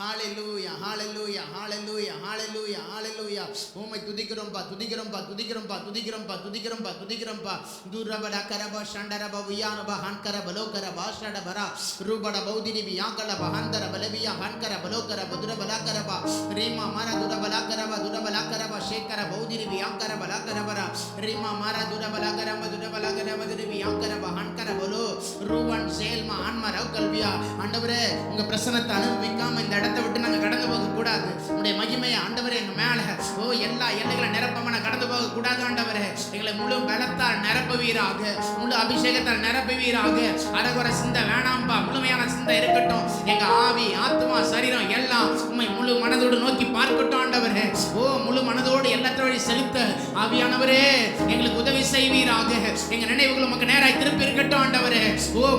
ஹalleluya ஹalleluya ஹalleluya ஹalleluya ஹalleluya. உம்மை துதிக்கிறோம்பா துதிக்கிறோம்பா துதிக்கிறோம்பா துதிக்கிறோம்பா துதிக்கிறோம்பா துதிக்கிறோம்பா. துரபட கரப ஷண்டரப வியானப ஹன்கர பலோகர பாஷட பரா ரூபட பௌதினி வியாகல பஹந்தர பலவியா ஹன்கர பலோகர பதுரபல கரப ரீமா மர துரபல கரப துரபல கரப ஷேகர பௌதினி வியாகர பல கரபர ரீமா மர துரபல கரப துரபல கரப துரி வியாகர ஹன்கர பலோ ரூவன் சேல்மா ஆன்மர கல்வியா. ஆண்டவரே உங்க பிரசன்னத்தை அனுபவிக்காம இந்த இடத்தை விட்டு நாங்க கடந்து போக கூடாது. உங்களுடைய மகிமையை ஆண்டவரே எங்க மேல எல்லா எல்லைகளை நிரப்பாம நான் கடந்து போக கூடாது. ஆண்டவரே எங்களை முழு பலத்தால் நிரப்புவீராக, முழு அபிஷேகத்தால் நிரப்புவீராக. அரகுற சிந்தை வேணாம்பா, முழுமையான சிந்தை இருக்கட்டும். எங்க ஆவி ஆத்மா சரீரம் எல்லாம் உண்மை முழு மனதோடு நோக்கி பார்க்கட்டும். ஆண்டவரே முழு மனதோடு எல்லாத்தோடு செலுத்த ஆவியானவரே எங்களுக்கு உதவி செய்வீராக. எங்க நினைவுகள் உமக்கு நேராய் திருப்பி இருக்கட்டும். ஆண்டவரே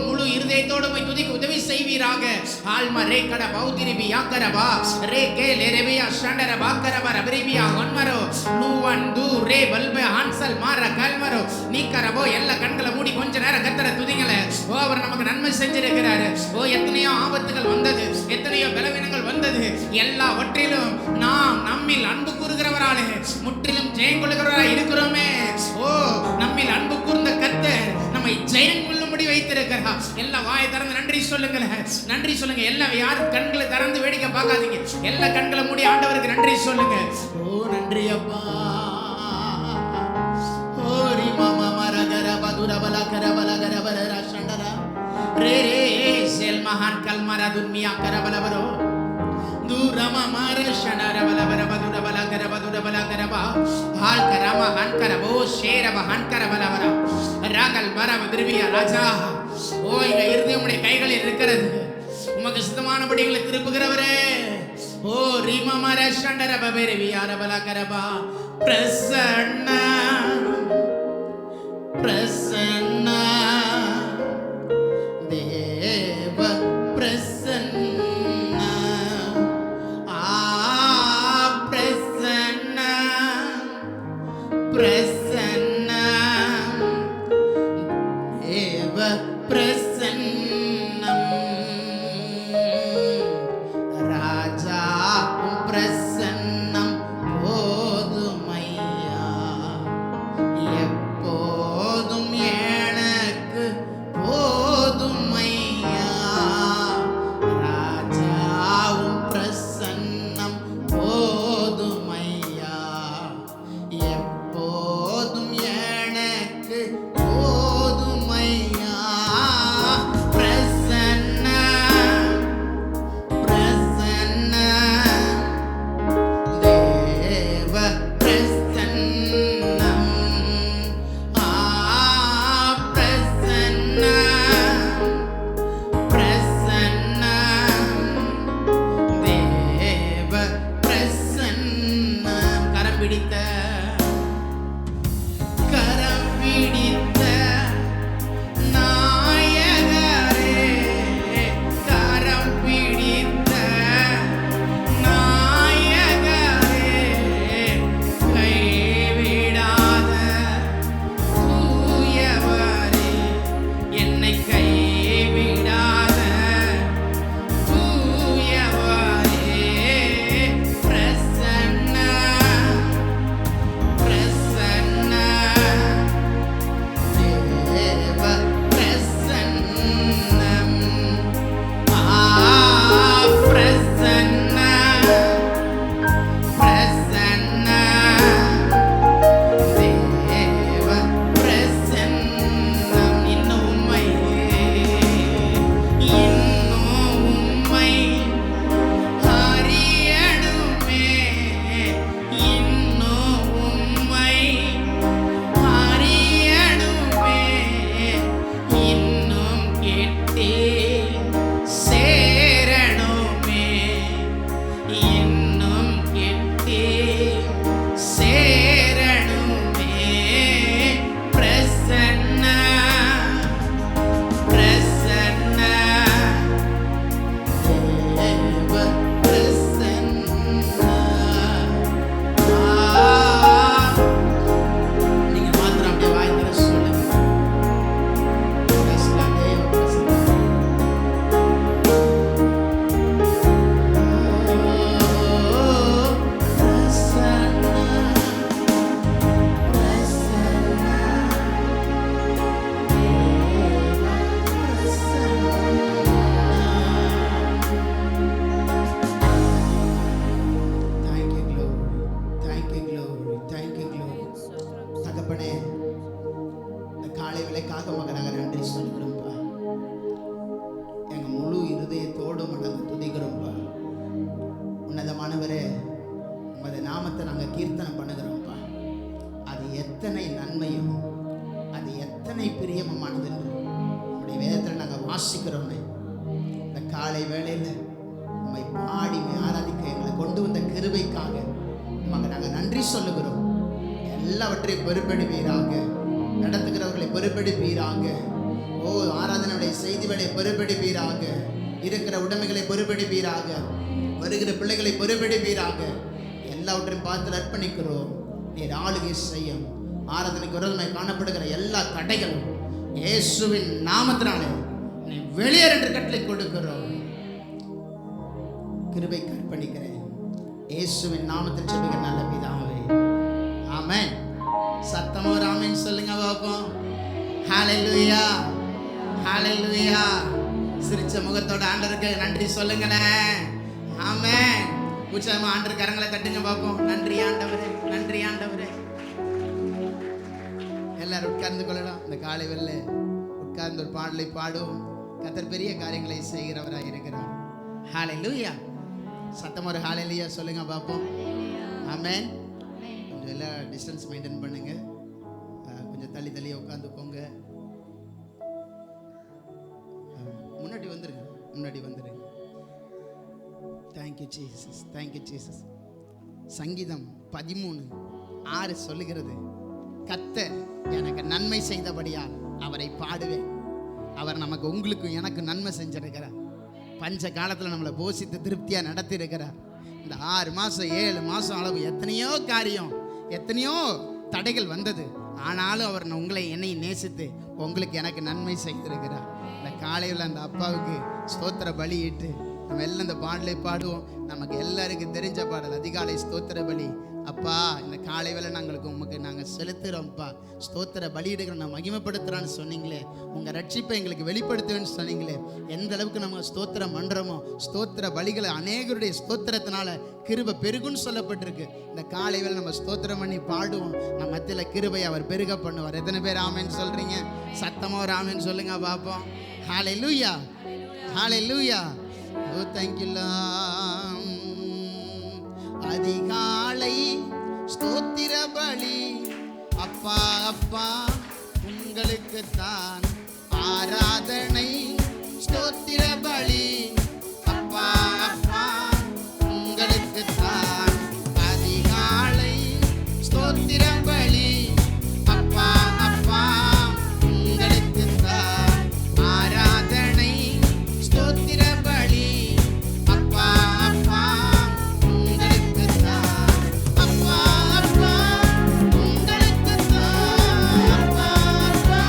முழு இருதயத்தோடு போய் துதிக்க உதவி செய்வீராக. ஆல்மா ரே கட பௌதிரிபி யாக்கரபா ரே கே லேரபியா ஷண்டர பாக்கரபா ரபரிபியா ஒன்மரோ நூவன் து ரே பல்ப ஹான்சல் மார கல்மரோ நீக்கரபோ எல்லா கண்களை மூடி கொஞ்ச நேரம் கத்தர துதிங்களே. அவர் நமக்கு நன்மை செஞ்சிருக்கிறாரு. எத்தனையோ ஆபத்துகள் வந்தது, எத்தனையோ பலவீனங்கள் வந்தது. எல்லாவற்றிலும் நாம் நம்மில் அன்பு கூறுகிறவராலே முற்றிலும் ஜெயம் கொள்ளுகிறவராய் இருக்கிறோமே. நம்மில் அன்பு கூர்ந்த கர்த்தர் நம்மை ஜெயம் கொள்ளும்படி வைத்திருக்கிறார். எல்லாம் வாயை திறந்து நன்றி சொல்லுங்க, நன்றி சொல்லுங்க. எல்லாம் யாரும் கண்களை திறந்து வேடிக்கை பார்க்காதீங்க. எல்லா கண்களை மூடி ஆண்டவருக்கு நன்றி சொல்லுங்க. நன்றி அப்பா. ஓரி மாமா மரகர பதுரபல கரபல கரபல ரஷண்டரா ரே ரே செல் மகான் கல்மர துன்மியா கரபலவரோ தூரம மாரஷணர பலவர பதுரபல கரபதுரபல கரபா ஹால் கரம ஹன் கரபோ ஷேரப ஹன் கரபலவர ராகல் பரம திருவியா ராஜா. இங்க இருதயமுடைய கைகளில் இருக்கிறது. உமக்கு சுத்தமானபடி எங்களை திருப்புகிறவரே. ரீமா மாரஷண்டர பபேரவியா ரபல கரபா பிரசன்ன பிரசன்ன தேவ பிரசன்ன பிரசன்ன பிரசன்ன தேவ பிரசன்னம் ராஜா பிரசன்னம் போதுமையா. எப்போதும் ஏழ கிருபைக்காக உமக்கு நாங்கள் நன்றி சொல்லுகிறோம். எல்லாவற்றையும் பொறுப்பெடுப்பீராக, நடத்துகிறவர்களை பொறுப்பெடுப்பீராக. ஓ ஆராதனுடைய செய்திகளை பொறுப்பெடுப்பீராக, இருக்கிற உடைமைகளை பொறுப்பெடுப்பீராக, வருகிற பிள்ளைகளை பொறுப்பெடுப்பீராக. எல்லாவற்றையும் பார்த்து அர்ப்பணிக்கிறோம். நீர் ஆளுகை செய்யும். ஆராதனைக்கு விரோதமாய் காணப்படுகிற எல்லா தடைகளும் இயேசுவின் நாமத்தினாலே நீ வெளியேறு என்று கட்டளை கொடுக்கிறோம். கிருபைக்கு அர்ப்பணிக்கிறேன். இயேசுவின் நாமத்தில் ஜெபிக்கிற நல்ல பிதாவே, ஆமென். சத்தமா ஒரு ஆமென் சொல்லுங்க பாப்போம். ஹalleluya, ஹalleluya. சிரிச்ச முகத்தோட ஆண்டவருக்கு நன்றி சொல்லுங்களேன். ஆமென். உற்சாகமா ஆண்டவர் கரங்களை தட்டுங்க பாப்போம். நன்றி ஆண்டவரே, நன்றி ஆண்டவரே. எல்லாரும் உட்கார்ந்து கொள்ளலாம். இந்த காலை வேளையில உட்கார்ந்து ஒரு பாடலை பாடுவோம். கர்த்தர் பெரிய காரியங்களை செய்கிறவராக இருக்கிறார். ஹalleluya. சத்தமா ஒரு ஹalleluya சொல்லுங்க பாப்போம். ஆமென். கொஞ்சம் எல்லாம் டிஸ்டன்ஸ் மெயின்டைன் பண்ணுங்க. கொஞ்சம் தள்ளி தள்ளி உட்காந்துக்கோங்க. முன்னாடி வந்துருங்க, முன்னாடி வந்துருங்க. Thank you Jesus, thank you Jesus. சங்கீதம் 13:6 சொல்லுகிறது, கர்த்தர் எனக்கு நன்மை செய்தபடியால் அவரை பாடுவேன். அவர் நமக்கு உங்களுக்கும் எனக்கு நன்மை செஞ்சிருக்கிறார். பஞ்ச காலத்தில் நம்மளை போஷித்து திருப்தியாக நடத்தி இருக்கிறார். இந்த 6 மாதம் 7 மாதம் அளவு எத்தனையோ காரியம், எத்தனையோ தடைகள் வந்தது. ஆனாலும் அவர் உங்களை என்னை நேசித்து உங்களுக்கு எனக்கு நன்மை செய்திருக்கிறார். இந்த காலையில் அந்த அப்பாவுக்கு ஸ்தோத்திர பலியிட்டு நம்ம எல்லாம் இந்த பாடலை பாடுவோம். நமக்கு எல்லாருக்கும் தெரிஞ்ச பாடல் அதிகாலை ஸ்தோத்திர பலி. அப்பா இந்த காலை வேளை உமக்கு நாங்கள் செலுத்துகிறோம்ப்பா. ஸ்தோத்திர பலியிடுகிற நான் மகிமைப்படுத்துகிறான்னு சொன்னீங்களே, உங்கள் ரட்சிப்பை எங்களுக்கு வெளிப்படுத்துவேன்னு சொன்னீங்களே. எந்த அளவுக்கு நம்ம ஸ்தோத்திரம் பண்ணுறோமோ, ஸ்தோத்திர பலிகளை அநேகருடைய ஸ்தோத்திரத்தினால கிருபை பெருகுன்னு சொல்லப்பட்டிருக்கு. இந்த காலை வேளை நம்ம ஸ்தோத்திரம் பண்ணி பாடுவோம். நம்ம மத்தியில் கிருபை அவர் பெருக பண்ணுவார். எத்தனை பேர் ஆமென்னு சொல்கிறீங்க? சத்தமாக ஒரு ஆமென்னு சொல்லுங்க பார்ப்போம். ஹalleluya, ஹalleluya. ஓ தேங்க்யூ லார்ட். அதிகாலை ஸ்தோத்திர பலி அப்பா அப்பா உங்களுக்கு தான் ஆராதனை. ஸ்தோத்திர பலி அப்பா அப்பா உங்களுக்கு தான் அதிகாலை ஸ்தோத்திர பலி அப்பா அப்பா உங்களுக்கு தான் ஆராதனை. ஸ்தோத்திர பலி அப்பா அப்பா உங்களுக்கு தான் அப்பா அப்பா உங்களுக்கு தான் அப்பா அப்பா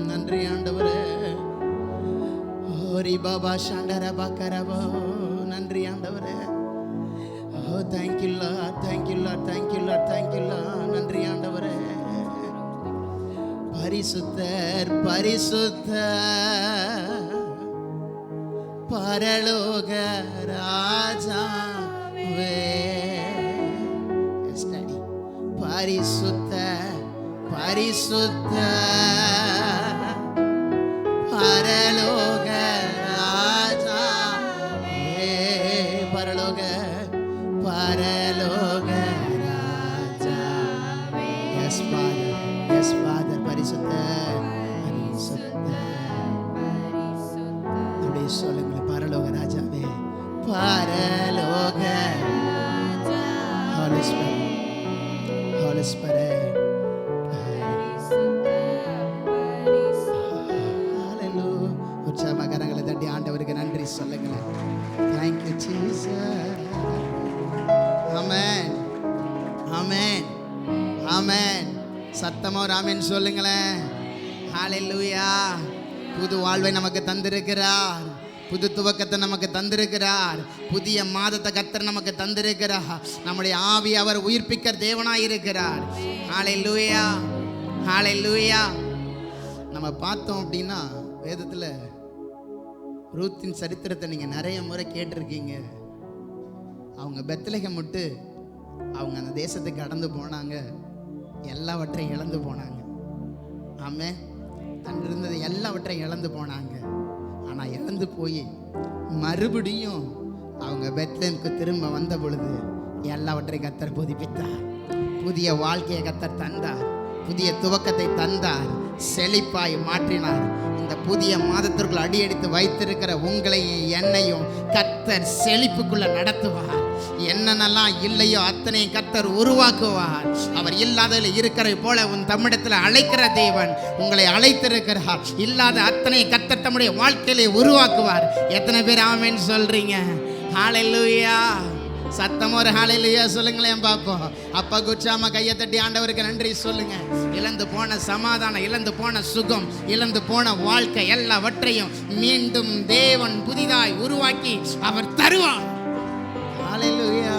நன்றி ஆண்டவரே. ஓரி பாபா ஷண்டரபா கரபா. நன்றி ஆண்டவரே. ஓ thank you Lord, thank you Lord, thank you Lord, thank you Lord. நன்றி ஆண்டவரே. பரிசுத்தர் பரிசுத்தர் பரலோக ராஜாவே. பரிசுத்த பரிசுத்த பரலோக ராஜாவே. பரலோக பரலோக ராஜாவே. Yes father, yes father. பரிசுத்த பரிசுத்த. அப்படியே சொல்லுங்களேன். பரலோக ராஜாவே, பரலோக. Holy Spirit, Holy Spirit. Hallelujah. உற்சாகமாக கரங்களை தட்டி ஆண்டவருக்கு நன்றி சொல்லுங்களேன். Thank you Jesus. Amen. Amen. Amen. சத்தமா ஒரு ஆமென் சொல்லுங்களேன். Hallelujah. புது வாழ்வை நமக்கு தந்திருக்கிறார். புது துவக்கத்தை நமக்கு தந்திருக்கிறார். புதிய மாதத்தை கர்த்தர் நமக்கு தந்திருக்கிறார். நம்முடைய ஆவி அவர் உயிர்ப்பிக்க தேவனாய் இருக்கிறார். ஹalleluya, ஹalleluya. நம்ம பார்த்தோம் அப்படின்னா வேதத்தில் ரூத்தின் சரித்திரத்தை நீங்கள் நிறைய முறை கேட்டிருக்கீங்க. அவங்க பெத்லகேம் விட்டு அவங்க அந்த தேசத்துக்கு கடந்து போனாங்க. எல்லாவற்றையும் இழந்து போனாங்க. ஆமே, தன் இருந்தது எல்லாவற்றையும் இழந்து போனாங்க. ஆனால் இழந்து போய் மறுபடியும் அவங்க பெத்லகேமுக்கு திரும்ப வந்த பொழுது எல்லாவற்றையும் கர்த்தர் புதுப்பித்தார். புதிய வாழ்க்கையை கர்த்தர் தந்தார். புதிய துவக்கத்தை தந்தார். செழிப்பாய் மாற்றினார். இந்த புதிய மாதத்திற்குள் அடியெடுத்து வைத்திருக்கிற உங்களையும் என்னையும் கர்த்தர் செழிப்புக்குள்ள நடத்துவார். என்னென்னலாம் இல்லையோ அத்தனையும் கர்த்தர் உருவாக்குவார். அவர் இல்லாததில் இருக்கிற போல உன் தம்மிடத்தில் அழைக்கிற தேவன் உங்களை அழைத்திருக்கிறார். இல்லாத அத்தனை கர்த்தர் தம்முடைய வாழ்க்கையிலே உருவாக்குவார். எத்தனை பேர் ஆமென் சொல்றீங்க? ஹalleluya. சத்தம் ஒரு ஹalleluya சொல்லுங்களேன் பாப்போம். அப்பா குச்சாம கையை தட்டி ஆண்டவருக்கு நன்றி சொல்லுங்க. இழந்து போன சமாதானம், இழந்து போன சுகம், இழந்து போன வாழ்க்கை எல்லாவற்றையும் மீண்டும் தேவன் புதிதாய் உருவாக்கி அவர் தருவார். ஹalleluya.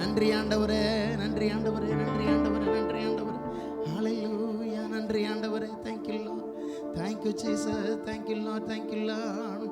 நன்றி ஆண்டவரே, நன்றி ஆண்டவரே, நன்றி ஆண்டவரே, நன்றி ஆண்டவரே. ஹalleluya. நன்றி ஆண்டவரே. Thank you Lord, thank you Jesus, thank you Lord, thank you Lord.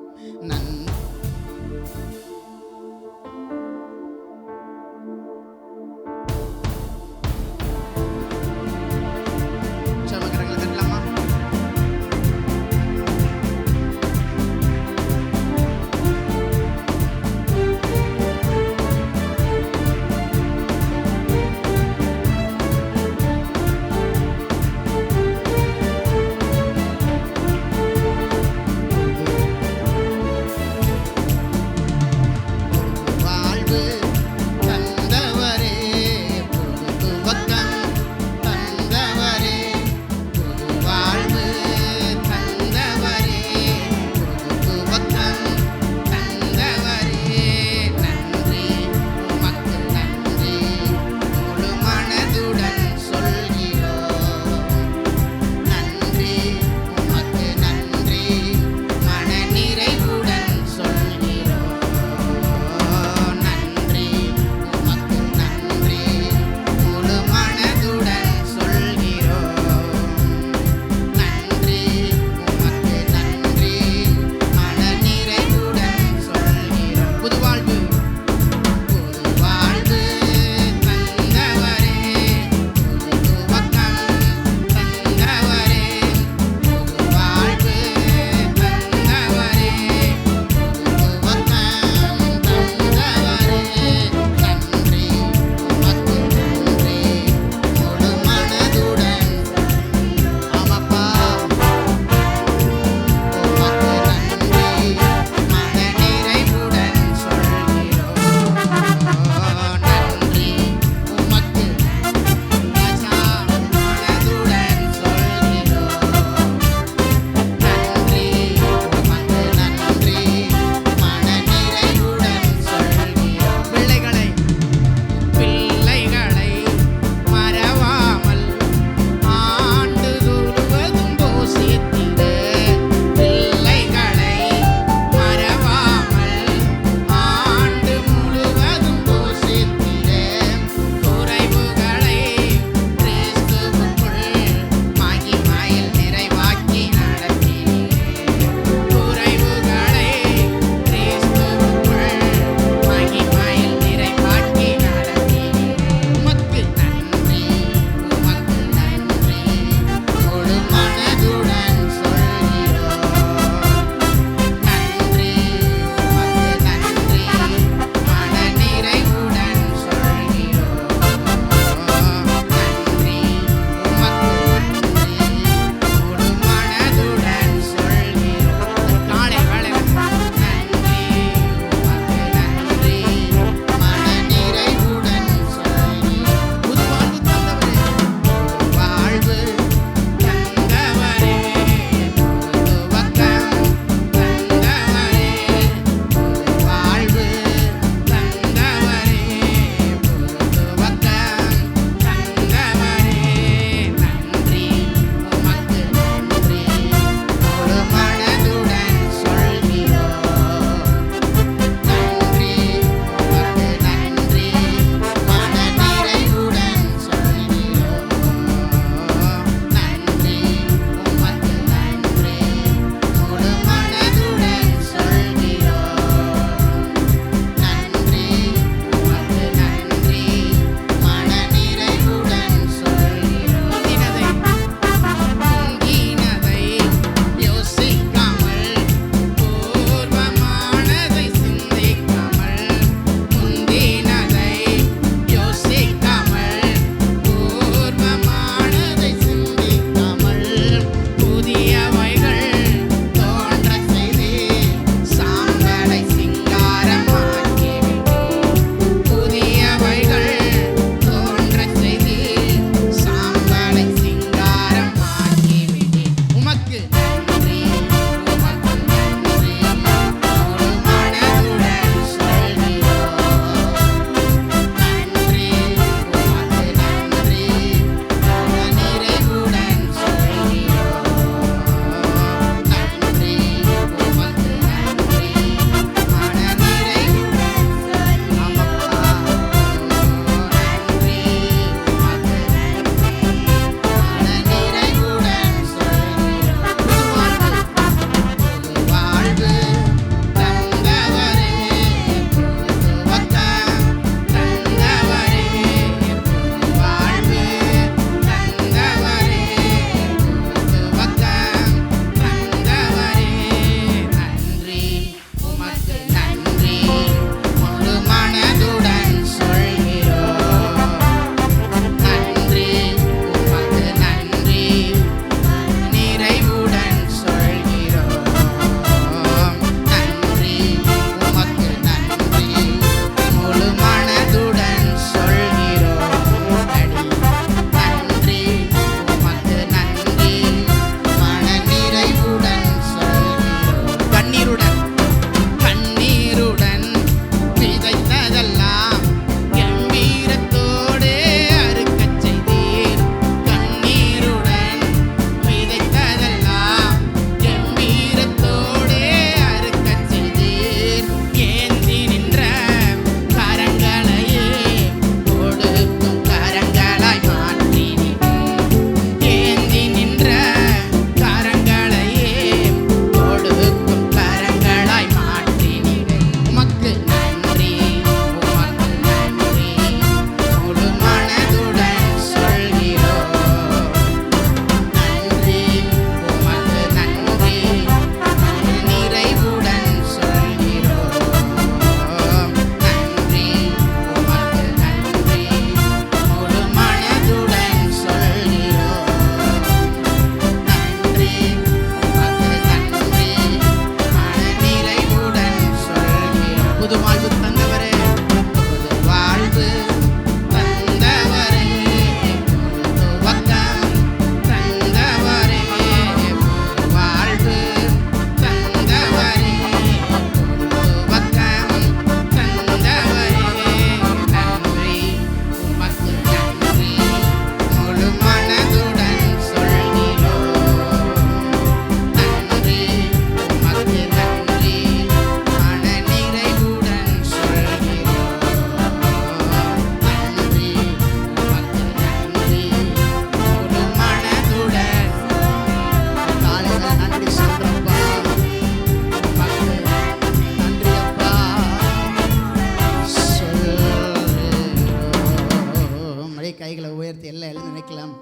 கைகளை உயர்த்தி எல்லாம் எழுந்து நினைக்கலாம்.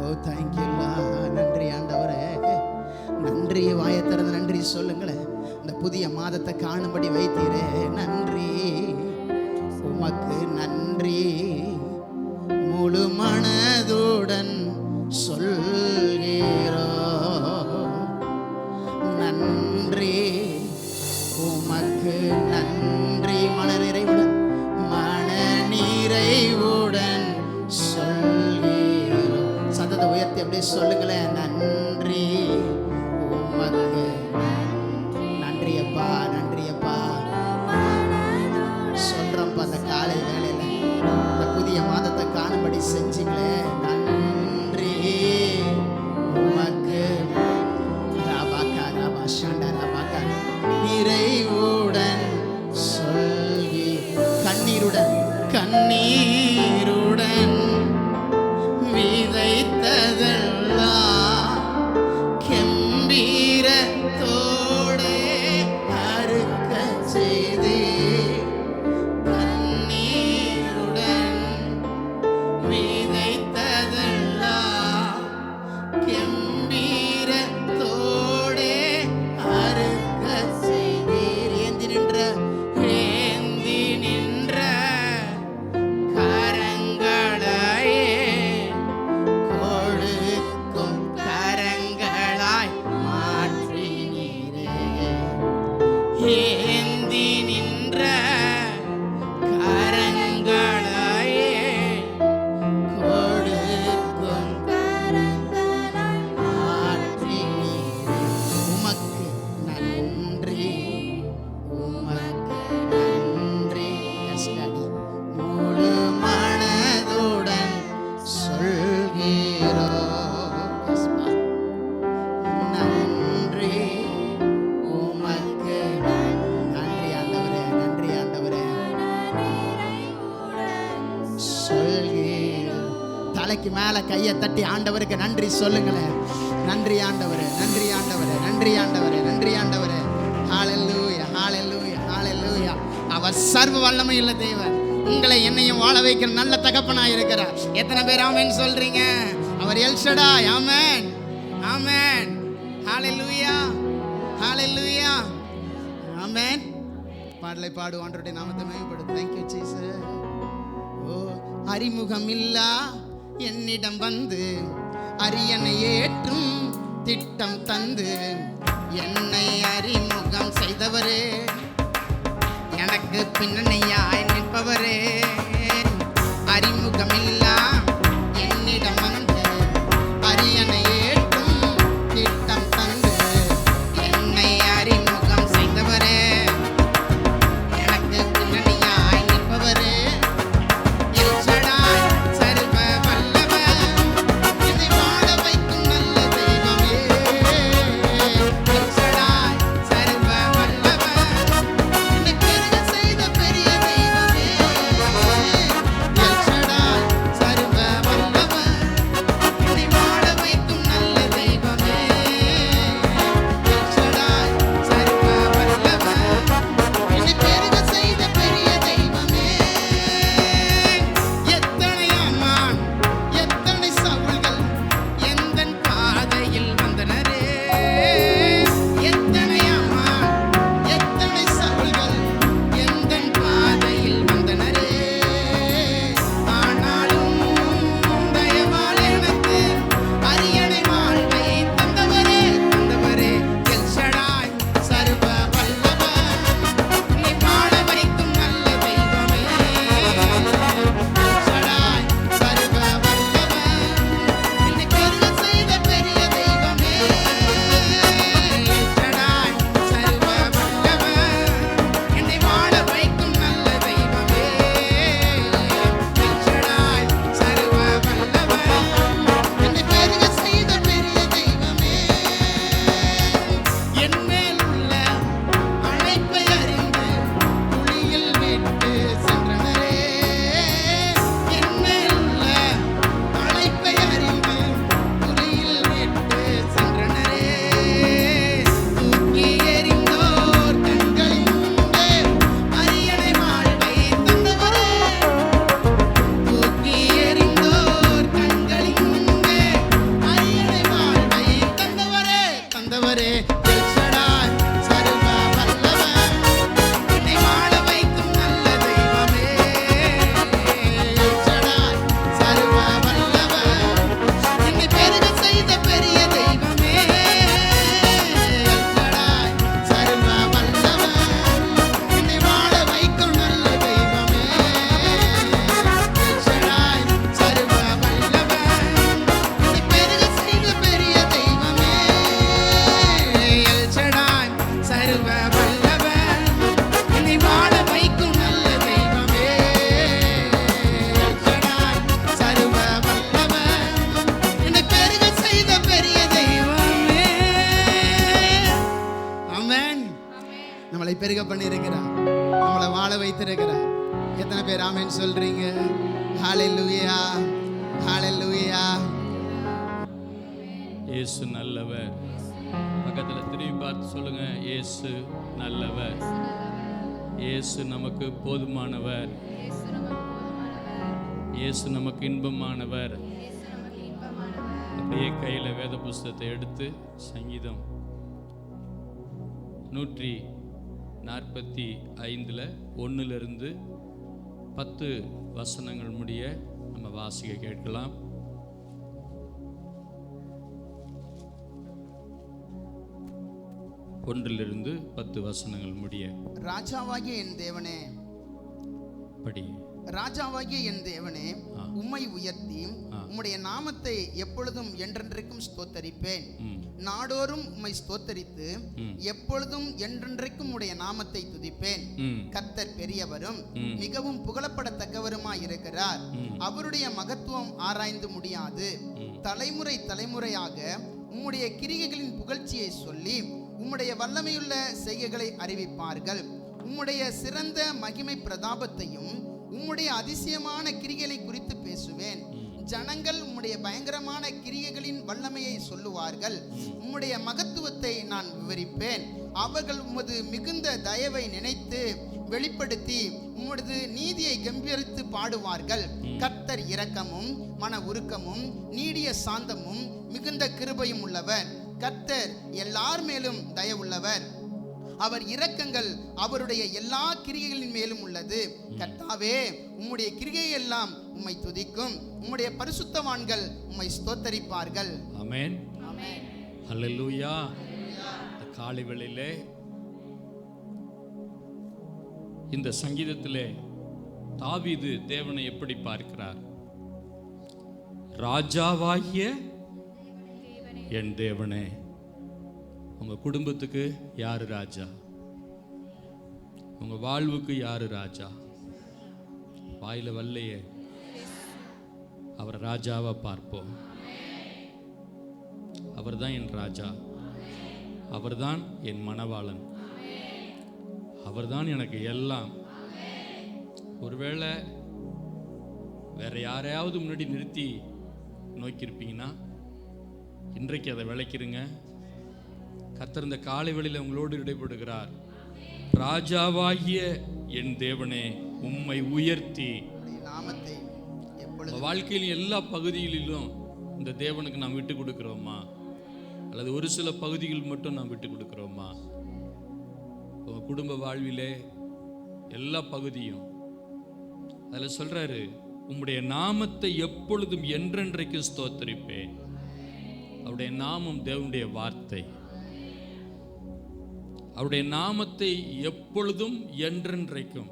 ஓ தேங்க்யூல்லா, நன்றி ஆண்டவரே, நன்றி. வாயை திறந்து நன்றி சொல்லுங்களேன். இந்த புதிய மாதத்தை காணும்படி வைத்தீரே, நன்றி உமக்கு நன்றி. முழு மனதுடன் சொல்கிறோ நன்றி உமக்கு நன்றி. மன நிறைவுடன் சொல்கிறோ. சத்தத்தை உயர்த்தி அப்படியே சொல்லுங்களேன். நன்றி உமக்கு நன்றி அப்பா, நன்றி அப்பா சொல்றப்பா. அந்த காலை வேளையில இந்த புதிய மாதத்தை காணும்படி செஞ்சீங்களே, நன்றி உமக்கு. ராபாக்கா ராபா ஷாண்டா ராபாக்கா நிறைவுடன் சொல்லி கண்ணீருடன் கண்ணீருடன் விதைத்ததெல்லாம் கெம்பீரத்தோடே அறுக்க செய்தே. கண்ணீருடன் விதைத்ததெல்லாம் கெம்பீரத்தோடே அறுக்க செய்தீர். ஏந்தி நின்ற ஏந்தி நின்ற கரங்களாயே கொடுக்கும் கரங்களாய் மாற்றி உமக்கு நன்றி உமக்கு நன்றி. முழு மனதுடன் சொல்கிறோ நன்றி உமக்கு. தலைக்கு மேல கையை தட்டி ஆண்டவருக்கு நன்றி சொல்லுங்களேன். நன்றி ஆண்டவரே, நன்றி ஆண்டவரே, நன்றி ஆண்டவரே, நன்றி ஆண்டவரே. ஹல்லேலூயா, ஹல்லேலூயா, ஹல்லேலூயா. அவர் சர்வ வல்லமை உள்ள தேவன், உங்களை என்னையும் வாழ வைக்கிற நல்ல தகப்பனாய் இருக்கிறார். எத்தனை பேர் ஆமென் சொல்றீங்க? அவர் எல் ஷடாய். ஆமென், ஆமென், ஹல்லேலூயா, ஹல்லேலூயா, ஆமென். பாடலை பாடு, ஆண்டவருடைய நாமத்தை மகிமைப்படுத்து. Thank you Jesus. ஓ அறிமுகம் இல்லா என்னிடம் வந்து அரியணை ஏற்றும் திட்டம் தந்து என்னை அறிமுகம் செய்தவரே, எனக்கு பின்னணியாய் நிற்பவரே. அறிமுகம் இல்லா என்னிடம் வந்து அரியணை ஏற்றும் திட்டம் தந்து என்னை அறிமுகம் செய்தவரே, எனக்கு பின்னணியாய் நிற்பவரே. பண்ணியிருக்கிறார், நம்மளை வாழ வைத்திருக்கிறார். எத்தனை பேர் ஆமென் சொல்றீங்க? ஹல்லேலூயா, ஹல்லேலூயா. இயேசு நல்லவர். பக்கத்தில் திரும்பி பார்த்து சொல்லுங்க, இயேசு நல்லவர், இயேசு நமக்கு போதுமானவர், இயேசு நமக்கு இன்பமானவர். அப்படியே கையில் வேத புஸ்தகத்தை எடுத்து சங்கீதம் 145 1 10 வசனங்கள் முடிய நம்ம வாசிக்க கேட்கலாம். ஒன்றிலிருந்து 10 வசனங்கள் முடிய. ராஜாவாகிய என் தேவனே, படி. ராஜாவாகிய என் தேவனே, உம்மை உயர்த்தி உம்முடைய நாமத்தை எப்பொழுதும் என்றென்றைக்கும் ஸ்தோத்தரிப்பேன். நாடோறும் உம்மை ஸ்தோத்தரித்து எப்பொழுதும் என்றென்றைக்கும் உம்முடைய நாமத்தை துதிப்பேன். கர்த்தர் பெரியவரும் மிகவும் புகழப்படத்தக்கவருமாய் இருக்கிறார். அவருடைய மகத்துவம் ஆராய்ந்து முடியாது. தலைமுறை தலைமுறையாக உம்முடைய கிரியைகளின் புகழ்ச்சியை சொல்லி உம்முடைய வல்லமையுள்ள செய்கைகளை அறிவிப்பார்கள். உம்முடைய சிறந்த மகிமை பிரதாபத்தையும் உம்முடைய அதிசயமான கிரியைகளை குறித்து பேசுவேன். ஜனங்கள் உம்முடைய பயங்கரமான கிரியைகளின் வல்லமையை சொல்லுவார்கள். உம்முடைய மகத்துவத்தை நான் விவரிப்பேன். அவர்கள் உமது மிகுந்த தயவை நினைத்து வெளிப்படுத்தி உமது நீதியை கம்பீரித்து பாடுவார்கள். கர்த்தர் இரக்கமும் மன உருக்கமும் நீடிய சாந்தமும் மிகுந்த கிருபையும் உள்ளவர். கர்த்தர் எல்லார் மேலும் தயவுள்ளவர். அவர் இரக்கங்கள் அவருடைய எல்லா கிரியைகளின் மேலும் உள்ளது. கர்த்தாவே, உம்முடைய கிரியை எல்லாம் உம்மை துதிக்கும். உம்முடைய பரிசுத்தவான்கள் உம்மை ஸ்தோத்தரிப்பார்கள். ஆமென், ஹல்லேலூயா. காலை வேளையிலே இந்த சங்கீதத்திலே தாவீது தேவனை எப்படி பார்க்கிறார்? ராஜாவாகிய என் தேவனே. உங்க குடும்பத்துக்கு யாரு ராஜா? உங்க வாழ்வுக்கு யாரு ராஜா? வாயில வல்லையே, அவர் ராஜாவா பார்ப்போம். அவர்தான் என் ராஜா, அவர்தான் என் மணவாளன், அவர்தான் எனக்கு எல்லாம். ஒருவேளை வேற யாரையாவது முன்னாடி நிறுத்தி நோக்கியிருப்பீங்கன்னா இன்றைக்கு அதை விளக்கிருங்க. கர்த்தர் இந்த காலை வேளையில உங்களோடு இடைப்படுகிறார். ராஜாவாகிய என் தேவனே, உம்மை உயர்த்தி நாமத்தை வாழ்க்கையில் எல்லா பகுதிகளிலும் இந்த தேவனுக்கு நாம் விட்டு கொடுக்கிறோமா, அல்லது ஒரு சில பகுதிகள் மட்டும் நாம் விட்டு கொடுக்கிறோமா? உங்க குடும்ப வாழ்விலே எல்லா பகுதியும் அதில் சொல்றாரு, உம்முடைய நாமத்தை எப்பொழுதும் என்றென்றைக்கு ஸ்தோத்தரிப்பேன். அவருடைய நாமம் தேவனுடைய வார்த்தை. அவருடைய நாமத்தை எப்பொழுதும் என்றென்றைக்கும்,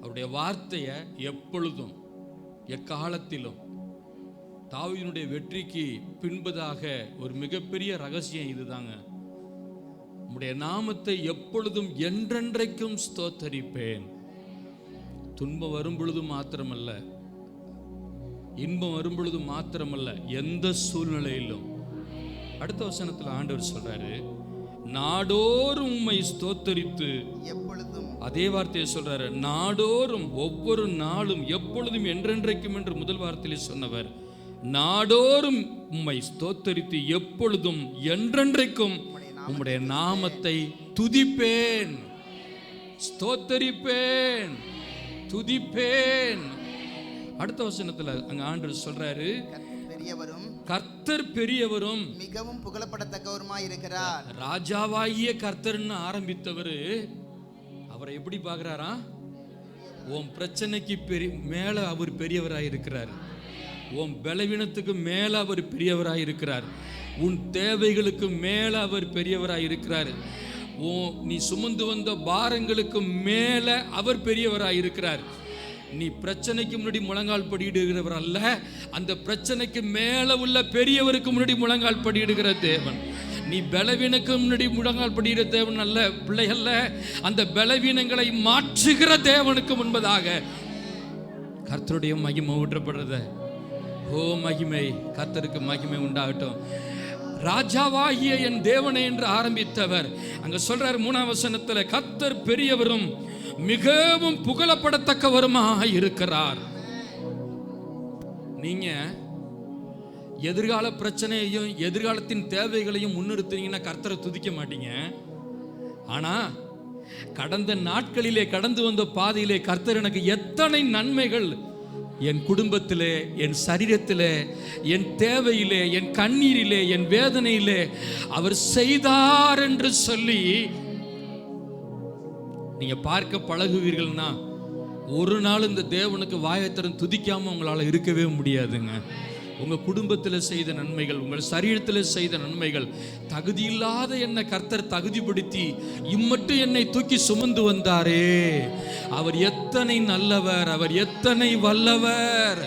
அவருடைய வார்த்தையை எப்பொழுதும் எக்காலத்திலும். தாவீதுடைய வெற்றிக்கு பின்பதாக ஒரு மிகப்பெரிய ரகசியம் இதுதாங்க. உம்முடைய நாமத்தை எப்பொழுதும் என்றென்றைக்கும் ஸ்தோத்தரிப்பேன். துன்பம் வரும் பொழுது மாத்திரமல்ல, இன்பம் வரும் பொழுது மாத்திரமல்ல, எந்த சூழ்நிலையிலும். அடுத்த வசனத்தில் ஆண்டவர் சொல்றாரு, நாடோறும் உம்மை ஸ்தோத்தரித்து எப்பொழுதும். அதே வார்த்தையை சொல்றாரு, நாடோறும், ஒவ்வொரு நாளும், எப்பொழுதும், என்றென்றைக்கும் என்று முதல் வார்த்தையிலே சொன்னவர். நாடோறும் உம்மை ஸ்தோத்தரித்து எப்பொழுதும் என்றென்றைக்கும் உம்முடைய நாமத்தை துதிப்பேன், ஸ்தோத்தரிப்பேன், துதிப்பேன். அடுத்த வசனத்துல அங்க ஆண்டவர் சொல்றாரு, கர்த்தர் பெரியவரும் மிகவும் புகழப்படத்தக்கவருமாய் இருக்கிறார். ராஜாவாகிய கர்த்தர்னு ஆரம்பித்தவர் அவரை எப்படி பார்க்கிறாரா? உன் பிரச்சனைக்கு மேல அவர் பெரியவராய் இருக்கிறார். உன் பலவீனத்துக்கு மேல அவர் பெரியவராய் இருக்கிறார். உன் தேவைகளுக்கு மேல அவர் பெரியவராய் இருக்கிறார். நீ சுமந்து வந்த பாரங்களுக்கு மேல அவர் பெரியவராய் இருக்கிறார். நீ பிரச்சனைக்கு முன்னாடி முழங்கால் படியிடுகிறவர் அல்ல, அந்த பிரச்சனைக்கு மேல உள்ள பெரியவருக்கு முன்னாடி முழங்கால் படியிடுகிற தேவன். நீ பலவீனக்கு முன்னாடி முழங்கால் படியிட தேவன் அல்ல, பிள்ளைகள்ல அந்த பலவீனங்களை மாற்றுகிற தேவனுக்கு முன்பதாக கர்த்தருடைய மகிமை ஊற்றப்படுறத. ஓ மகிமை, கர்த்தருக்கு மகிமை உண்டாகட்டும். ராஜாவாகிய என் தேவனே என்று ஆரம்பித்தவர் அங்க சொல்றார் 3ஆம் வசனத்துல, கர்த்தர் பெரியவரும் மிகவும் புகழப்படத்தக்கவருமாக இருக்கிறார். நீங்க எதிர்கால பிரச்சனையையும் எதிர்காலத்தின் தேவைகளையும் முன்னிறுத்தீங்கன்னா கர்த்தரை துதிக்க மாட்டீங்க. ஆனா கடந்த நாட்களிலே கடந்து வந்த பாதையிலே கர்த்தர் எனக்கு எத்தனை நன்மைகள் என் குடும்பத்திலே, என் சரீரத்திலே, என் தேவையிலே, என் கண்ணீரிலே, என் வேதனையிலே அவர் செய்தார் என்று சொல்லி நீங்க பார்க்க பழகுவீர்கள்னா ஒரு நாள் இந்த தேவனுக்கு வாயத்திறன் துதிக்காம உங்களால இருக்கவே முடியாதுங்க. உங்க குடும்பத்தில் செய்த நன்மைகள், உங்கள் சரீரத்தில் செய்த நன்மைகள், தகுதி இல்லாத என்னை கர்த்தர் தகுதிப்படுத்தி இம்மட்டும் என்னை தூக்கி சுமந்து வந்தாரே, அவர் எத்தனை நல்லவர், அவர் எத்தனை வல்லவர்.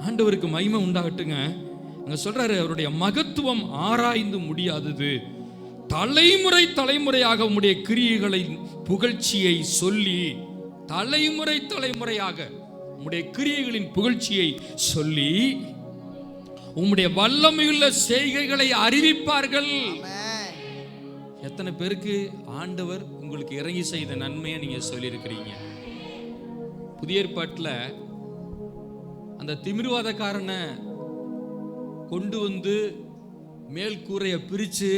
ஆண்டவருக்கு மகிமை உண்டாகட்டுங்க. அங்க சொல்றாரு, அவருடைய மகத்துவம் ஆராய்ந்து முடியாதது, தலைமுறை தலைமுறையாக உம்முடைய கிரியைகளின் புகழ்ச்சியை சொல்லி, தலைமுறை தலைமுறையாக உம்முடைய கிரியைகளின் புகழ்ச்சியை சொல்லி உம்முடைய வல்லமையுள்ள செய்கைகளை அறிவிப்பார்கள். எத்தனை பேருக்கு ஆண்டவர் உங்களுக்கு இறங்கி செய்த நன்மையை நீங்க சொல்லியிருக்கிறீங்க? புதிய ஏற்பாட்டில் அந்த திமிர்வாதக்காரனை கொண்டு வந்து மேல் கூரையை பிரித்து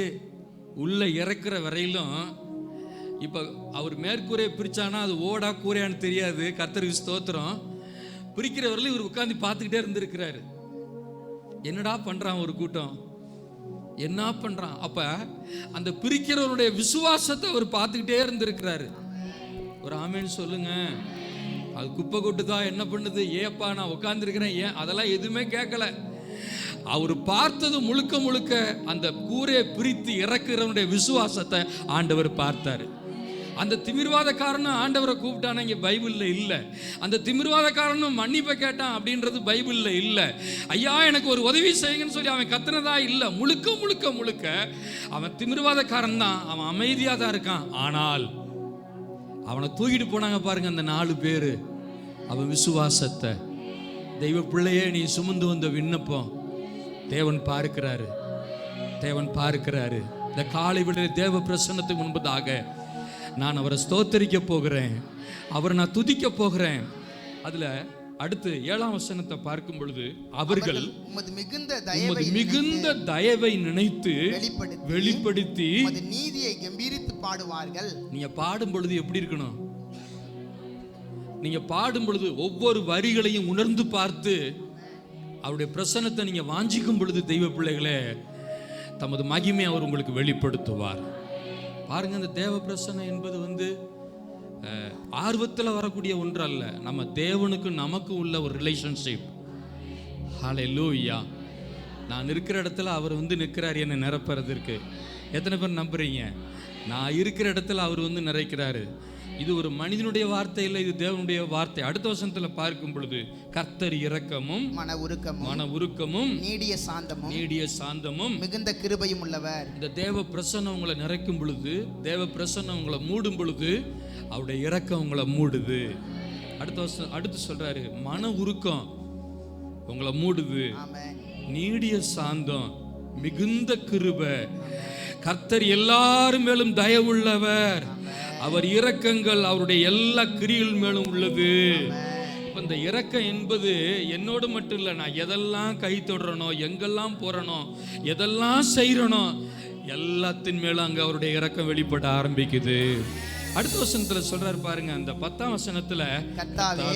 உள்ள இறக்குற வரையிலும், இப்போ அவர் மேற்கூரையை பிரிச்சானா அது ஓடா கூரையான்னு தெரியாது. கர்த்தருக்கு ஸ்தோத்திரம். பிரிக்கிற வரையிலும் இவர் உட்காந்து பார்த்துக்கிட்டே இருந்திருக்கிறாரு. என்னடா பண்றான் ஒரு கூட்டம், என்ன பண்றான்? அப்ப அந்த பிரிக்கிறவருடைய விசுவாசத்தை அவர் பார்த்துக்கிட்டே இருந்திருக்கிறாரு. ஒரு ஆமேன்னு சொல்லுங்க. அது குப்பை கொட்டுதா, என்ன பண்ணுது, ஏப்பா நான் உட்கார்ந்துருக்கிறேன், ஏன், அதெல்லாம் எதுவுமே கேட்கல. அவர் பார்த்தது முழுக்க முழுக்க அந்த கூரையை பிரித்து இறக்குறவனுடைய விசுவாசத்தை ஆண்டவர் பார்த்தாரு. அந்த திமிர்வாதக்காரனும் ஆண்டவரை கூப்பிட்டான இங்கே பைபிளில் இல்லை. அந்த திமிர்வாதக்காரனும் மன்னிப்பை கேட்டான் அப்படின்றது பைபிளில் இல்லை. ஐயா எனக்கு ஒரு உதவி செய்யுங்கன்னு சொல்லி அவன் கத்துனதா இல்லை. முழுக்க முழுக்க முழுக்க அவன் திமிர்வாதக்காரன் தான். அவன் அமைதியாக தான் இருக்கான். ஆனால் அவனை தூக்கிட்டு போனாங்க பாருங்க அந்த 4 பேர். அவன் விசுவாசத்தை, தெய்வ பிள்ளையே நீ சுமந்து வந்த விண்ணப்பம் தேவன் பார்க்கிறாரு, தேவன் பார்க்கிறாரு. இந்த காலை விட தேவ பிரசன்னத்துக்கு முன்பதாக நான் அவரை ஸ்தோத்தரிக்க போகிறேன், அவரை நான் துதிக்க போகிறேன். அதுல அடுத்து 7ஆம் வசனத்தை பார்க்கும் பொழுது, அவர்கள் உமது மிகுந்த தயவை நினைத்து வெளிப்படுத்தி நீதியை கம்பீரித்து பாடுவார்கள். நீங்க பாடும் பொழுது எப்படி இருக்கணும்? நீங்க பாடும் பொழுது ஒவ்வொரு வரிகளையும் உணர்ந்து பார்த்து அவருடைய பிரசன்னத்தை நீங்க வாஞ்சிக்கும் பொழுது தெய்வ பிள்ளைகளே தமது மகிமை அவர் உங்களுக்கு வெளிப்படுத்துவார். பாருங்க, அந்த தேவ பிரசன்னம் என்பது ஆர்வத்தில் வரக்கூடிய ஒன்று அல்ல. நம்ம தேவனுக்கு நமக்கு உள்ள ஒரு ரிலேஷன்ஷிப். ஹல்லேலூயா. நான் இருக்கிற இடத்துல அவர் நிற்கிறார் என்னை நிரப்புறதுக்கு. எத்தனை பேர் நம்புறீங்க? நான் இருக்கிற இடத்துல அவர் நிறைக்கிறாரு. இது ஒரு மனிதனுடைய வார்த்தை இல்லை, இது தேவனுடைய வார்த்தை. அடுத்த வசனத்துல பார்க்கும் பொழுது, கர்த்தர் இரக்கமும் மன உருக்கமும் நீடிய சாந்தமும் மிகுந்த கிருபையும் உள்ளவர். இந்த தேவ பிரசன்னம் உங்களை நிறைக்கும் பொழுது, தேவ பிரசன்னம் உங்களை மூடும் பொழுது அவருடைய இரக்கம் உங்களை மூடுது. அடுத்து சொல்றாரு, மன உருக்கம் உங்களை மூடுது, நீடிய சாந்தம், மிகுந்த கிருபை. கர்த்தர் எல்லாரும் மேலும் தயவுள்ளவர், அவர் இரக்கங்கள் அவருடைய எல்லா கிரிகள் மேலும் உள்ளது. இந்த இரக்கம் என்பது என்னோடு மட்டும் இல்லை. நான் எதெல்லாம் கை தொடரனோ, எங்கெல்லாம் போறனோ, எதெல்லாம் செய்யறனோ எல்லாத்தின் மேலும் அங்க அவருடைய இரக்கம் வெளிப்பட ஆரம்பிக்குது. அடுத்த வசனத்துல சொல்றாரு பாருங்க, அந்த 10ஆம் வசனத்துல, கர்த்தாவே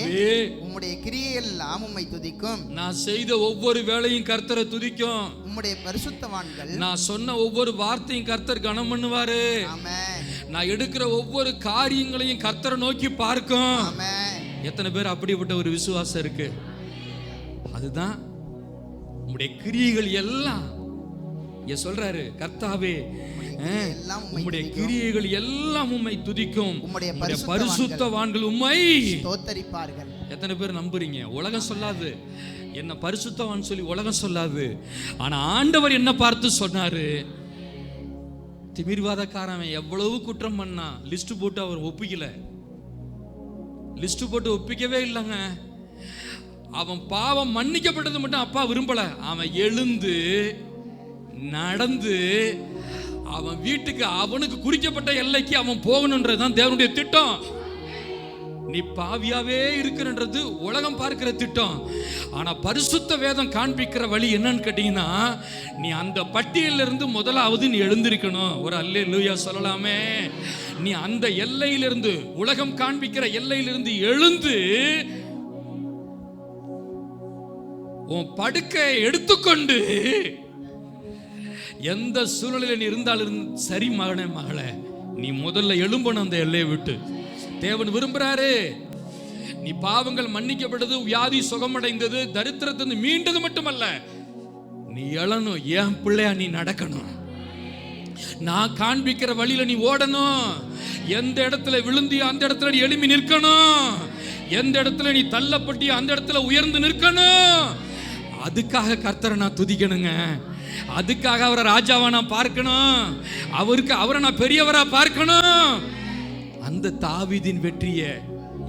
உம்முடைய கிரியைகள் எல்லாம் உம்மை துதிக்கும். நான் செய்த ஒவ்வொரு வேலையும் கர்த்தரை துதிக்கும். உம்முடைய பரிசுத்தவான்கள் நான் சொன்ன ஒவ்வொரு வார்த்தையும் கர்த்தர் கனம் பண்ணுவாரு. ஆமென். நான் எடுக்கிற ஒவ்வொரு காரியங்களையும் கர்த்தரை நோக்கி பார்க்கும். ஆமென். எத்தனை பேர் அப்படிப்பட்ட ஒரு விசுவாசம் இருக்கு? அதுதான் உம்முடைய கிரியைகள் எல்லாம் இங்க சொல்றாரு. கர்த்தாவே உம்முடைய கிரியைகள் எல்லாம் உம்மை துதிக்கும், உம்முடைய பரிசுத்தவான்கள் உம்மை ஸ்தோத்தரிப்பார்கள். எத்தனை பேர் நம்புறீங்க? உலகம் சொல்லாது, என்ன பரிசுத்தவான் சொல்லி உலகம் சொல்லாது. ஆனா ஆண்டவர் என்ன பார்த்து சொன்னாரு? திமிர்வாதக்காரன் எவ்வளவு குற்றம் பண்ணா, லிஸ்ட் போட்டு அவர் ஒப்பிக்கல. லிஸ்ட் போட்டு ஒப்பிக்கவே இல்லைங்க. அவன் பாவம் மன்னிக்கப்பட்டது மட்டும் அப்பா விரும்பல. அவன் எழுந்து நடந்து அவன் வீட்டுக்கு அவனுக்கு குறிக்கப்பட்ட எல்லைக்கு அவன் போகணுன்றதுதான் தேவனுடைய திட்டம். நீ பாவியாவே இருக்கிறன்றது உலகம் பார்க்கிற திட்டம். ஆனா பரிசுத்த வேதம் காண்பிக்கிற வழி என்னன்னு கேட்டீங்கன்னா, நீ அந்த பட்டியலில் இருந்து முதலாவது நீ எழுந்திருக்கணும். ஒரு அல்லேலூயா சொல்லலாமே. நீ அந்த எல்லையிலிருந்து, உலகம் காண்பிக்கிற எல்லையிலிருந்து எழுந்து உன் படுக்கையை எடுத்துக்கொண்டு, எந்த சூழ்நிலையில் நீ இருந்தாலும் சரி மகனே மகளே, நீ முதல்ல எழும்பணும் அந்த எல்லையை விட்டு. தேவன் விரும்புறாரு. நீ பாவங்கள் மன்னிக்கப்பட்டது, வியாதி சுகமடைந்தது, தரித்திரத்திலிருந்து மீண்டது மட்டுமல்ல, நீ எழணும். என் பிள்ளையா நீ நடக்கணும். நான் காண்பிக்கிற வழியில நீ ஓடணும். எந்த இடத்துல விழுந்தியோ அந்த இடத்துல நீ எழும்பி நிற்கணும். எந்த இடத்துல நீ தள்ளப்பட்டியோ அந்த இடத்துல உயர்ந்து நிற்கணும். அதுக்காக கர்த்தரை நான் துதிக்கணுங்க. அதுக்காக அவரை ராஜாவா நான் பார்க்கணும். அவரை நான் பெரியவரா பார்க்கணும். அந்த தாவீதின் வெற்றியை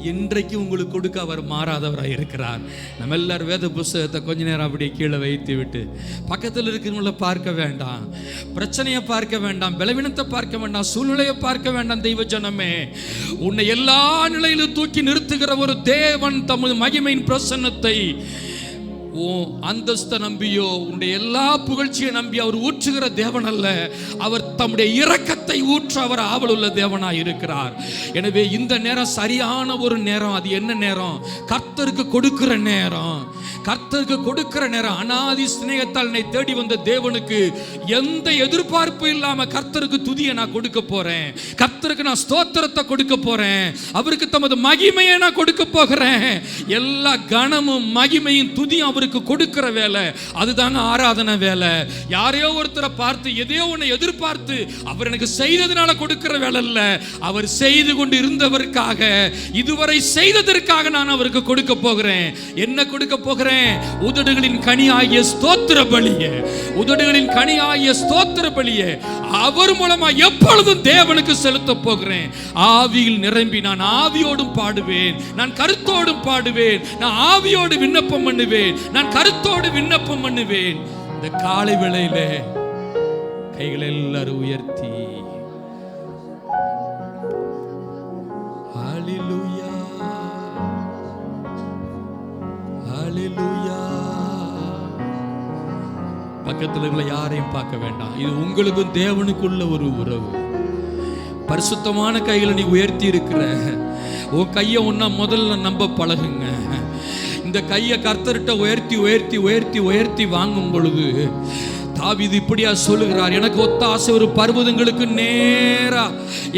இன்றைக்கு உங்களுக்கு கொடுக்க அவர் மாறாதவராக இருக்கிறார். நம்ம எல்லாரும் வேத புஸ்தகத்தை கொஞ்ச நேரம் அப்படியே கீழே வைத்து விட்டு, பக்கத்தில் இருக்கிறவங்கள பார்க்க வேண்டாம், பிரச்சனையை பார்க்க வேண்டாம், பலவீனத்தை பார்க்க வேண்டாம், சூழ்நிலையை பார்க்க வேண்டாம். தெய்வ ஜனமே, உன்னை எல்லா நிலையிலும் தூக்கி நிறுத்துகிற ஒரு தேவன் தமது மகிமையின் பிரசன்னத்தை அந்தஸ்தை நம்பியோ உன்னுடைய எல்லா புகழ்ச்சியை நம்பி அவர் ஊற்றுகிற தேவன் அல்ல. அவர் தம்முடைய இரக்கத்தை ஊற்ற அவர் ஆவல் உள்ள தேவனாய் இருக்கிறார். எனவே இந்த நேரம் சரியான ஒரு நேரம். அது என்ன நேரம்? கர்த்தருக்கு கொடுக்கிற நேரம். கர்த்தருக்கு கொடுக்கிற நேரம். அநாதி சிநேகத்தால் என்னை தேடி வந்த தேவனுக்கு எந்த எதிர்பார்ப்பு இல்லாம கர்த்தருக்கு துதியை நான் கொடுக்க போறேன். கர்த்தருக்கு நான் ஸ்தோத்திரத்தை கொடுக்க போறேன். அவருக்கு தமது மகிமையை நான் கொடுக்க போகிறேன். எல்லா கனமும் மகிமையும் துதியும் அவருக்கு கொடுக்கிற வேலை. அதுதாங்க ஆராதனை வேலை. யாரையோ ஒருத்தரை பார்த்து எதையோ ஒன்று எதிர்பார்த்து அவர் எனக்கு செய்ததுனால கொடுக்கிற வேலை இல்ல. அவர் செய்து கொண்டு இருந்தவருக்காக, இதுவரை செய்ததற்காக நான் அவருக்கு கொடுக்க போகிறேன். என்ன கொடுக்க போகிறேன்? உதடுகளின் கனியாகிய ஸ்தோத்திர பலியே. உதடுகளின் கனியாகிய ஸ்தோத்திர பலியே அவர் மூலமா எப்பொழுதும் தேவனுக்கு செலுத்த போகிறேன். ஆவியில் நிரம்பி நான் ஆவியோடும் பாடுவேன், நான் கருத்தோடும் பாடுவேன், நான் ஆவியோடு விண்ணப்பம் பண்ணுவேன், நான் கருத்தோடு விண்ணப்பம் பண்ணுவேன். இந்த காலை வேளையில கைகளை எல்லாரும் உயர்த்தி ஹல்லேலூயா ஹல்லேலூயா. பக்கத்தில் இருக்கிற யாரையும் பார்க்க வேண்டாம். இது உங்களுக்கும் தேவனுக்குள்ள ஒரு உறவு. பரிசுத்தமான கைகளை நீ உயர்த்தி இருக்கிற உன் கையை ஒன்னா முதல்ல நம்ப பழகுங்க. இந்த கையை கர்த்தர்கிட்ட உயர்த்தி உயர்த்தி உயர்த்தி உயர்த்தி வாங்கும் பொழுது தாவீது இப்படியா சொல்லுகிறார், எனக்கு ஒத்தாசை ஒரு பர்வதங்களுக்கு நேரா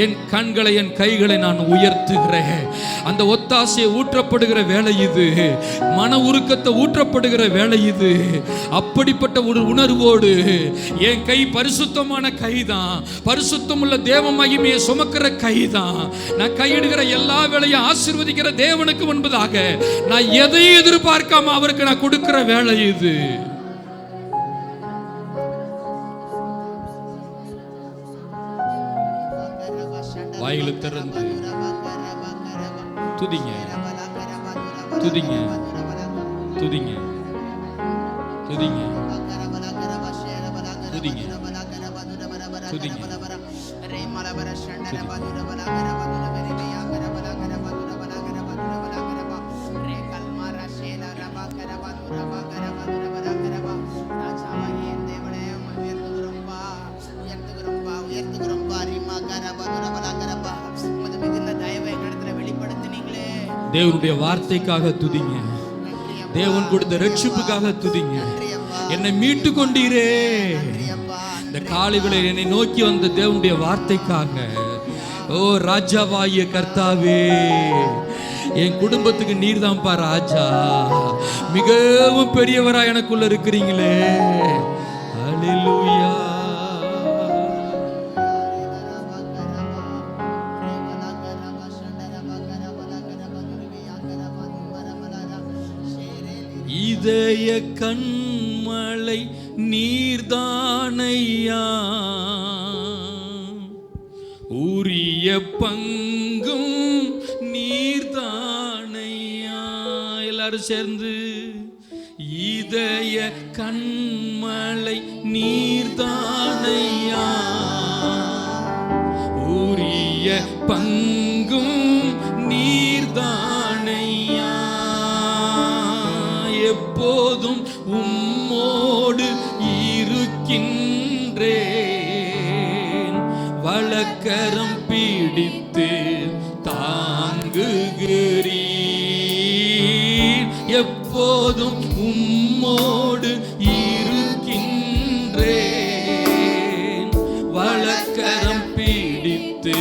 என் கண்களை என் கைகளை நான் உயர்த்துகிறேன். அந்த ஒத்தாசையை ஊற்றப்படுகிற வேலை இது, மன உருக்கத்தை ஊற்றப்படுகிற வேலை இது. அப்படிப்பட்ட ஒரு உணர்வோடு என் கை பரிசுத்தமான கைதான், பரிசுத்தமுள்ள தேவ மகிமையை சுமக்கிற கைதான். நான் கையிடுகிற எல்லா வேலையும் ஆசீர்வதிக்கிற தேவனுக்கு முன்பதாக நான் எதையும் எதிர்பார்க்காம அவருக்கு நான் கொடுக்கிற வேலை இது. வாயில திறந்து துதிங்க துதிங்க துதிங்க துதிங்க துதிங்க துதிங்க. தேவனுடைய வார்த்தைக்காக துதிங்க, தேவன் கொடுத்த ரட்சிப்புக்காக துதிங்க. என்னை மீட்டு கொண்டீரே. இந்த காலைகளை என்னை நோக்கி வந்த தேவனுடைய வார்த்தைக்காக, ஓ ராஜாவாகிய கர்த்தாவே, என் குடும்பத்துக்கு நீர்தான்ப்பா ராஜா, மிகவும் பெரியவரா எனக்குள்ள இருக்கிறீங்களே. ஹல்லேலூயா. இதய கண்மலை நீர்தானையா, உரிய பங்கும் நீர்தானையா. எல்லாரும் சேர்ந்து இதய கண்மலை நீர்தானையா, உரிய பங்கும் நீர்தானையா, எப்போதும் உம்மோடு இருக்கின்றேன், வலக்கரம் பிடித்து தாங்குகிறீர், எப்போதும் உம்மோடு இருக்கின்றேன், வலக்கரம் பிடித்து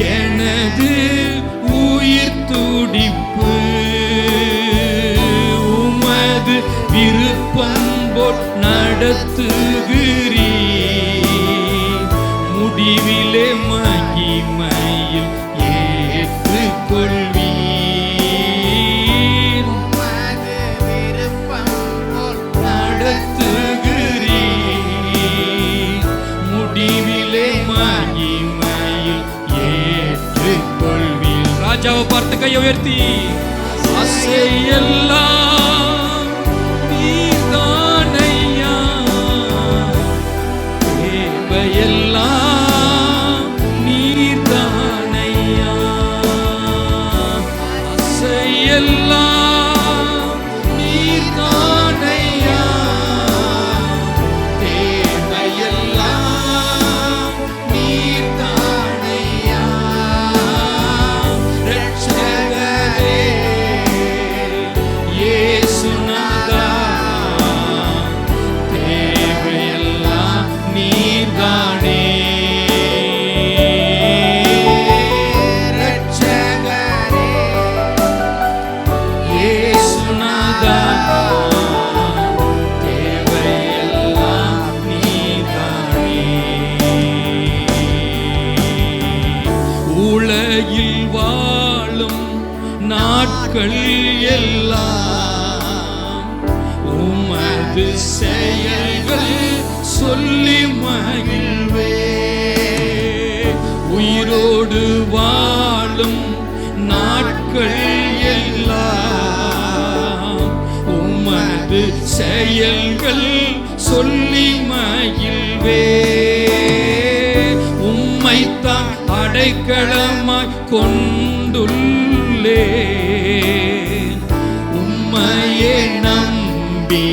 எனது உயிர் துடிப்பு, உமது விருப்பம் போல் நடத்துகிறீர், முடிவிலே மகிமையில் ஏற்றுக்கொள்வீர், உமது விருப்பம் போல் நடத்துகிறீர், முடிவிலே ராஜாவை பார்த்து கையை உயர்த்தி ஆசையெல்லாம் நீர்தானையா, தேவையெல்லாம் நீர்தானையா, ஆசையெல்லாம் நீர்தானையா, தேவையெல்லாம் நீர்தானையா, உலகில் வாழும் நாட்கள் எல்லாம் உமது செயல்கள் சொல்லி மகிழ்வே, உயிரோடு வாழும் நாட்கள் எல்லாம் உமது செயல்கள் சொல்லி மகிழ்வே, உம்மைத்தான் அடைக்கலமாய் கொண்டுள்ளேன், உம்மையே நம்பி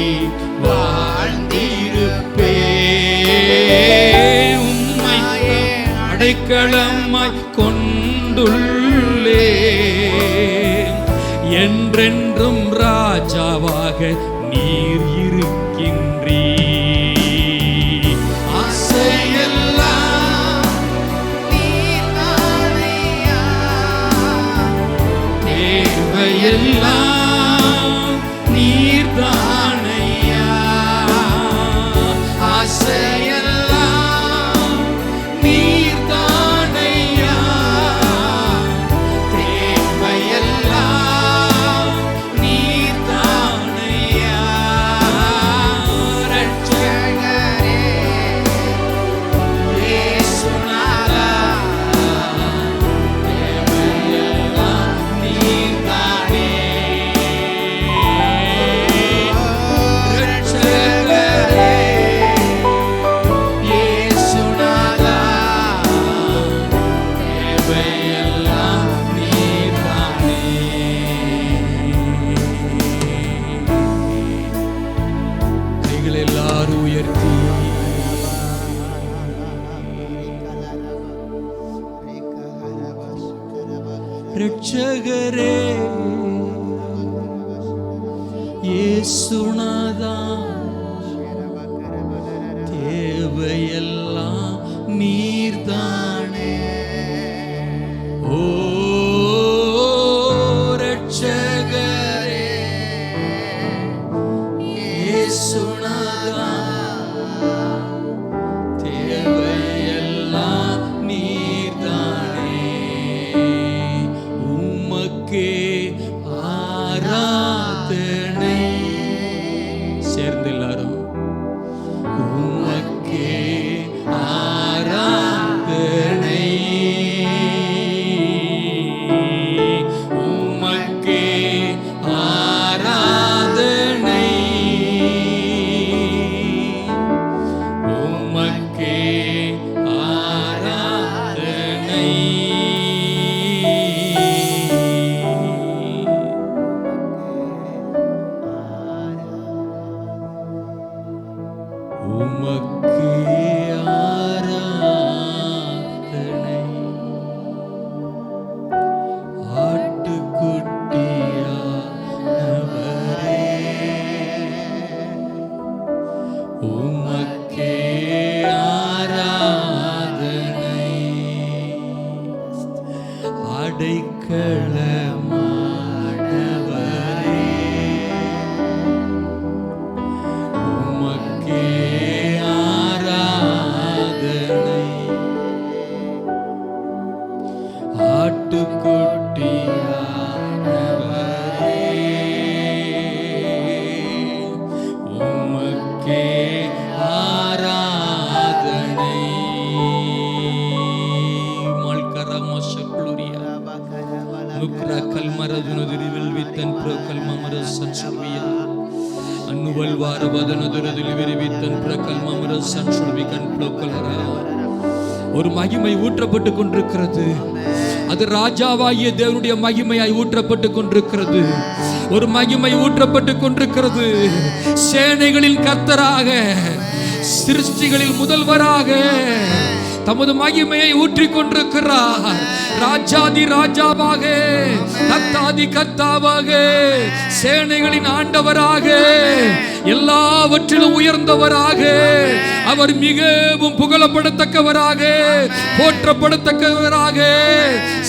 வாழ்ந்திருப்பேன், உம்மையே அடைக்கலமாய் கொண்டுள்ளேன், என் என்றென்றும் ராஜாவாக நீர் இருக்கின்றீர். ஆசையெல்லாம் நீர்தானையா, தேவையெல்லாம் நீர்தானையா. ஆசையெல்லாம் நீர்தானையா, தேவையெல்லாம் நீர்தானையா. ரட்சகரே இயேசுநாதா, தேவையெல்லாம் நீர்தானே. ரட்சகரே இயேசுநாதா, தேவையெல்லாம் நீர்தானே. கைகளை எல்லாரும் உயர்த்தி ரட்சகரே இயேசுநாதா, தேவையெல்லாம் நீர்தானே. ஓ ரட்சகரே இயேசுநாதா, தேவையெல்லாம் நீர்தானே. உமக்கே ஆராதனை. சேர்ந்து எல்லாரும் உமக்கே ஆராதனை, உமக்கே ஆராதனை, உமக்கே ஆராதனை. உமக்கே ஆராதனை. ஆட்டுக்குட்டியானவரே, உமக்கே ஆராதனை. அடைக்கலமானவரே, உமக்கே ஆராதனை. ஆட்டுக்குட்டியானவரே, உமக்கே ஆராதனை. மல்கரமசக்ளுரியா நுக்ரா கல்மரதுனதுரிவில் வித்தன் ப்ரோ கல்மமரசன் சுல்வியா அன்னுவல் வாரவதனதுரதில் விரிவித்தன் ப்ரோ கல்மமரசன் சுல்விகன் ப்ரோ கலரா. ஒரு மகிமை ஊற்றப்பட்டு கொண்டிருக்கிறது. அது ராஜாவாகிய தேவனுடைய மகிமையாய் ஊற்றப்பட்டு கொண்டிருக்கிறது. ஒரு மகிமை ஊற்றப்பட்டு கொண்டிருக்கிறது. சேனைகளின் கர்த்தராக, சிருஷ்டிகளில் முதல்வராக தமது மகிமையை ஊற்றிக் கொண்டிருக்கிறார். ராஜாதி ராஜாவாக, கர்த்தாதி கர்த்தாவாக, சேனைகளின் ஆண்டவராக, எல்லாவற்றிலும் உயர்ந்தவராக, அவர் மிகவும் புகழப்படத்தக்கவராக, போற்றப்படத்தக்கவராக,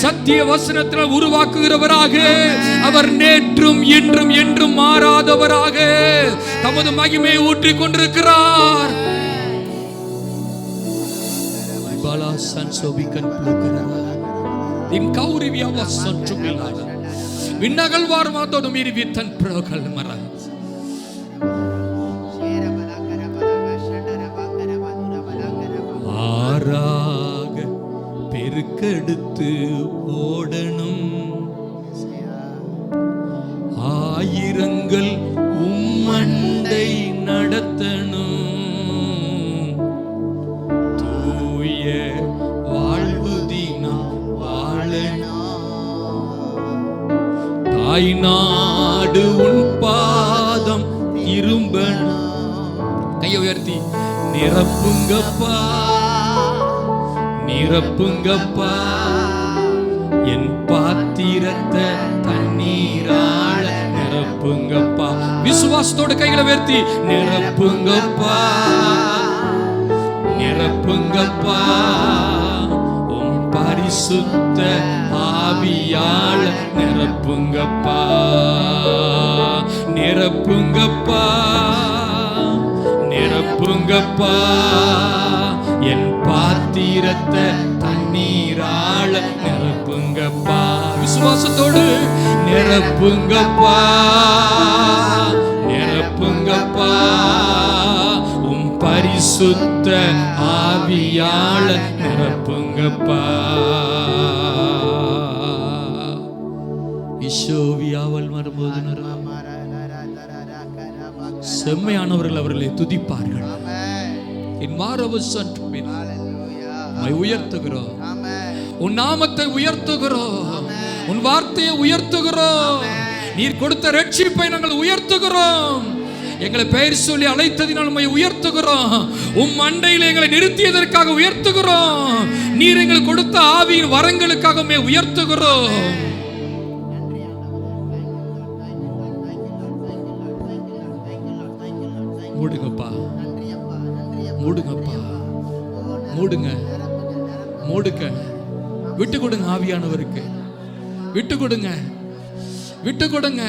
சத்திய வசனத்தில் உருவாக்குகிறவராக, அவர் நேற்றும் இன்றும் என்றும் மாறாதவராக தமது மகிமையை ஊற்றிக் கொண்டிருக்கிறார். விண்ணகல் வார்மாத்தோடு மீறிவித்தன் புரோகல் மர ஆறாக பெருக்கெடுத்து ஓடணும். ஆயிரங்கள் உம்மண்டை நடத்தணும். தூய வாழ்வு தினம் வாழணும். தாய் நாடு உன் பாதம் திரும்பணும். கையை உயர்த்தி நிரப்புங்கப்பா, நிரப்புங்கப்பா என் பாத்திரத்தை தண்ணீரால நிரப்புங்கப்பா. விசுவாசத்தோட கைகளை உயர்த்தி நிரப்புங்கப்பா, நிரப்புங்கப்பா. உம் பரிசுத்த ஆவியால் நிரப்புங்கப்பா, நிரப்புங்கப்பா, நிரப்புங்கப்பா. என் பாத்திரத்தை தண்ணீரால நிரப்புங்கப்பா. விசுவாசத்தோடு நிரப்புங்கப்பா, நிரப்புங்கப்பா. உம் பரிசுத்த ஆவியால நிரப்புங்கப்பா. ஈசோவியாவல் வரும்போது செம்மையானவர்கள் அவர்களை துதிப்பார்கள். என் மாரவசன் உயர்த்துகிறோம், உன் நாமத்தை உயர்த்துகிறோம், உன் வார்த்தையை உயர்த்துகிறோம். நீர் கொடுத்த ரட்சிப்பை நாங்கள் உயர்த்துகிறோம். எங்களை பெயர் சொல்லி அழைத்ததினால் உம்மை உயர்த்துகிறோம். உம் மண்டையில் எங்களை நிறுத்தியதற்காக உயர்த்துகிறோம். நீர் எங்களுக்கு கொடுத்த ஆவியின் வரங்களுக்காக உம்மை உயர்த்துகிறோம். மூடுங்கப்பா, மூடுங்கப்பா, மூடுங்க, மூடுங்க. விட்டு கொடுங்க ஆவியானவருக்கு, விட்டு கொடுங்க, விட்டு கொடுங்க,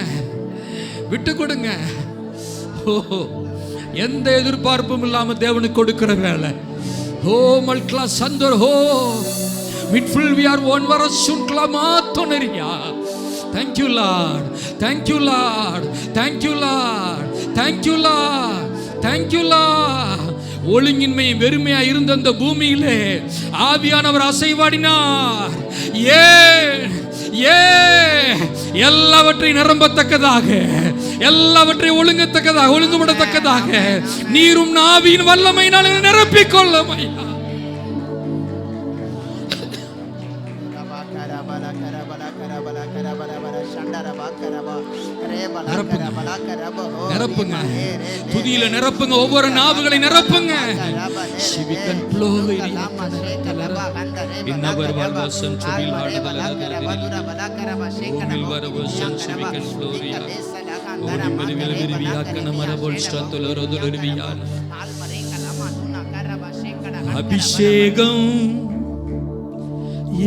விட்டு கொடுங்க. ஓ, எந்த எதிர்பார்ப்பும் இல்லாம தேவனுக்கு கொடுக்கிற வேலை. ஓ மல்கலா சந்தர் ஹோ மிட்ஃபில் வி ஆர் ஒன் வர சுன்கலா மாத்தோனரியா. Thank you Lord, thank you Lord, thank you Lord, thank you Lord, thank you Lord. ஒழுங்கின்மை வெறுமையா இருந்த அந்த பூமியிலே ஆவியானவர் அசைவாடினார். எல்லாவற்றையும் நிரம்பத்தக்கதாக, எல்லாவற்றையும் ஒழுங்கத்தக்கதாக, ஒழுங்குபடத்தக்கதாக நீரும் ஆவியின் வல்லமையினால் நிரப்பிக்கொள்ளும். நிரப்புங்க, துதியில நிரப்புங்க, ஒவ்வொரு நாவுகளை நிரப்புங்க. அபிஷேகம்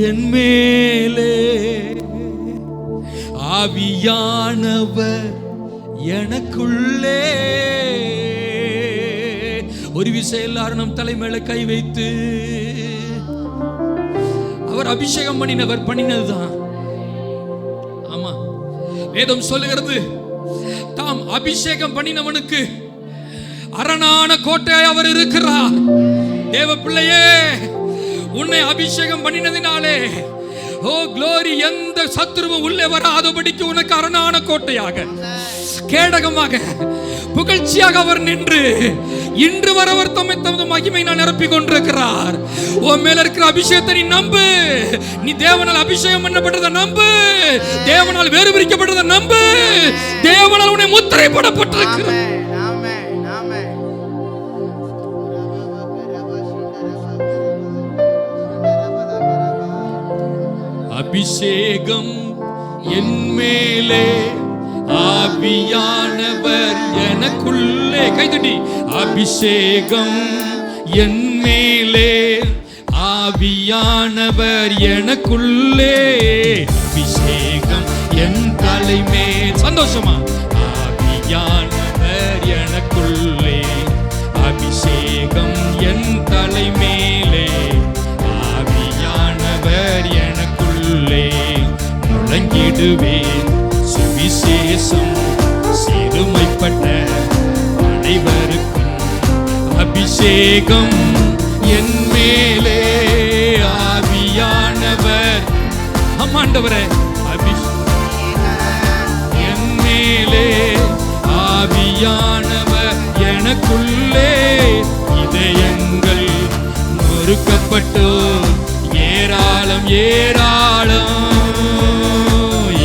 என் மேலே, ஆவியானவர் எனக்குள்ளே. ஒரு விஷயம் எல்லாரும் நம் தலைமையில கை வைத்து, அவர் அபிஷேகம் பண்ணினவர் பண்ணினதுதான். ஆமா, வேதம் சொல்லுகிறது, தாம் அபிஷேகம் பண்ணினவனுக்கு அரணான கோட்டையாய் அவர் இருக்கிறார். தேவ பிள்ளையே, உன்னை அபிஷேகம் பண்ணினதினாலே ஓ க்ளோரி, எந்த சத்துருவும் உள்ளே வராதபடிக்கு உனக்கு அரணான கோட்டையாக, கேடகமாக, புகழ்ச்சியாக அவர் நின்று இன்று வரவர் தம்மை தமது மகிமை நான் நிரப்பிக் கொண்டிருக்கிறார். உன் மேல இருக்கிற அபிஷேகத்தை நீ நம்பு. நீ தேவனால் அபிஷேகம் பண்ணப்பட்டதை நம்பு, தேவனால் வேறு பிரிக்கப்பட்டதை நம்பு, தேவனால் உன்னை முத்திரை போடப்பட்டிருக்கிறார். அபிஷேகம் என் மேலே, ஆவியானவர் எனக்குள்ளே. கைதட்டி, அபிஷேகம் என் மேலே, ஆவியானவர் எனக்குள்ளே. அபிஷேகம் என் தலைமேல். சந்தோஷமா, ஆவியானவர் எனக்குள்ளே, அபிஷேகம் என் தலைமேலே, ஆவியானவர் எனக்குள்ளே. முழங்கிடுவேன் சுவிசேஷம் சிறுமைப்பட்ட அனைவருக்கும். அபிஷேகம் என் மேலே, ஆவியானவர். ஆண்டவரே, என் மேலே, ஆவியானவர் எனக்குள்ளே. இதயங்கள் நொறுக்கப்பட்டோ ஏராளம் ஏராளம்,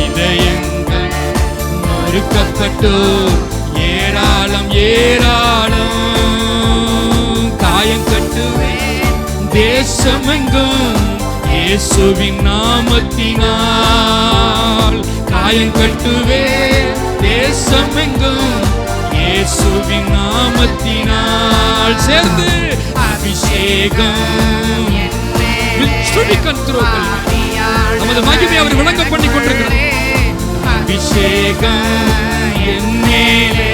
இதயங்கள் நொறுக்கப்பட்டோ ஏராளம் ஏராளம். காயம் கட்டுவேன் தேசமெங்கும் இயேசுவின் நாமத்தினால். காயம் கட்டுவேன் தேசமெங்கும் இயேசுவின் நாமத்தினால் சேர்ந்து அபிஷேகம் நமது மகிமை அவர் விளங்க பண்ணி கொண்டிருக்கிறார். அபிஷேகம் என் மேலே,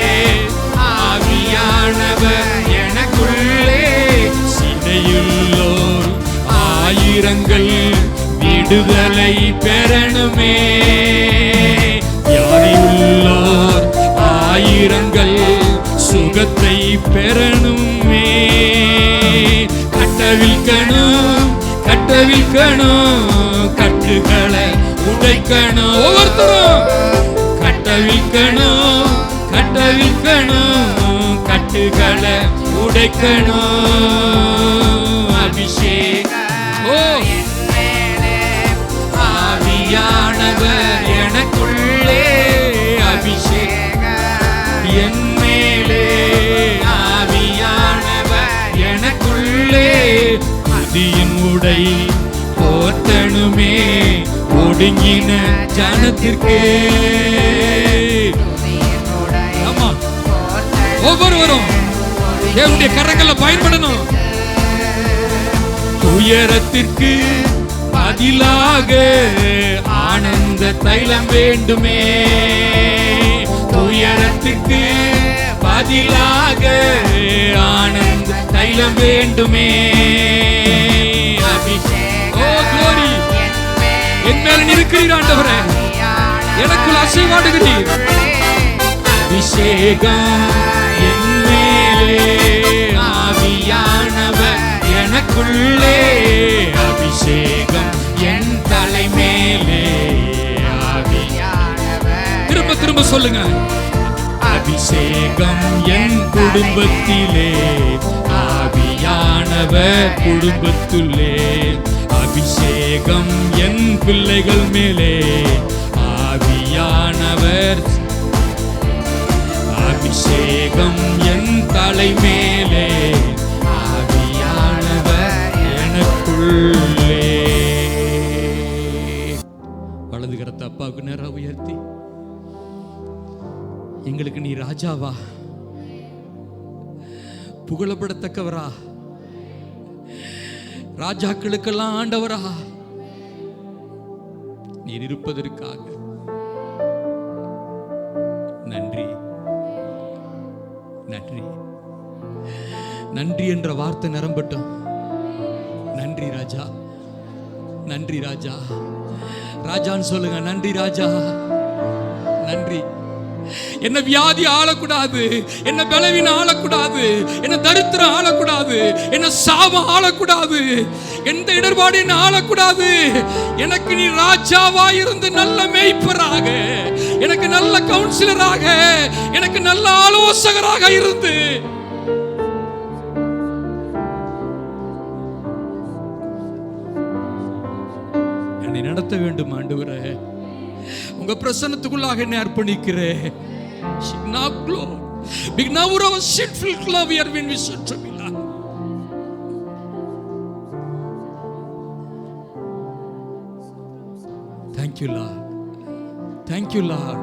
ஆவியானவர் எனக்குள்ளே, சிறையுள்ளோர் ஆயிரங்கள் விடுதலை பெறணுமே, வியாதியுள்ளோர் ஆயிரங்கள் சுகத்தை பெறணுமே, கட்டவிழ்க்கணும் கட்டவிழ்க்கணும், கட்டுகளை உடைக்கணும், ஒவ்வொருத்தரும் கட்டவிழ்க்கணும் கட்டவிழ்க்கணும், கட்டுகளை உடைக்கணும். அபிஷேகம் ஆவியானவர் எனக்குள்ளே, அபிஷேகம் என் மேலே, ஆவியானவர் எனக்குள்ளே, புதியின் உடை போர்த்தணுமே ஒடுங்கின ஜனத்திற்கு. ஆமா, ஒவ்வொருவரும் தேவனுடைய கரங்களை பயன்படணும். துயரத்திற்கு பதிலாக ஆனந்த தைலம் வேண்டுமே, துயரத்திற்கு பதிலாக ஆனந்த தைலம் வேண்டுமே. என் மேல இருக்கிறீர் ஆண்டவரே, எனக்குள் அசைவாடுகிறீர். அபிஷேகம் என் மேலே, ஆவியானவர் எனக்குள்ளே, அபிஷேகம் என் தலை மேலே, ஆவியானவர். திரும்ப திரும்ப சொல்லுங்க. அபிஷேகம் என் குடும்பத்திலே, ஆவியானவர் குடும்பத்திலே, அபிஷேகம் என் பிள்ளைகள் மேலே, ஆவியானவர், அபிஷேகம் என் தலை மேலே, ஆவியானவர் எனக்குள்ளே. வலது கரத்தை அப்பாவுக்கு நேரா உயர்த்தி, எங்களுக்கு நீ ராஜாவா, புகழப்படத்தக்கவரா, ராஜாக்களுக்கெல்லாம் ஆண்டவரா நீர் இருப்பதற்காக நன்றி நன்றி நன்றி என்ற வார்த்தை நிரம்பட்டும். நன்றி ராஜா, நன்றி ராஜா. ராஜான்னு சொல்லுங்க. நன்றி ராஜா, நன்றி. என்ன வியாதி ஆளக்கூடாது, என்ன பலவீனம் ஆளக்கூடாது, என்ன தரித்திரம் ஆளக்கூடாது, என்ன சாபம் ஆளக்கூடாது, எந்த இடர்பாடு என்ன ஆளக்கூடாது. எனக்கு நீ ராஜாவா இருந்து நல்ல மேய்ப்பராக, எனக்கு நல்ல கவுன்சிலராக, எனக்கு நல்ல ஆலோசகராக இருந்து என்னை நடத்த வேண்டும் ஆண்டவரே. உங்க பிரசன்னத்துக்குள்ளாக என்னை அர்ப்பணிக்கிறேன். Thank you Lord, thank you Lord,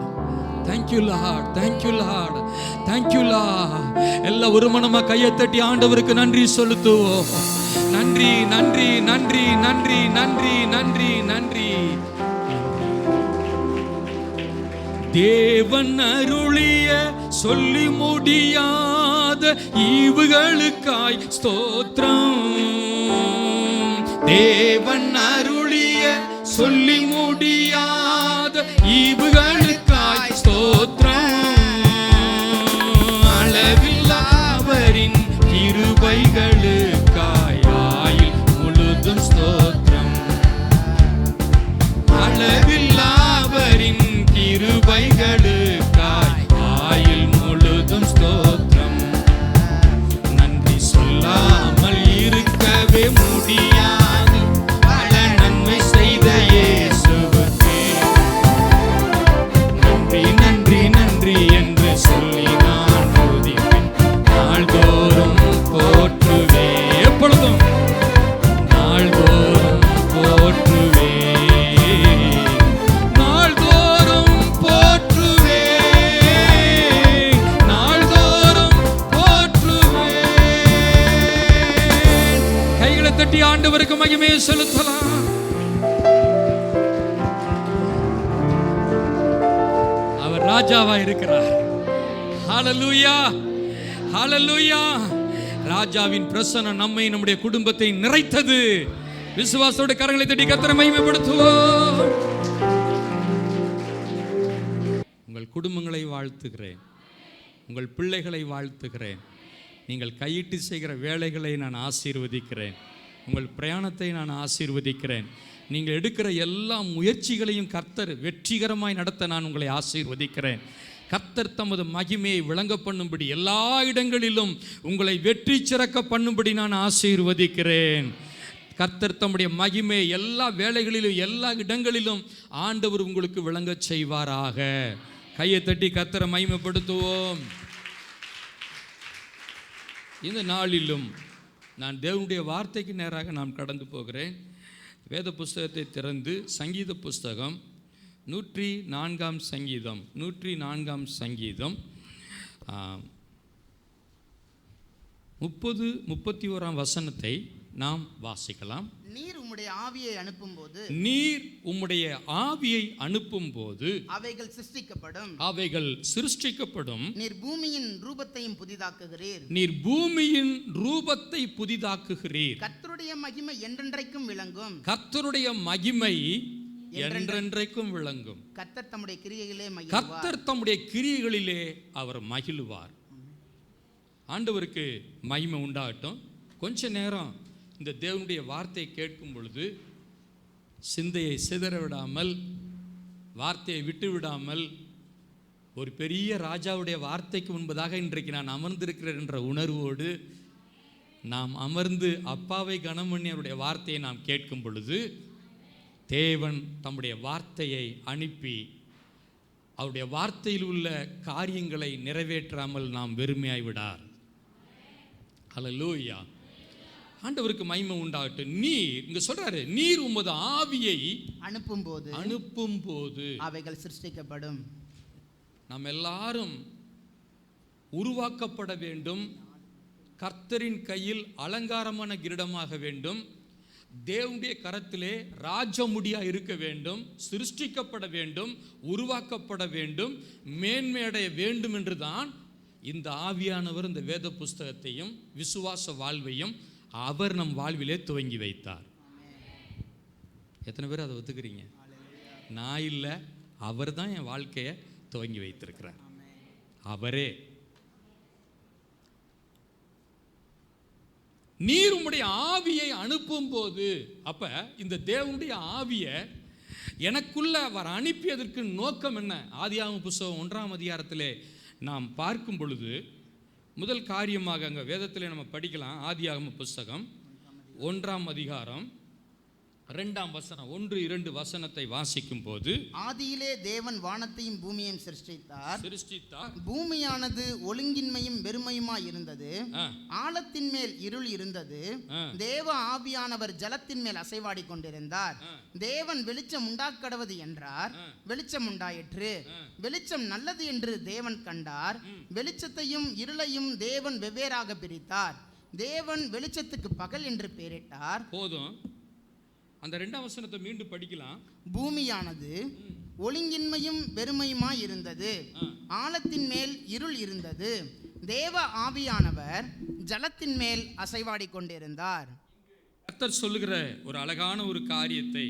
thank you Lord, thank you Lord, thank you Lord. எல்லா ஒரு மனமா கையை தட்டி ஆண்டவருக்கு நன்றி செலுத்துவோம். நன்றி நன்றி நன்றி நன்றி நன்றி நன்றி நன்றி. தேவன் அருளிய சொல்லி முடியாத ஈவுகளுக்காய் ஸ்தோத்திரம். தேவன் அருளிய சொல்லி முடியாத ஈவுகளுக்காய் ஸ்தோத்திரம். அளவில்லாவரின் கிருபைகளுக்காய் ஆயுள் முழுதும் ஸ்தோத்திரம். அளவில்லாவரின் கிருபைகளுக்காய் ஆயுள் முழுதும் ஸ்தோத்திரம். நன்றி சொல்லாமல் இருக்கவே முடியாது, பல நன்மை செய்த இயேசுவுக்கே தட்டி ஆண்டவருக்கு மகிமையை செலுத்தலாம். அவர் ராஜாவா இருக்கிறார். ஹல்லேலூயா, ஹல்லேலூயா. ராஜாவின் பிரசன்னம் நம்மை, நம்முடைய குடும்பத்தை நிறைத்தது. விசுவாசத்தோட கரங்களை தட்டி கர்த்தரை மகிமைப்படுத்துவோம். உங்கள் குடும்பங்களை வாழ்த்துகிறேன், உங்கள் பிள்ளைகளை வாழ்த்துகிறேன். நீங்கள் கையிட்டு செய்கிற வேலைகளை நான் ஆசீர்வதிக்கிறேன். உங்கள் பிரயாணத்தை நான் ஆசீர்வதிக்கிறேன். நீங்கள் எடுக்கிற எல்லா முயற்சிகளையும் கர்த்தர் வெற்றிகரமாய் நடத்த நான் உங்களை ஆசீர்வதிக்கிறேன். கர்த்தர் தமது மகிமையை விளங்க பண்ணும்படி எல்லா இடங்களிலும் உங்களை வெற்றி சிறக்க பண்ணும்படி நான் ஆசீர்வதிக்கிறேன். கர்த்தர் தம்முடைய மகிமை எல்லா வேலைகளிலும் எல்லா இடங்களிலும் ஆண்டவர் உங்களுக்கு விளங்க செய்வாராக. கையை தட்டி கர்த்தரை மகிமைப்படுத்துவோம். இந்த நாளிலும் நான் தேவனுடைய வார்த்தைக்கு நேராக நான் கடந்து போகிறேன். வேத புஸ்தகத்தை திறந்து சங்கீத புஸ்தகம் 104 சங்கீதம் 104 சங்கீதம் 30-31 வசனத்தை நாம் வாசிக்கலாம். நீர் உம்முடைய ஆவியை அனுப்பும்போது, நீர் உம்முடைய ஆவியை அனுப்பும்போது அவைகள் சிருஷ்டிக்கப்படும், அவைகள் சிருஷ்டிக்கப்படும். நீர் பூமியின் ரூபத்தையும் புதிதாக்குகிறீர், நீர் பூமியின் ரூபத்தை புதிதாக்குகிறீர். கர்த்தருடைய மகிமை என்றென்றைக்கும் விளங்கும், கர்த்தருடைய மகிமை என்றென்றைக்கும் விளங்கும். கர்த்தர் தம்முடைய கிரியைகளிலே மகிழ்வார், கர்த்தர் தம்முடைய கிரியைகளிலே அவர் மகிழ்வார். ஆண்டவருக்கு மகிமை உண்டாகட்டும். கொஞ்ச நேரம் இந்த தேவனுடைய வார்த்தையை கேட்கும் பொழுது சிந்தையை சிதற விடாமல், வார்த்தையை விட்டு விடாமல், ஒரு பெரிய ராஜாவுடைய வார்த்தைக்கு முன்பதாக இன்றைக்கு நான் அமர்ந்திருக்கிறேன் என்ற உணர்வோடு நாம் அமர்ந்து அப்பாவை கனம் பண்ணி அவருடைய வார்த்தையை நாம் கேட்கும் பொழுது தேவன் தம்முடைய வார்த்தையை அனுப்பி அவருடைய வார்த்தையில் உள்ள காரியங்களை நிறைவேற்றாமல் நாம் வெறுமையாய் விடார். ஹல்லேலூயா. ஆண்டவருக்கு மகிமை உண்டாகட்டும். நீர் இங்க சொல்றாரு, நீர் உமது ஆவியை அனுப்பும்போது அவைகள் சிருஷ்டிக்கப்படும். நாம் எல்லாரும் உருவாக்கப்பட வேண்டும். கர்த்தரின் கையில் அலங்காரமான கிரீடமாக வேண்டும். தேவனுடைய கரத்திலே ராஜமுடியா இருக்க வேண்டும். சிருஷ்டிக்கப்பட வேண்டும், உருவாக்கப்பட வேண்டும், மேன்மையடைய வேண்டும் என்றுதான் இந்த ஆவியானவர் இந்த வேத புஸ்தகத்தையும் விசுவாச வாழ்வையும் அவர் நம் வாழ்விலே துவங்கி வைத்தார். எத்தனை பேர் அதை ஒத்துக்கிறீங்க? நான் இல்லை, அவர் தான் என் வாழ்க்கையை துவங்கி வைத்திருக்கிறார். அவரே. நீர் உம்முடைய ஆவியை அனுப்பும் போது, அப்ப இந்த தேவனுடைய ஆவியை எனக்குள்ள அவர் அனுப்பியதற்கு நோக்கம் என்ன? ஆதியாகம புஸ்தகம் 1ஆம் அதிகாரத்திலே நாம் பார்க்கும் பொழுது முதல் காரியமாக அங்கே வேதத்தில் நம்ம படிக்கலாம். ஆதியாகம புஸ்தகம் 1ஆம் அதிகாரம் 2ஆம் வசனம் 1-2 வசனத்தை வாசிக்கும் போது, ஆதியிலே தேவன் வானத்தையும் பூமியையும் சிருஷ்டித்தார். பூமியானது ஒழுங்கின்மையும் வெறுமையுமாய் இருந்தது, ஆழத்தின் மேல் இருள் இருந்தது, தேவ ஆவியானவர் ஜலத்தின் மேல் அசைவாடி கொண்டிருந்தார். தேவன் வெளிச்சம் உண்டாக்கடவது என்றார், வெளிச்சம் உண்டாயிற்று. வெளிச்சம் நல்லது என்று தேவன் கண்டார். வெளிச்சத்தையும் இருளையும் தேவன் வெவ்வேறாக பிரித்தார். தேவன் வெளிச்சத்துக்கு பகல் என்று பெயரிட்டார். போதும், அந்த 2ஆம் வசனத்தை மீண்டும் படிக்கலாம். பூமியானது ஒழுங்கின்மையும் வெறுமையுமாய் இருந்தது, ஆழத்தின் மேல் இருள் இருந்தது, தேவ ஆவியானவர் ஜலத்தின் மேல் அசைவாடி கொண்டிருந்தார். கர்த்தர் சொல்லுகிற ஒரு அழகான ஒரு காரியத்தை,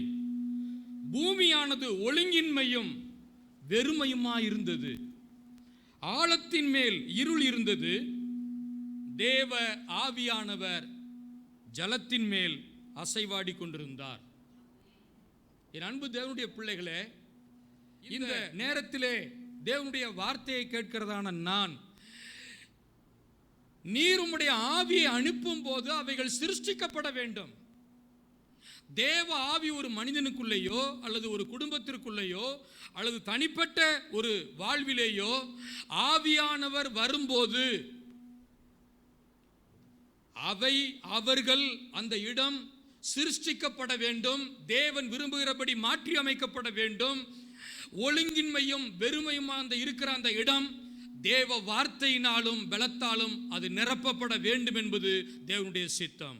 பூமியானது ஒழுங்கின்மையும் வெறுமையுமாய் இருந்தது, ஆழத்தின் மேல் இருள் இருந்தது, தேவ ஆவியானவர் ஜலத்தின் மேல் அசைவாடி கொண்டிருந்தார். என் அன்பு தேவனுடைய பிள்ளைகளே, இந்த நேரத்திலே தேவனுடைய வார்த்தையை கேட்கிறதான நான், நீர் உம்முடைய ஆவியை அனுப்பும் போது அவைகள் சிருஷ்டிக்கப்பட வேண்டும். தேவ ஆவி ஒரு மனிதனுக்குள்ளேயோ அல்லது ஒரு குடும்பத்திற்குள்ளேயோ அல்லது தனிப்பட்ட ஒரு வாழ்விலேயோ ஆவியானவர் வரும்போது அவர்கள் அந்த இடம் சிருஷ்டிக்கப்பட வேண்டும். தேவன் விரும்புகிறபடி மாற்றி அமைக்கப்பட வேண்டும். ஒழுங்கின்மையும் வெறுமையும் அந்த இருக்கிற அந்த இடம் தேவ வார்த்தையினாலும் பலத்தாலும் அது நிரப்பப்பட வேண்டும் என்பது தேவனுடைய சித்தம்.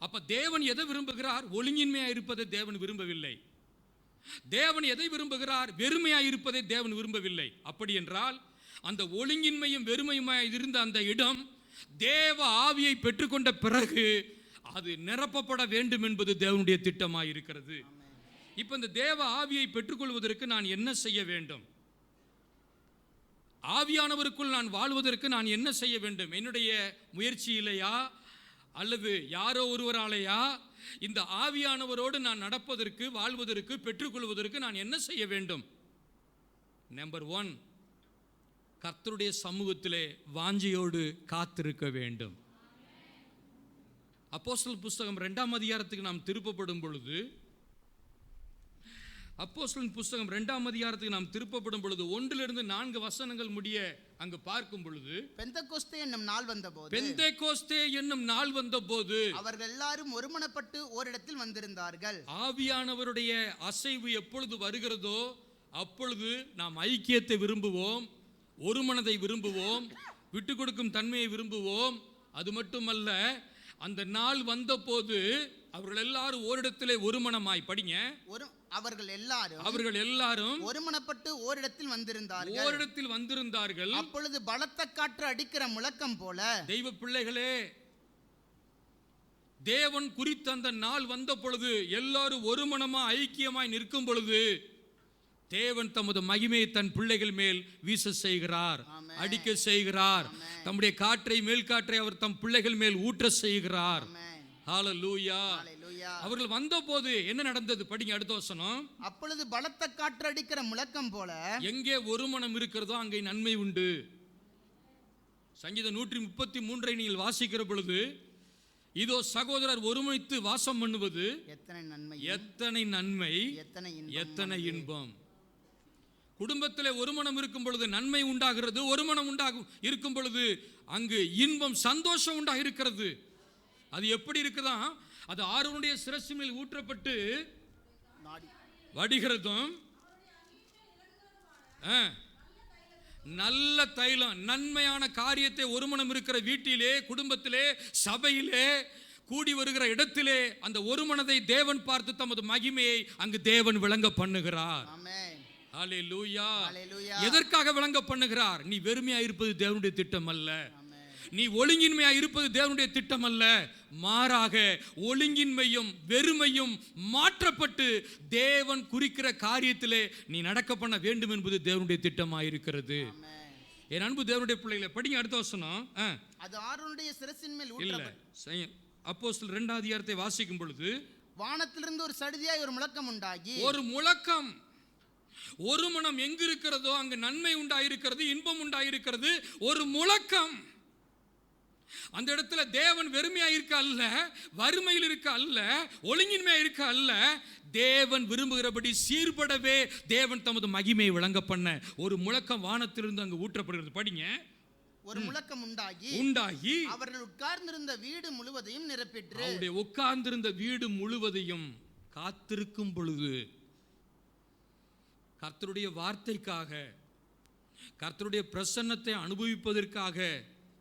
அப்ப தேவன் எதை விரும்புகிறார்? ஒழுங்கின்மையா இருப்பதை தேவன் விரும்பவில்லை. தேவன் எதை விரும்புகிறார்? வெறுமையா இருப்பதை தேவன் விரும்பவில்லை. அப்படி என்றால் அந்த ஒழுங்கின்மையும் வெறுமையுமாய் இருந்த அந்த இடம் தேவ ஆவியை பெற்றுக்கொண்ட பிறகு அது நிரப்பப்பட வேண்டும் என்பது தேவனுடைய திட்டமாய் இருக்கிறது. இப்ப இந்த தேவ ஆவியை பெற்றுக்கொள்வதற்கு நான் என்ன செய்ய வேண்டும்? ஆவியானவருக்குள் நான் வாழ்வதற்கு நான் என்ன செய்ய வேண்டும்? என்னுடைய முயற்சியிலையா அல்லது யாரோ ஒருவராலேயா? இந்த ஆவியானவரோடு நான் நடப்பதற்கு, வாழ்வதற்கு, பெற்றுக்கொள்வதற்கு நான் என்ன செய்ய வேண்டும்? நம்பர் 1, கர்த்தருடைய சமூகத்திலே வாஞ்சையோடு காத்திருக்க வேண்டும். அப்போஸ்தலர் புஸ்தகம் 2ஆம் அதிகாரத்துக்கு நாம் திருப்பப்படும் பொழுது, அப்போஸ்தலர் புஸ்தகம் 2ஆம் அதிகாரத்துக்கு நாம் திருப்பப்படும் பொழுது 1 to 4 வசனங்கள் முடிய அங்கு பார்க்கும் பொழுது, பெந்தெகோஸ்தே என்னும் நாள் வந்தபோது, பெந்தெகோஸ்தே என்னும் நாள் வந்தபோது அவர்கள் எல்லாரும் ஒருமனப்பட்டு ஓரிடத்தில் வந்திருந்தார்கள். ஆவியானவருடைய அசைவு எப்பொழுது வருகிறதோ அப்பொழுது நாம் ஐக்கியத்தை விரும்புவோம், ஒரு மனதை விரும்புவோம், விட்டு கொடுக்கும் தன்மையை விரும்புவோம். அது மட்டுமல்ல, அந்த நாள் வந்தபோது அவர்கள் எல்லாரும் ஓரிடத்திலே ஒரு மனமாய், படிங்க, அவர்கள் எல்லாரும் ஒருமனப்பட்டு ஓரிடத்தில் வந்திருந்தார்கள். அப்பொழுது பலத்த காற்று அடிக்கிற முழக்கம் போல, தெய்வ பிள்ளைகளே, தேவன் குறித்த அந்த நாள் வந்த பொழுது எல்லாரும் ஒரு மனமாய் ஐக்கியமாய் நிற்கும் பொழுது தேவன் தமது மகிமையை தன் பிள்ளைகள் மேல் வீச செய்கிறார், அடிக்க செய்கிறார். தம்முடைய காற்றை, மேல் காற்றை அவர் தம் பிள்ளைகள் மேல் ஊற்ற செய்கிறார். ஹல்லேலூயா. அவர்கள் வந்தபோது என்ன நடந்தது? படிங்க அடுத்த வசனம். அப்பொழுது பலத்த காற்று அடிக்கிற முழக்கம் போல, எங்கே ஒரு மனம் இருக்கிறதோ அங்கே நன்மை உண்டு. சங்கீதம் 133 நீங்கள் வாசிக்கிற பொழுது, இதோ சகோதரர் ஒருமித்து வாசம் பண்ணுவது எத்தனை நன்மை, எத்தனை இன்பம். குடும்பத்திலே ஒரு மனம் இருக்கும் பொழுது நன்மை உண்டாகிறது, ஒரு மனம் உண்டாகும் இருக்கும் பொழுது அங்கு இன்பம், சந்தோஷம் உண்டாக இருக்கிறது. அது எப்படி இருக்குதா? அது ஆரோனுடைய சிரசு மேல் ஊற்றப்பட்டு வடிகிறதும், நல்ல தைலம், நன்மையான காரியத்தை ஒரு மனம் இருக்கிற வீட்டிலே, குடும்பத்திலே, சபையிலே, கூடி வருகிற இடத்திலே அந்த ஒரு மனதை தேவன் பார்த்து தமது மகிமையை அங்கு தேவன் விளங்க பண்ணுகிறார். ஹல்லேலூயா. எதற்காக விளங்க பண்ணுகிறார்? நீ வெறுமையா இருப்பது தேவனுடைய திட்டம் அல்ல, நீ ஒழுங்கின்மையா இருப்பது தேவனுடைய திட்டம் அல்ல. மாறாக ஒழுங்கின்மையும் வெறுமையும் மாற்றப்பட்டு தேவன் குறிக்கிற காரியத்திலே நீ நடக்க பண்ண வேண்டும் என்பது தேவனுடைய திட்டமாயிருக்கிறது. என் அன்பு தேவனுடைய பிள்ளைகளை, படிங்க அடுத்த வசனம். அது ஆரோனுடைய சிரசின் மேல் இல்ல, அப்போஸ்தலர் 2ஆம் அதிகாரத்தை வாசிக்கும் பொழுது, வானத்திலிருந்து ஒரு சடுதியாய் ஒரு முழக்கம் உண்டாகி, ஒரு முழக்கம், ஒரு மனம் எங்கு இருக்கிறதோ அங்கு நன்மை உண்டாயிருக்கிறது, இன்பம் உண்டாயிருக்கிறது. ஒரு முழக்கம். அந்த இடத்துல தேவன் வெறுமையா இருக்க அல்ல, வறுமையில் இருக்க அல்ல, ஒழுங்கின்மையா இருக்க அல்ல, தேவன் விரும்புகிறபடி சீர்படவே தேவன் தமது மகிமையை விளங்க பண்ண ஒரு முழக்கம் வானத்திலிருந்து அங்கு ஊற்றப்படுகிறது. படிங்க. ஒரு முழக்கம் உண்டாகி அவர்கள் உட்கார்ந்திருந்த வீடு முழுவதையும் நிரப்பிற்று. அவருடைய உட்கார்ந்திருந்த வீடு முழுவதையும் காத்திருக்கும் பொழுது, கர்த்தருடைய வார்த்தைக்காக, கர்த்தருடைய பிரசன்னத்தை அனுபவிப்பதற்காக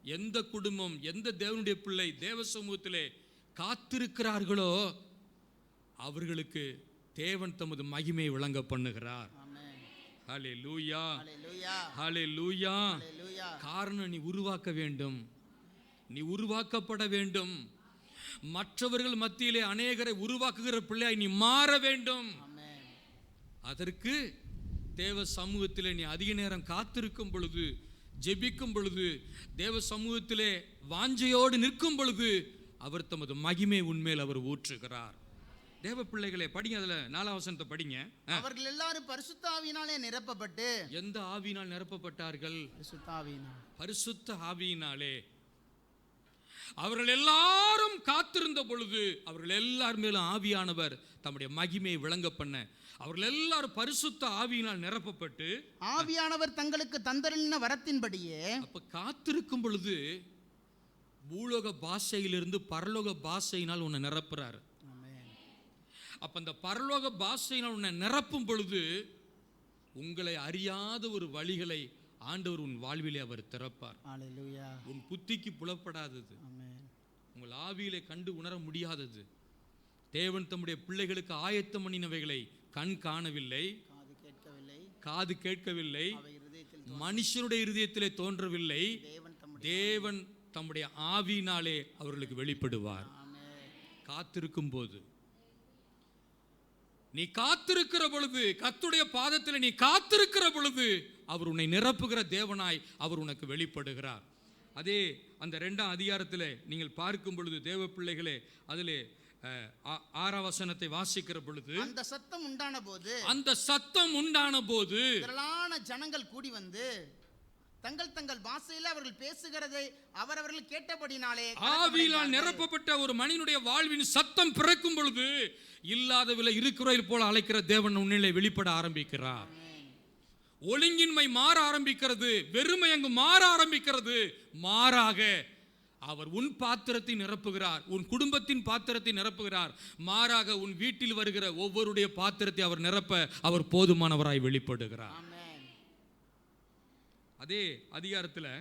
எந்த குடும்பம், எந்த தேவனுடைய பிள்ளை தேவ சமூகத்திலே காத்திருக்கிறார்களோ அவர்களுக்கு தேவன் தமது மகிமையை விளங்க பண்ணுகிறார். ஹல்லேலூயா, ஹல்லேலூயா. காரணம், நீ உருவாக்க வேண்டும், நீ உருவாக்கப்பட வேண்டும். மற்றவர்கள் மத்தியிலே அநேகரை உருவாக்குகிற பிள்ளையாய் நீ மாற வேண்டும். அதற்கு தேவ சமூகத்திலே நீ அதிக நேரம் காத்திருக்கும் பொழுது, ஜெபிக்கும் பொழுது, தேவ சமூகத்திலே வாஞ்சையோடு நிற்கும் பொழுது அவர் தமது மகிமை உண்மையில் அவர் ஊற்றுகிறார். தேவ பிள்ளைகளே, படிங்க, அதுல 4ஆம் வசனத்தை படிங்க. அவர்கள் எல்லாரும் பரிசுத்த ஆவியினாலே நிரப்பப்பட்டு. எந்த ஆவியினால் நிரப்பப்பட்டார்கள்? பரிசுத்த ஆவியினாலே. அவர்கள் எல்லாரும் காத்திருந்த பொழுது அவர்கள் எல்லார் மேலும் ஆவியானவர் தம்முடைய மகிமையை விளங்க பண்ண, அவர்கள் எல்லாரும் பரிசுத்த ஆவியினால் நிரப்பப்பட்டு, ஆவியானவர் தங்களுக்கு தந்தருளின வரத்தின்படியே. அப்ப காத்திருக்கும் பொழுது பூலோக பாஷையிலிருந்து பரலோக பாஷையினால் உன்னை நிரப்புறாரு. அப்ப அந்த பரலோக பாஷையினால் உன்னை நிரப்பும் பொழுது உங்களை அறியாத ஒரு வழிகளை ஆண்டவர் உன் வாழ்விலே அவர் திறப்பார். உன் புத்திக்கு புலப்படாதது, உங்கள் ஆவியிலே கண்டு உணர முடியாதது. தேவன் தம்முடைய பிள்ளைகளுக்கு ஆயத்தம் பண்ணினவைகளை கண் காணவில்லை, காது கேட்கவில்லை, மனுஷனுடைய இருதயத்திலே தோன்றவில்லை. தேவன் தம்முடைய ஆவியினாலே அவர்களுக்கு வெளிப்படுவார். காத்திருக்கும் போது, நீ காத்திருக்கிற பொழுது, கர்த்தருடைய பாதத்தில் நீ காத்திருக்கிற பொழுது அவர் உன்னை நிரப்புகிற தேவனாய் அவர் உனக்கு வெளிப்படுகிறார். அதே அந்த 2ஆம் அதிகாரத்தில் நீங்கள் பார்க்கும் பொழுது தேவ பிள்ளைகளே, அதிலே 6ஆம் வசனத்தை வாசிக்கிற பொழுது, அந்த சத்தம் உண்டான போது திரளான ஜனங்கள் கூடி வந்து தங்கள் பாஷையில அவர்கள் பேசுகிறதை அவர்கள் கேட்டபடினாலே, ஆவியால் நிரப்பப்பட்ட ஒரு மனிதனுடைய வாழ்வின் சத்தம் பிறக்கும் பொழுது இல்லாதவில்லை இருக்கிறவர்கள் போல அழைக்கிற தேவன் உன்னிலே வெளிப்பட ஆரம்பிக்கிறார். ஒழுங்கின்மை மாற ஆரம்பிக்கிறது, வெறுமை அங்கு மாற ஆரம்பிக்கிறது. மாறாக அவர் உன் பாத்திரத்தை நிரப்புகிறார், உன் குடும்பத்தின் பாத்திரத்தை நிரப்புகிறார். மாறாக உன் வீட்டில் வருகிற ஒவ்வொருடைய பாத்திரத்தை அவர் நிரப்ப அவர் போதுமானவராய் வெளிப்படுகிறார். அதே அதிகாரத்தில்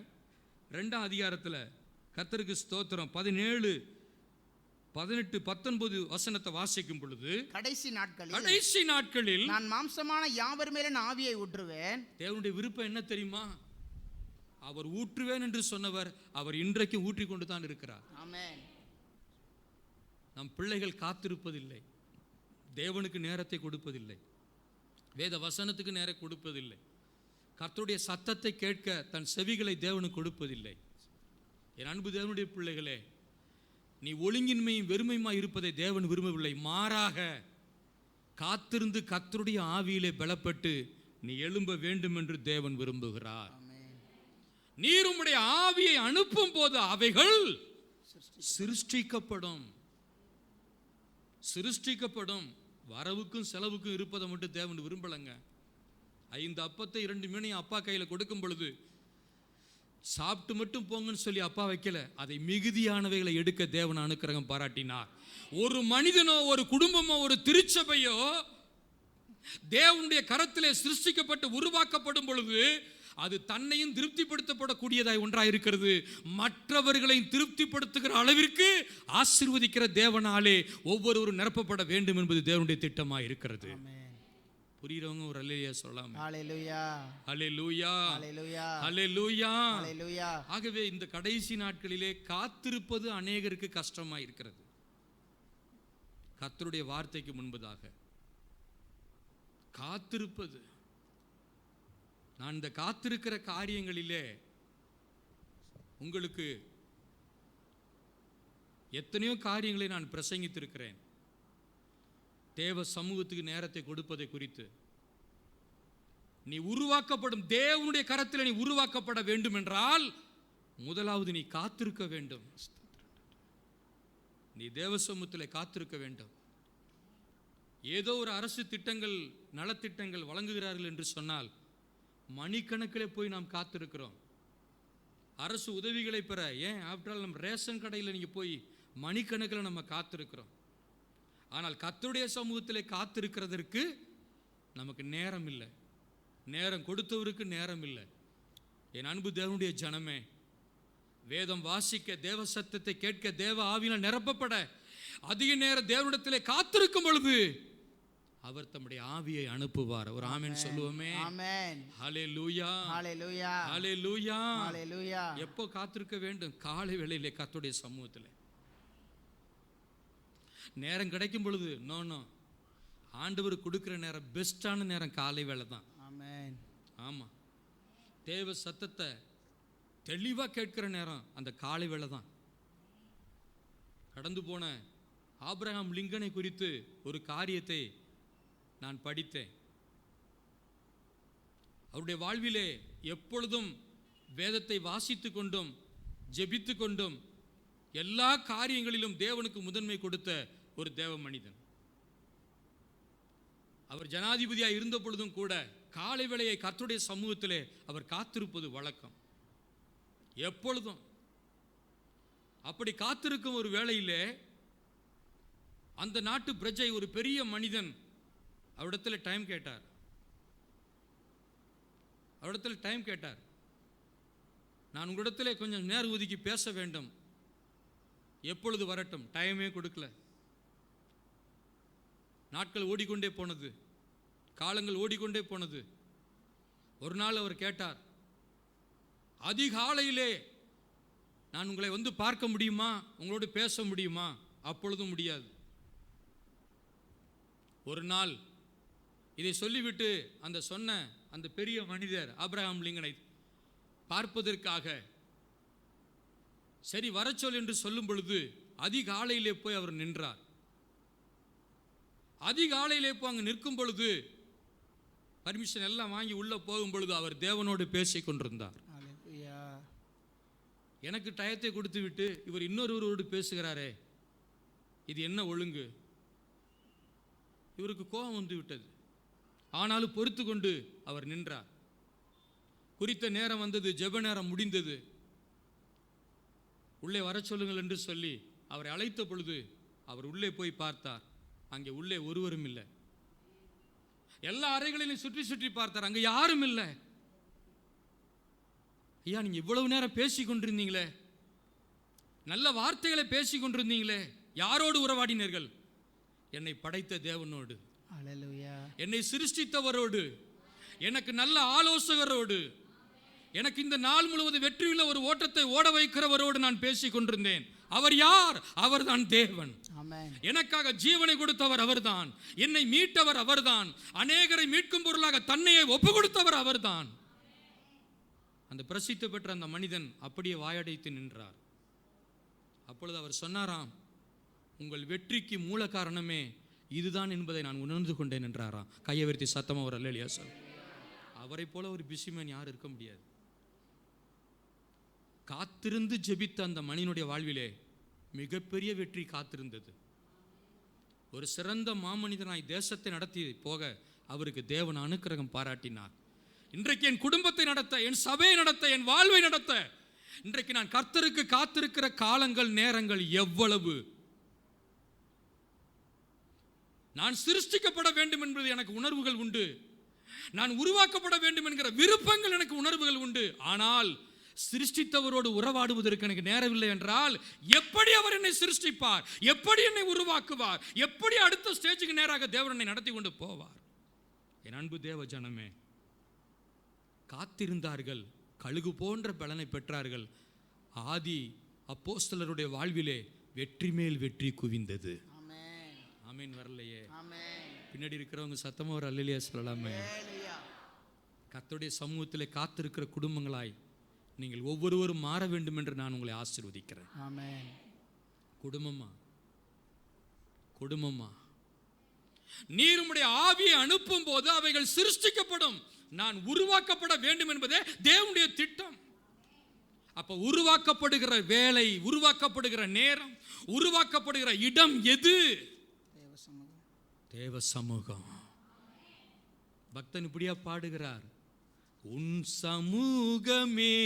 2ஆம் அதிகாரத்தில் கர்த்தருக்கு ஸ்தோத்திரம் 17, 18, 19 வசனத்தை வாசிக்கும் பொழுது, கடைசி நாட்களில் நான் மாம்சமான யாவர் மேலே ஆவியை ஊற்றுவேன். தேவனுடைய விருப்பம் என்ன தெரியுமா? அவர் ஊற்றுவேன் என்று சொன்னவர் அவர் இன்றைக்கும் ஊற்றிக் கொண்டு தான் இருக்கிறார். நம் பிள்ளைகள் காத்திருப்பதில்லை, தேவனுக்கு நேரத்தை கொடுப்பதில்லை, வேத வசனத்துக்கு நேரம் கொடுப்பதில்லை, கர்த்தருடைய சத்தத்தை கேட்க தன் செவிகளை தேவனுக்கு கொடுப்பதில்லை. என் அன்பு தேவனுடைய பிள்ளைகளே, நீ ஒழுங்கின்மையும் வெறுமையுமாய் இருப்பதை தேவன் விரும்பவில்லை. மாறாக காத்திருந்து கர்த்தருடைய ஆவியிலே பலப்பட்டு நீ எழும்ப வேண்டும் என்று தேவன் விரும்புகிறார். நீர் உம்முடைய ஆவியை அனுப்பும் போது அவைகள் சிருஷ்டிக்கப்படும். வரவுக்கும் செலவுக்கும் இருப்பதை மட்டும் தேவன் விரும்பலங்க. 5 அப்பத்தை 2 மீனையும் அப்பா கையில் கொடுக்கும் பொழுது சாப்பிட்டு மட்டும் போங்கன்னு சொல்லி அப்பா வைக்கல, அதை மிகுதியானவைகளை எடுக்க தேவன் அனுக்கிரகம் பாராட்டினார். ஒரு மனிதனோ, ஒரு குடும்பமோ, ஒரு திருச்சபையோ தேவனுடைய கரத்திலே சிருஷ்டிக்கப்பட்டு உருவாக்கப்படும் பொழுது அது தன்னையும் திருப்திப்படுத்தப்படக்கூடியதாய் ஒன்றாக இருக்கிறது. மற்றவர்களையும் திருப்திப்படுத்துகிற அளவிற்கு ஆசீர்வதிக்கிற தேவனாலே ஒவ்வொருவரும் நிரப்பப்பட வேண்டும் என்பது தேவனுடைய திட்டமாக இருக்கிறது. புரியுறவங்க ஒரு அல்லேலூயா சொல்லலாம். ஹல்லேலூயா, ஹல்லேலூயா, ஹல்லேலூயா, ஹல்லேலூயா, ஹல்லேலூயா. ஆகவே இந்த கடைசி நாட்களிலே காத்திருப்பது அநேகருக்கு கஷ்டமாக இருக்கிறது. கர்த்தருடைய வார்த்தைக்கு முன்பதாக காத்திருப்பது, நான் இந்த காத்திருக்கிற காரியங்களிலே உங்களுக்கு எத்தனையோ காரியங்களை நான் பிரசங்கித்திருக்கிறேன். தேவ சமூகத்துக்கு நேரத்தை கொடுப்பதை குறித்து, நீ உருவாக்கப்படும் தேவனுடைய கரத்தில் நீ உருவாக்கப்பட வேண்டும் என்றால் முதலாவது நீ காத்திருக்க வேண்டும். நீ தேவ சமூகத்தில் காத்திருக்க வேண்டும். ஏதோ ஒரு அரசு திட்டங்கள், நலத்திட்டங்கள் வழங்குகிறார்கள் என்று சொன்னால் மணிக்கணக்கில் போய் நாம் காத்திருக்கிறோம். அரசு உதவிகளை பெற, ஏன் ஆஃப்டர் ஆல் நம்ம ரேஷன் கடையில் நீங்கள் போய் மணிக்கணக்கில் நம்ம காத்திருக்கிறோம். ஆனால் கர்த்தருடைய சமூகத்தில் காத்திருக்கிறதற்கு நமக்கு நேரம் இல்லை, நேரம் கொடுத்தவருக்கு நேரம் இல்லை. என் அன்பு தேவனுடைய ஜனமே, வேதம் வாசிக்க, தேவ சத்தத்தை கேட்க, தேவ ஆவியினால் நிரப்பப்பட அதிக நேரம் தேவனிடத்திலே காத்திருக்கும் பொழுது அவர் தம்முடைய ஆவியை அனுப்புவார். ஒரு ஆமென் சொல்லுவோமே. ஆமென். ஹல்லேலூயா, ஹல்லேலூயா, ஹல்லேலூயா, ஹல்லேலூயா. எப்போ காத்திருக்க வேண்டும்? காலை வேளையிலே கர்த்தருடைய சமூகத்தில். நேரம் கிடைக்கும் பொழுது நோ, ஆண்டவர் கொடுக்கிற நேரம், பெஸ்டான நேரம் காலை வேளை தான். ஆமென். ஆமாம், தேவ சத்தத்தை தெளிவாக கேட்கிற நேரம் அந்த காலை வேளை தான். கடந்து போன ஆபிரகாம் லிங்கனை குறித்து ஒரு காரியத்தை நான் படித்தேன். அவருடைய வாழ்விலே எப்பொழுதும் வேதத்தை வாசித்து கொண்டும் ஜெபித்து கொண்டும் எல்லா காரியங்களிலும் தேவனுக்கு முதன்மை கொடுத்த ஒரு தேவ மனிதன். அவர் ஜனாதிபதியாக இருந்த பொழுதும் கூட காலை வேளையை கர்த்தருடைய சமூகத்திலே அவர் காத்திருப்பது வழக்கம். எப்பொழுதும் அப்படி காத்திருக்கும் ஒரு வேளையிலே அந்த நாட்டு பிரஜை, ஒரு பெரிய மனிதன் அவரிடத்தில் டைம் கேட்டார். நான் உங்களிடத்தில் கொஞ்சம் நேரம் ஒதுக்கி பேச வேண்டும். எப்பொழுது வரட்டும், டைமே கொடுக்கல. நாட்கள் ஓடிக்கொண்டே போனது, காலங்கள் ஓடிக்கொண்டே போனது. ஒரு நாள் அவர் கேட்டார், அதிகாலையிலே நான் உங்களை வந்து பார்க்க முடியுமா, உங்களோடு பேச முடியுமா? அப்பொழுதும் முடியாது. ஒரு நாள் இதை சொல்லிவிட்டு அந்த பெரிய மனிதர் ஆபிரகாம் லிங்கனை பார்ப்பதற்காக சரி வரச்சொல் என்று சொல்லும் பொழுது அதிகாலையிலே போய் அவர் நின்றார். அதிகாலையிலே போய் அங்கு நிற்கும் பொழுது பர்மிஷன் எல்லாம் வாங்கி உள்ள போகும் பொழுது அவர் தேவனோடு பேசிக் கொண்டிருந்தார். எனக்கு டயத்தை கொடுத்து விட்டு இவர் இன்னொருவரோடு பேசுகிறாரே, இது என்ன ஒழுங்கு? இவருக்கு கோபம் வந்து விட்டது. ஆனாலும் பொறுத்து கொண்டு அவர் நின்றார். குறித்த நேரம் வந்தது, ஜெப நேரம் முடிந்தது. உள்ளே வர சொல்லுங்கள் என்று சொல்லி அவரை அழைத்த பொழுது அவர் உள்ளே போய் பார்த்தார். அங்கே உள்ளே ஒருவரும் இல்லை. எல்லா அறைகளிலும் சுற்றி சுற்றி பார்த்தார், அங்கே யாரும் இல்லை. ஐயா, நீங்க இவ்வளவு நேரம் பேசிக் கொண்டிருந்தீங்களே, நல்ல வார்த்தைகளை பேசிக் கொண்டிருந்தீங்களே, யாரோடு உறவாடினீர்கள்? என்னை படைத்த தேவனோடு, என்னை சிருஷ்டித்தவரோடு, எனக்கு நல்ல ஆலோசகரோடு, எனக்கு இந்த நாள் முழுவதும் வெற்றியுள்ள ஒரு ஓட்டத்தை ஓட வைக்கிறவரோடு நான் பேசிக் கொண்டிருந்தேன். அவர் யார்? அவர்தான் தேவன். எனக்காக ஜீவனை கொடுத்தவர் அவர்தான், என்னை மீட்டவர் அவர்தான், அநேகரை மீட்கும் பொருளாக தன்னையை ஒப்பு கொடுத்தவர் அவர்தான். அந்த பிரசித்தி பெற்ற அந்த மனிதன் அப்படியே வாயடைத்து நின்றார். அப்பொழுது அவர் சொன்னாராம், உங்கள் வெற்றிக்கு மூல காரணமே இதுதான் என்பதை நான் உணர்ந்து கொண்டேன் என்றாராம். கையை உயர்த்தி சத்தமா ஒரு அல்லேலூயா சொல். அவரை போல ஒரு பிஸிமேன் யாரும் இருக்க முடியாது. காத்திருந்து ஜெபித்த அந்த மனிதனுடைய வாழ்விலே மிகப்பெரிய வெற்றி காத்திருந்தது. ஒரு சிறந்த மாமனிதனாய் தேசத்தை நடத்தி போக அவருக்கு தேவன் அனுக்கிரகம் பாராட்டினார். இன்றைக்கு என் குடும்பத்தை நடத்த, என் சபையை நடத்த, என் வாழ்வை நடத்த, இன்றைக்கு நான் கர்த்தருக்கு காத்திருக்கிற காலங்கள் நேரங்கள் எவ்வளவு. நான் சிருஷ்டிக்கப்பட வேண்டும் என்பது எனக்கு உணர்வுகள் உண்டு, நான் உருவாக்கப்பட வேண்டும் என்கிற விருப்பங்கள் எனக்கு உணர்வுகள் உண்டு. ஆனால் சிருஷ்டித்தவரோடு உறவாடுவதற்கு எனக்கு நேரமில்லை என்றால் எப்படி அவர் என்னை சிருஷ்டிப்பார்? எப்படி என்னை உருவாக்குவார்? எப்படி அடுத்த ஸ்டேஜுக்கு நேராக தேவன் என்னை நடத்தி கொண்டு போவார்? என் அன்பு தேவ ஜனமே, காத்திருந்தார்கள், கழுகு போன்ற பலனை பெற்றார்கள். ஆதி அப்போஸ்தலருடைய வாழ்விலே வெற்றி மேல் வெற்றி குவிந்தது. ஆமென். வரலையே, பின்னாடி இருக்கிறவங்க சத்தமா ஒரு அல்லேலூயா சொல்லலாமே. கர்த்தருடைய சமூகத்திலே காத்திருக்கிற குடும்பங்களாய் நீங்கள் ஒவ்வொருவரும் மாற வேண்டும் என்று நான் உங்களை ஆசீர்வதிக்கிறேன். குடும்பமா நீர் உம்முடைய ஆவியை அனுப்பும் போது அவைகள் சிருஷ்டிக்கப்படும். நான் உருவாக்கப்பட வேண்டும் என்பதே தேவனுடைய திட்டம். அப்ப உருவாக்கப்படுகிற வேலை, உருவாக்கப்படுகிற நேரம், உருவாக்கப்படுகிற இடம் எது? தேவ சமூகம். பக்தன் இப்படியா பாடுகிறார், உன் சமூகமே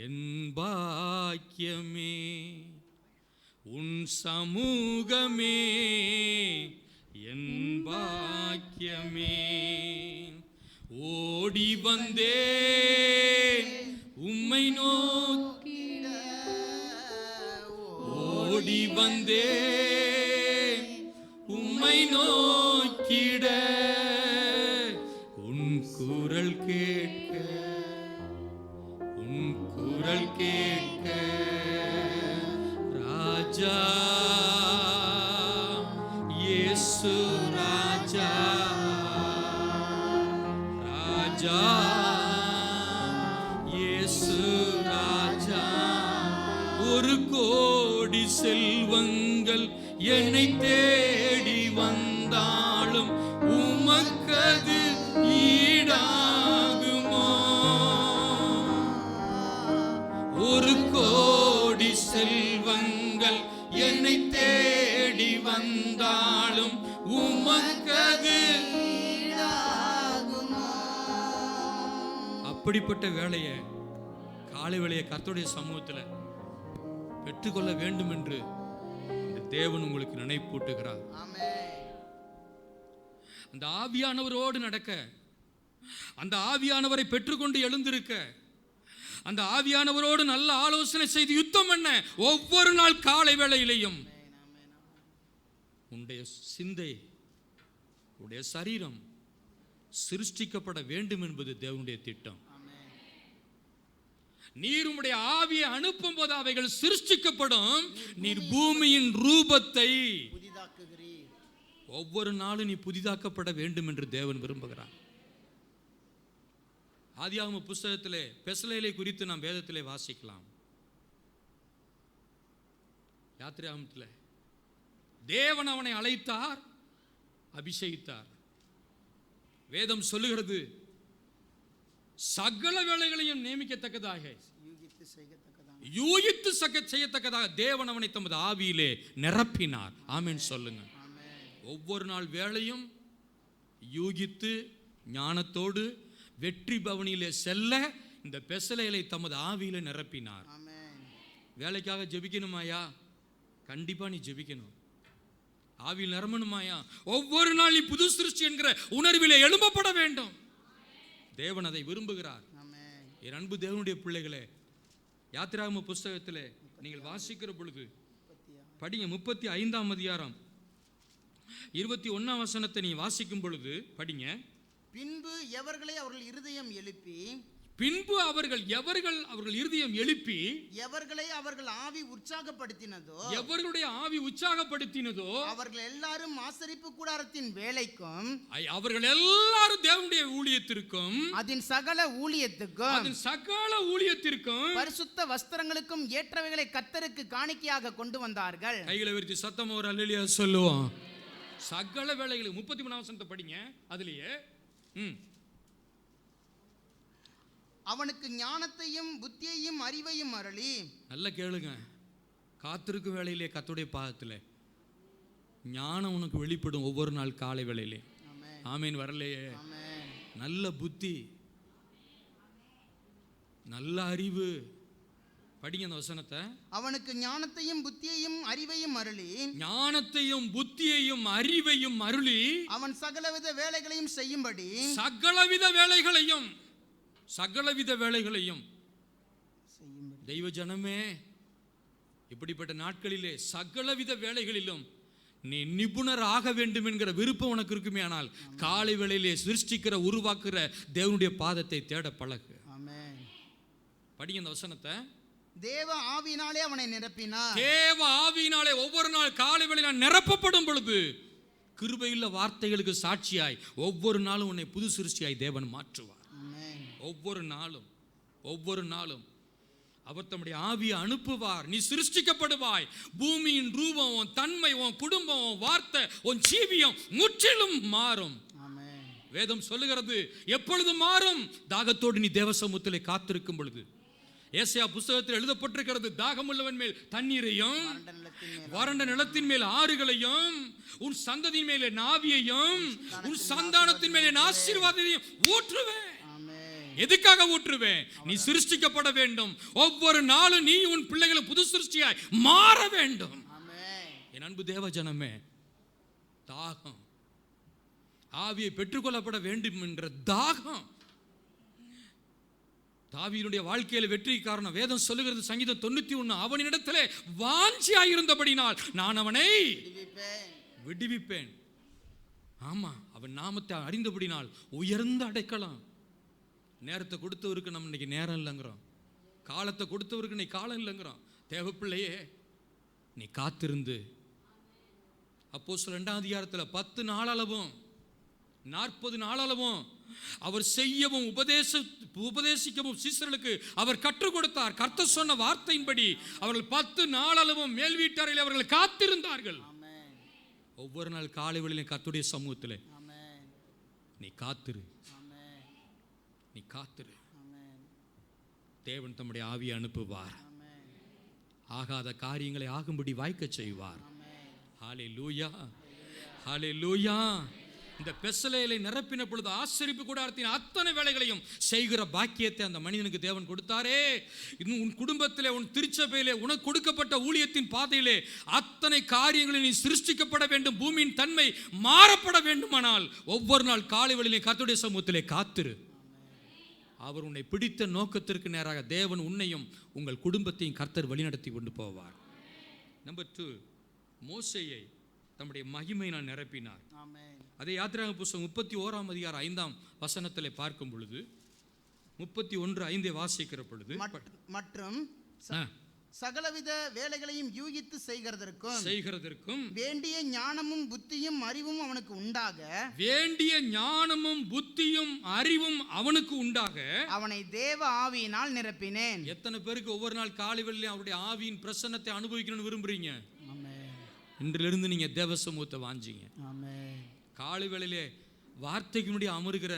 என் பாக்கியமே, உன் சமூகமே என் பாக்கியமே, ஓடி வந்தேன் உம்மை நோக்கிட, ஓடி வந்தேன் உம்மை நோக்கிட, உன் குரல் கேட்க, உன் குரல் கேட்க, ராஜா இயேசு ராஜா, ராஜா இயேசு ராஜா. ஒரு கோடி செல்வங்கள் என்னை தேடி வந்தாலும் உமக்கது ஈடாகுமோ? ஒரு கோடி செல்வங்கள் என்னை தேடி வந்தாலும் உமக்கது ஈடாகுமோ? அப்படிப்பட்ட வேலையை, காலை வேளையை கர்த்தருடைய சமூகத்தில் பெற்றுக்கொள்ள வேண்டும் என்று தேவன் உங்களுக்கு நினைப்பூட்டுகிறார். அந்த ஆவியானவரோடு நடக்க, அந்த ஆவியானவரை பெற்றுக்கொண்டு எழுந்திருக்க, அந்த ஆவியானவரோடு நல்ல ஆலோசனை செய்து யுத்தம் பண்ண ஒவ்வொரு நாள் காலை வேளையிலையும் உன்னுடைய சிந்தை, உன்னுடைய சரீரம் சிருஷ்டிக்கப்பட வேண்டும் என்பது தேவனுடைய திட்டம். நீர் உம்முடைய ஆவியை அனுப்பும் போது அவைகள் சிருஷ்டிக்கப்படும். நீர் பூமியின் ரூபத்தை ஒவ்வொரு நாளும் நீ புதிதாக்கப்பட வேண்டும் என்று தேவன் விரும்புகிறார். ஆதியாகம புஸ்தகத்திலே பெசலேலை குறித்து நாம் வேதத்திலே வாசிக்கலாம். யாத்திராகமத்திலே தேவன் அவனை அழைத்தார், அபிஷேகித்தார். வேதம் சொல்லுகிறது சகல வேளைகளையும் நியமிக்கத்தக்கதாக, யூகித்து செய்யத்தக்கதாக தேவன் அவனை தமது ஆவியிலே நிரப்பினார். ஆமென் சொல்லுங்க. ஒவ்வொரு நாள் வேளையும் யூகித்து ஞானத்தோடு வெற்றி பவனியிலே செல்ல இந்த பெசலேலை தமது ஆவியிலே நிரப்பினார். வேலைக்காக ஜெபிக்கணுமாயா? கண்டிப்பா நீ ஜெபிக்கணும். ஆவியில் நிரம்பணுமாயா? ஒவ்வொரு நாள் நீ புது சிருஷ்டி என்கிற உணர்விலே எழும்பப்பட வேண்டும். தேவன் அதை விரும்புகிறார். என் அன்பு தேவனுடைய பிள்ளைகளே, யாத்திராகம புஸ்தகத்திலே நீங்கள் வாசிக்கிற பொழுது படிங்க. 35ஆம் அதிகாரம் 21ஆம் வசனத்தை நீ வாசிக்கும் பொழுது படிங்க. பின்பு எவர்களை அவர்கள் இருதயம் எழுப்பி, பின்பு அவர்கள் இருதயம் எழுப்பி, எவர்களை அவர்கள் ஆவி உற்சாகப்படுத்தினதோ, எவர்களுடைய ஆவி உற்சாகப்படுத்தினதோ அவர்கள் எல்லாரும் ஆசரிப்பு கூடாரத்தின் வேலைக்கும், அவர்கள் எல்லாரும் தேவனுடைய ஊழியத்திற்கும், அதன் சகல ஊழியத்திற்கும் பரிசுத்த வஸ்திரங்களுக்கும் ஏற்றவைகளை கர்த்தருக்கு காணிக்கையாக கொண்டு வந்தார்கள். கைகளை விரித்து சத்தம் ஒரு அல்லேலூயா சொல்லுவோம். சகல வேலைகளும் 33ஆம் வசனத்தை படிங்க. அதுலயே அவனுக்கு ஞானத்தையும் புத்தியையும் அறிவையும் அருளி. நல்ல கேளுங்க. காத்திருக்கும் வேளையிலே கர்த்தருடைய பாதத்திலே ஞானம் உனக்கு வெளிப்படும். ஒவ்வொரு நாள் காலை வேளையிலே. ஆமேன். வரலையே? நல்ல புத்தி, நல்ல அறிவு. படிங்க அந்த வசனத்தை. அவனுக்கு ஞானத்தையும் புத்தியையும் அறிவையும் அருளி, ஞானத்தையும் புத்தியையும் அறிவையும் அருளி அவன் சகலவித வேலைகளையும் செய்யும்படி, சகலவித வேலைகளையும் தெய்வ ஜனமே, இப்படிப்பட்ட நாட்களிலே சகலவித வேலைகளிலும் நீ நிபுணர் ஆக வேண்டும் என்கிற விருப்பம் உனக்கு இருக்குமே, ஆனால் காலை வேளையிலே சிருஷ்டிக்கிற உருவாக்குற தேவனுடைய பாதத்தை தேட பழகு. படிங்க அந்த வசனத்தை. தேவ ஆவியினாலே அவனை நிரப்பினார். தேவ ஆவியினாலே ஒவ்வொரு நாள் காலை வேளையில நிரப்பப்படும் பொழுது கிருபையுள்ள வார்த்தைகளுக்கு சாட்சியாய் ஒவ்வொரு நாளும் உன்னை புது சிருஷ்டியாய் தேவன் மாற்றுவார். ஒவ்வொரு நாளும் அவர் தம்முடைய ஆவியை அனுப்புவார். நீ சிருஷ்டிக்கப்படுவாய். பூமியின் ரூபம், உன் தன்மை, உன் குடும்பம், உன் வார்த்தை, உன் ஜீவியம் முற்றிலும் மாறும். வேதம் சொல்லுகிறது எப்பொழுது மாறும்? தாகத்தோடு நீ தேவ சமூகத்திலே காத்திருக்கும் பொழுது. ஏசாயா புஸ்தகத்தில் எழுதப்பட்டிருக்கிறது, தாகமுள்ளவன் மேல் தண்ணீரையும் வறண்ட நிலத்தின் மேல் ஆறுகளையும், உன் சந்ததியின் மேலே நாவியையும், உன் சந்தானத்தின் மேலே ஆசீர்வாதத்தையும் ஊற்றுவேன். எதுக்காக ஊற்றுவேன்? நீ சிருஷ்டிக்கப்பட வேண்டும். ஒவ்வொரு நாளும் நீ உன் பிள்ளைகளை புது சிருஷ்டியாய் மாற வேண்டும். என் அன்பு தேவ ஜனமே, தாகம், ஆவியை பெற்றுக்கொள்ளப்பட வேண்டும் என்ற தாகம் தாவீதுடைய வாழ்க்கையில் வெற்றி காரணம். வேதம் சொல்லுகிறது சங்கீதம் 91, அவனிடத்திலே வாஞ்சியாயிருந்தபடினால் நான் அவனை விடுவிப்பேன். ஆமா, அவன் நாமத்தை அறிந்தபடினால் உயர்ந்த அடைக்கலாம். நேரத்தை கொடுத்தவருக்கு நம்ம இன்னைக்கு நேரம் இல்லைங்கிறோம். காலத்தை கொடுத்தவருக்கு இன்னைக்கு காலம் இல்லைங்கிறோம். தேவப்பிள்ளையே, நீ காத்திருந்து. அப்போஸ்தலர் 2ஆம் அதிகாரத்தில் 10 நாளளவும் 40 நாளளவும் அவர் செய்யவும் உபதேசிக்கவும் சீசர்களுக்கு அவர் கற்றுக் கொடுத்தார். கர்த்தர் சொன்ன வார்த்தையின்படி அவர்கள் 10 நாளளவும் மேல் வீட்டாரில் அவர்கள் காத்திருந்தார்கள். ஒவ்வொரு நாள் காலை வேளையிலே கர்த்தருடைய சமூகத்திலே நீ காத்திரு. தேவன் தம்முடைய ஆவியை அனுப்புவார். ஆகாத காரியங்களை ஆகும்படி வாய்க்க செய்வார். ஹல்லேலூயா, ஹல்லேலூயா. இந்த பெசலேலை நிரப்பின பொழுது ஆசரிப்பு கூடாரத்தின் அத்தனை வேலைகளையும் செய்கிற பாக்கியத்தை அந்த மனிதனுக்கு தேவன் கொடுத்தாரே. இன்னும் உன் குடும்பத்திலே, உன் திருச்சபையிலே, உனக்கு கொடுக்கப்பட்ட ஊழியத்தின் பாதையிலே அத்தனை காரியங்களில் நீ சிருஷ்டிக்கப்பட வேண்டும். பூமியின் தன்மை மாறப்பட வேண்டுமானால் ஒவ்வொரு நாள் காலை வேளையிலே கர்த்தருடைய சமூகத்திலே காத்திரு. அவர் உன்னை பிடித்த நோக்கத்திற்கு நேராக தேவன் உன்னையும் உங்கள் குடும்பத்தையும் கர்த்தர் வழிநடத்தி கொண்டு போவார். நம்பர் 2, மோசேயை தம்முடைய மகிமையினால் நிரப்பினார். அதை யாத்திராகம புஸ்தகம் 31ஆம் அதிகாரம் 5ஆம் வசனத்தில் பார்க்கும் பொழுது 31:5 வாசிக்கிற பொழுது, மற்றும் சகலவித வேலைகளையும் யூகித்து செய்கிறதற்கும் வேண்டிய ஞானமும் புத்தியும் அறிவும் அவனுக்கு உண்டாக அவனை தேவ ஆவியினால் நிரப்பினேன். எத்தனை பேருக்கு ஒவ்வொரு நாள் காலை வேளையிலே அவருடைய ஆவியின் பிரசன்னத்தை அனுபவிக்கணும்னு விரும்புறீங்க? இன்றிலிருந்து நீங்க தேவ சமூகத்தை வாஞ்சிங்க. காலை வேளையிலே வார்த்தைக்கு முன்னாடி அமருகிற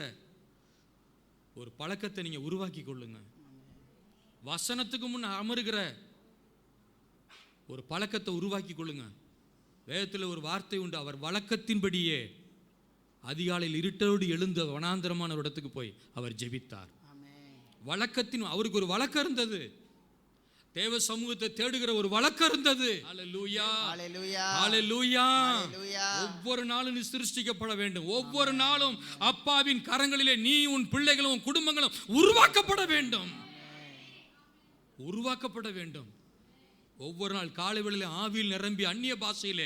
ஒரு பழக்கத்தை நீங்க உருவாக்கி கொள்ளுங்க. வசனத்துக்கு முன் அமருகிற ஒரு பழக்கத்தை உருவாக்கி கொள்ளுங்க. வேதத்தில் ஒரு வார்த்தை உண்டு, அவர் வழக்கத்தின்படியே அதிகாலையில் இருட்டோடு எழுந்த வனாந்தரமான ஒரு இடத்துக்கு போய் அவர் ஜெபித்தார். வழக்கத்தின் அவருக்கு ஒரு வழக்கம் இருந்தது, தேவ சமூகத்தை தேடுகிற ஒரு வழக்கம் இருந்தது. ஹல்லேலூயா, ஹல்லேலூயா, ஹல்லேலூயா. ஒவ்வொரு நாளும் நீ சிருஷ்டிக்கப்பட வேண்டும். ஒவ்வொரு நாளும் அப்பாவின் கரங்களிலே நீ, உன் பிள்ளைகளும், உன் குடும்பங்களும் உருவாக்கப்பட வேண்டும். உருவாக்கப்பட வேண்டும். ஒவ்வொரு நாள் காலை வேளையிலே ஆவியில் நிரம்பி அந்நிய பாஷையிலே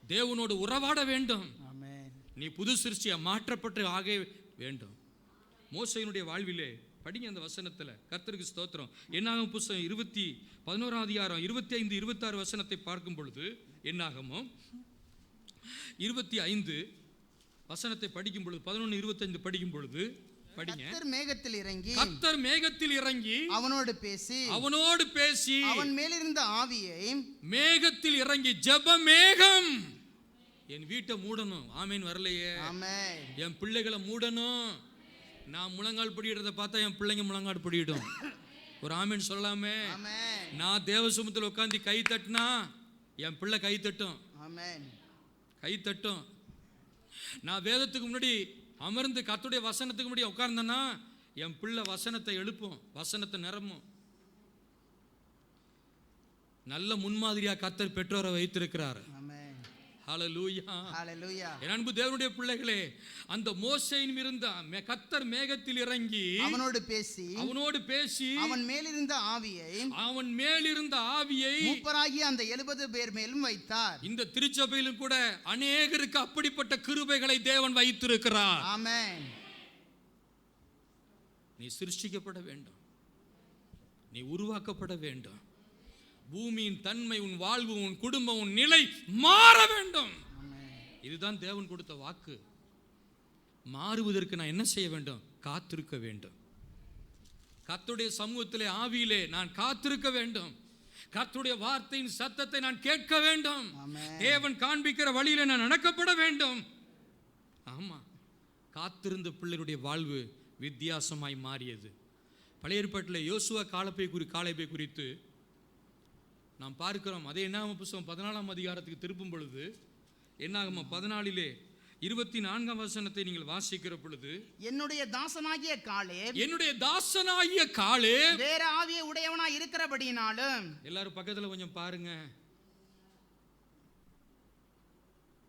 தேவனோடு உறவாட வேண்டும். நீ புது சிருஷ்டியா மாற்றப்பட்டு ஆக வேண்டும். மோசேயினுடைய வாழ்விலே படிங்க அந்த வசனத்தில். கர்த்தருக்கு ஸ்தோத்திரம். என்னாகம புஸ்தகம் 11ஆம் அதிகாரம் 25, 26 வசனத்தை பார்க்கும் பொழுது, என்னாகமோ 25 வசனத்தை படிக்கும் பொழுது 11, 25 படிக்கும் பொழுது படிங்க. கர்த்தர் மேகத்தில் இறங்கி அவனோடு பேசி அவன் மேலிருந்த ஆவியை மேகத்தில் இறங்கி ஜெப மேகம் என் வீட்டை மூடணும். ஆமேன். வரலையே. என் பிள்ளைகளை மூடணும். நான் முழங்கால் படிக்கிறத பார்த்தா என் பிள்ளைங்க முழங்கால் படியிடும். ஒரு ஆமேன் சொல்லலாமே. நான் தேவ சமூகத்தில் உட்காந்து கை தட்டினா என் பிள்ளை கை தட்டும். கை தட்டும். நான் வேதத்துக்கு முன்னாடி அமர்ந்து கர்த்தருடைய வசனத்துக்கு முன்னாடி உட்கார்ந்தேன்னா என் பிள்ளை வசனத்தை எழுப்பும், வசனத்தை நிரம்பும். நல்ல முன்மாதிரியா கர்த்தர் பெற்றோரை வைத்திருக்கிறார். ஹல்லேலூயா, ஹல்லேலூயா. என் அன்பு தேவனுடைய பிள்ளைகளே, அந்த மோசேயின் இருந்த கர்த்தர் மேகத்தில் இறங்கி அவனோடு பேசி அவன் மேலிருந்த ஆவியை மூப்பராகிய அந்த 70 பேர் மேலும் வைத்தார். இந்த திருச்சபையிலும் கூட அநேகருக்கு அப்படிப்பட்ட கிருபைகளை தேவன் வைத்திருக்கிறார். ஆமென். நீ சிருஷ்டிக்கப்பட வேண்டும். நீ உருவாக்கப்பட வேண்டும். பூமியின் தன்மை, உன் வாழ்வு, உன் குடும்பம், உன் நிலை மாற வேண்டும். இதுதான் தேவன் கொடுத்த வாக்கு. மாறுவதற்கு நான் என்ன செய்ய வேண்டும்? காத்திருக்க வேண்டும். கர்த்தருடைய சமூகத்திலே ஆவியிலே நான் காத்திருக்க வேண்டும். கர்த்தருடைய வார்த்தையின் சத்தத்தை நான் கேட்க வேண்டும். தேவன் காண்பிக்கிற வழியிலே நான் நடக்கப்பட வேண்டும். ஆமா, காத்திருந்த பிள்ளைகளுடைய வாழ்வு வித்தியாசமாய் மாறியது. பழைய ஏற்பாட்டில் யோசுவா காலேபை குறித்து நாம் பார்க்கிறோம். அதே என்னாகம புஸ்தகம் 14ஆம் அதிகாரத்துக்கு திருப்பும் பொழுது, என்னாகம 14 24ஆம் வசனத்தை நீங்கள் வாசிக்கிற பொழுது, என்னுடைய தாசனாகிய காலேப் வேற ஆவியை உடையவனா இருக்கிறபடியினாலும். எல்லாரும் பக்கத்துல கொஞ்சம் பாருங்க.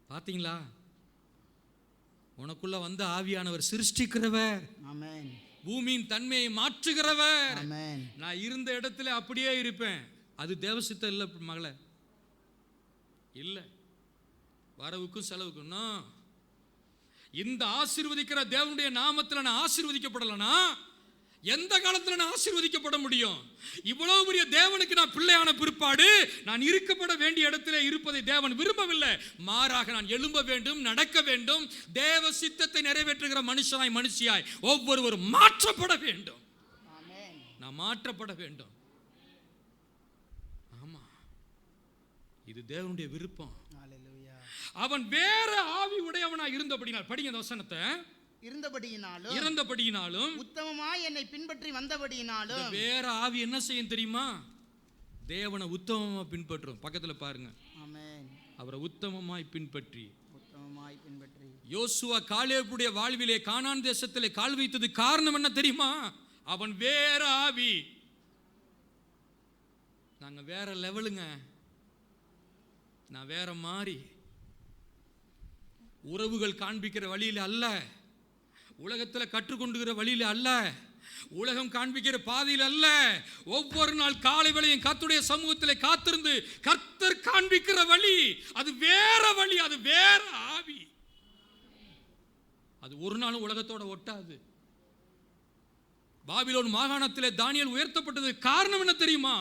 பாத்தீங்களா? உனக்குள்ள வந்த ஆவியானவர் சிருஷ்டிக்கிறவர். ஆமென். பூமியின் தன்மையை மாற்றுகிறவர். ஆமென். நான் இருந்த இடத்துல அப்படியே இருப்பேன். அது தேவசித்தம் இல்லை மகளே, இல்லை. வரவுக்கும் செலவுக்கும் இந்த ஆசீர்வதிக்கிற தேவனுடைய நாமத்தில் நான் ஆசீர்வதிக்கப்படலனா எந்த காலத்தில் நான் ஆசீர்வதிக்கப்பட முடியும்? இவ்வளவு பெரிய தேவனுக்கு நான் பிள்ளையான பிற்பாடு நான் இருக்கப்பட வேண்டிய இடத்துல இருப்பதை தேவன் விரும்பவில்லை. மாறாக நான் எழும்ப வேண்டும், நடக்க வேண்டும். தேவ சித்தத்தை நிறைவேற்றுகிற மனுஷியாய் ஒவ்வொருவரும் மாற்றப்பட வேண்டும். நான் மாற்றப்பட வேண்டும். இது தேவனுடைய விருப்பம். அவன் வேற ஆவி உடையவனா இருந்தபடினால், படிங்க அந்த வசனத்தை. இருந்தபடியினாலும் உத்தமமாய் என்னை பின்பற்றி வந்தபடியினாலும். வேற ஆவி என்ன செய்யும் தெரியுமா? தேவனை உத்தமமா பின்பற்றும். பக்கத்துல பாருங்க. ஆமென். அவரை உத்தமமாய் பின்பற்றி யோசுவா காலேபுடைய வாழ்விலே கானான் தேசத்திலே கால் வைத்தது காரணம் என்ன தெரியுமா? அவன் வேற ஆவி. நாங்க வேற லெவலுங்க. நான் வேற மாதிரி. உறவுகள் காண்பிக்கிற வழியில் அல்ல, உலகத்தில் கற்றுக்கொண்டுகிற வழியில் அல்ல, உலகம் காண்பிக்கிற பாதையில் அல்ல, ஒவ்வொரு நாள் காலை வேளையும் கர்த்தருடைய சமூகத்திலே காத்திருந்து கர்த்தர் காண்பிக்கிற வழி அது வேற வழி, அது வேற ஆவி. அது ஒரு நாளும் உலகத்தோட ஒட்டாது. பாபிலோன் மாகாணத்திலே தானியேல் உயர்த்தப்பட்டது காரணம் என்ன தெரியுமா?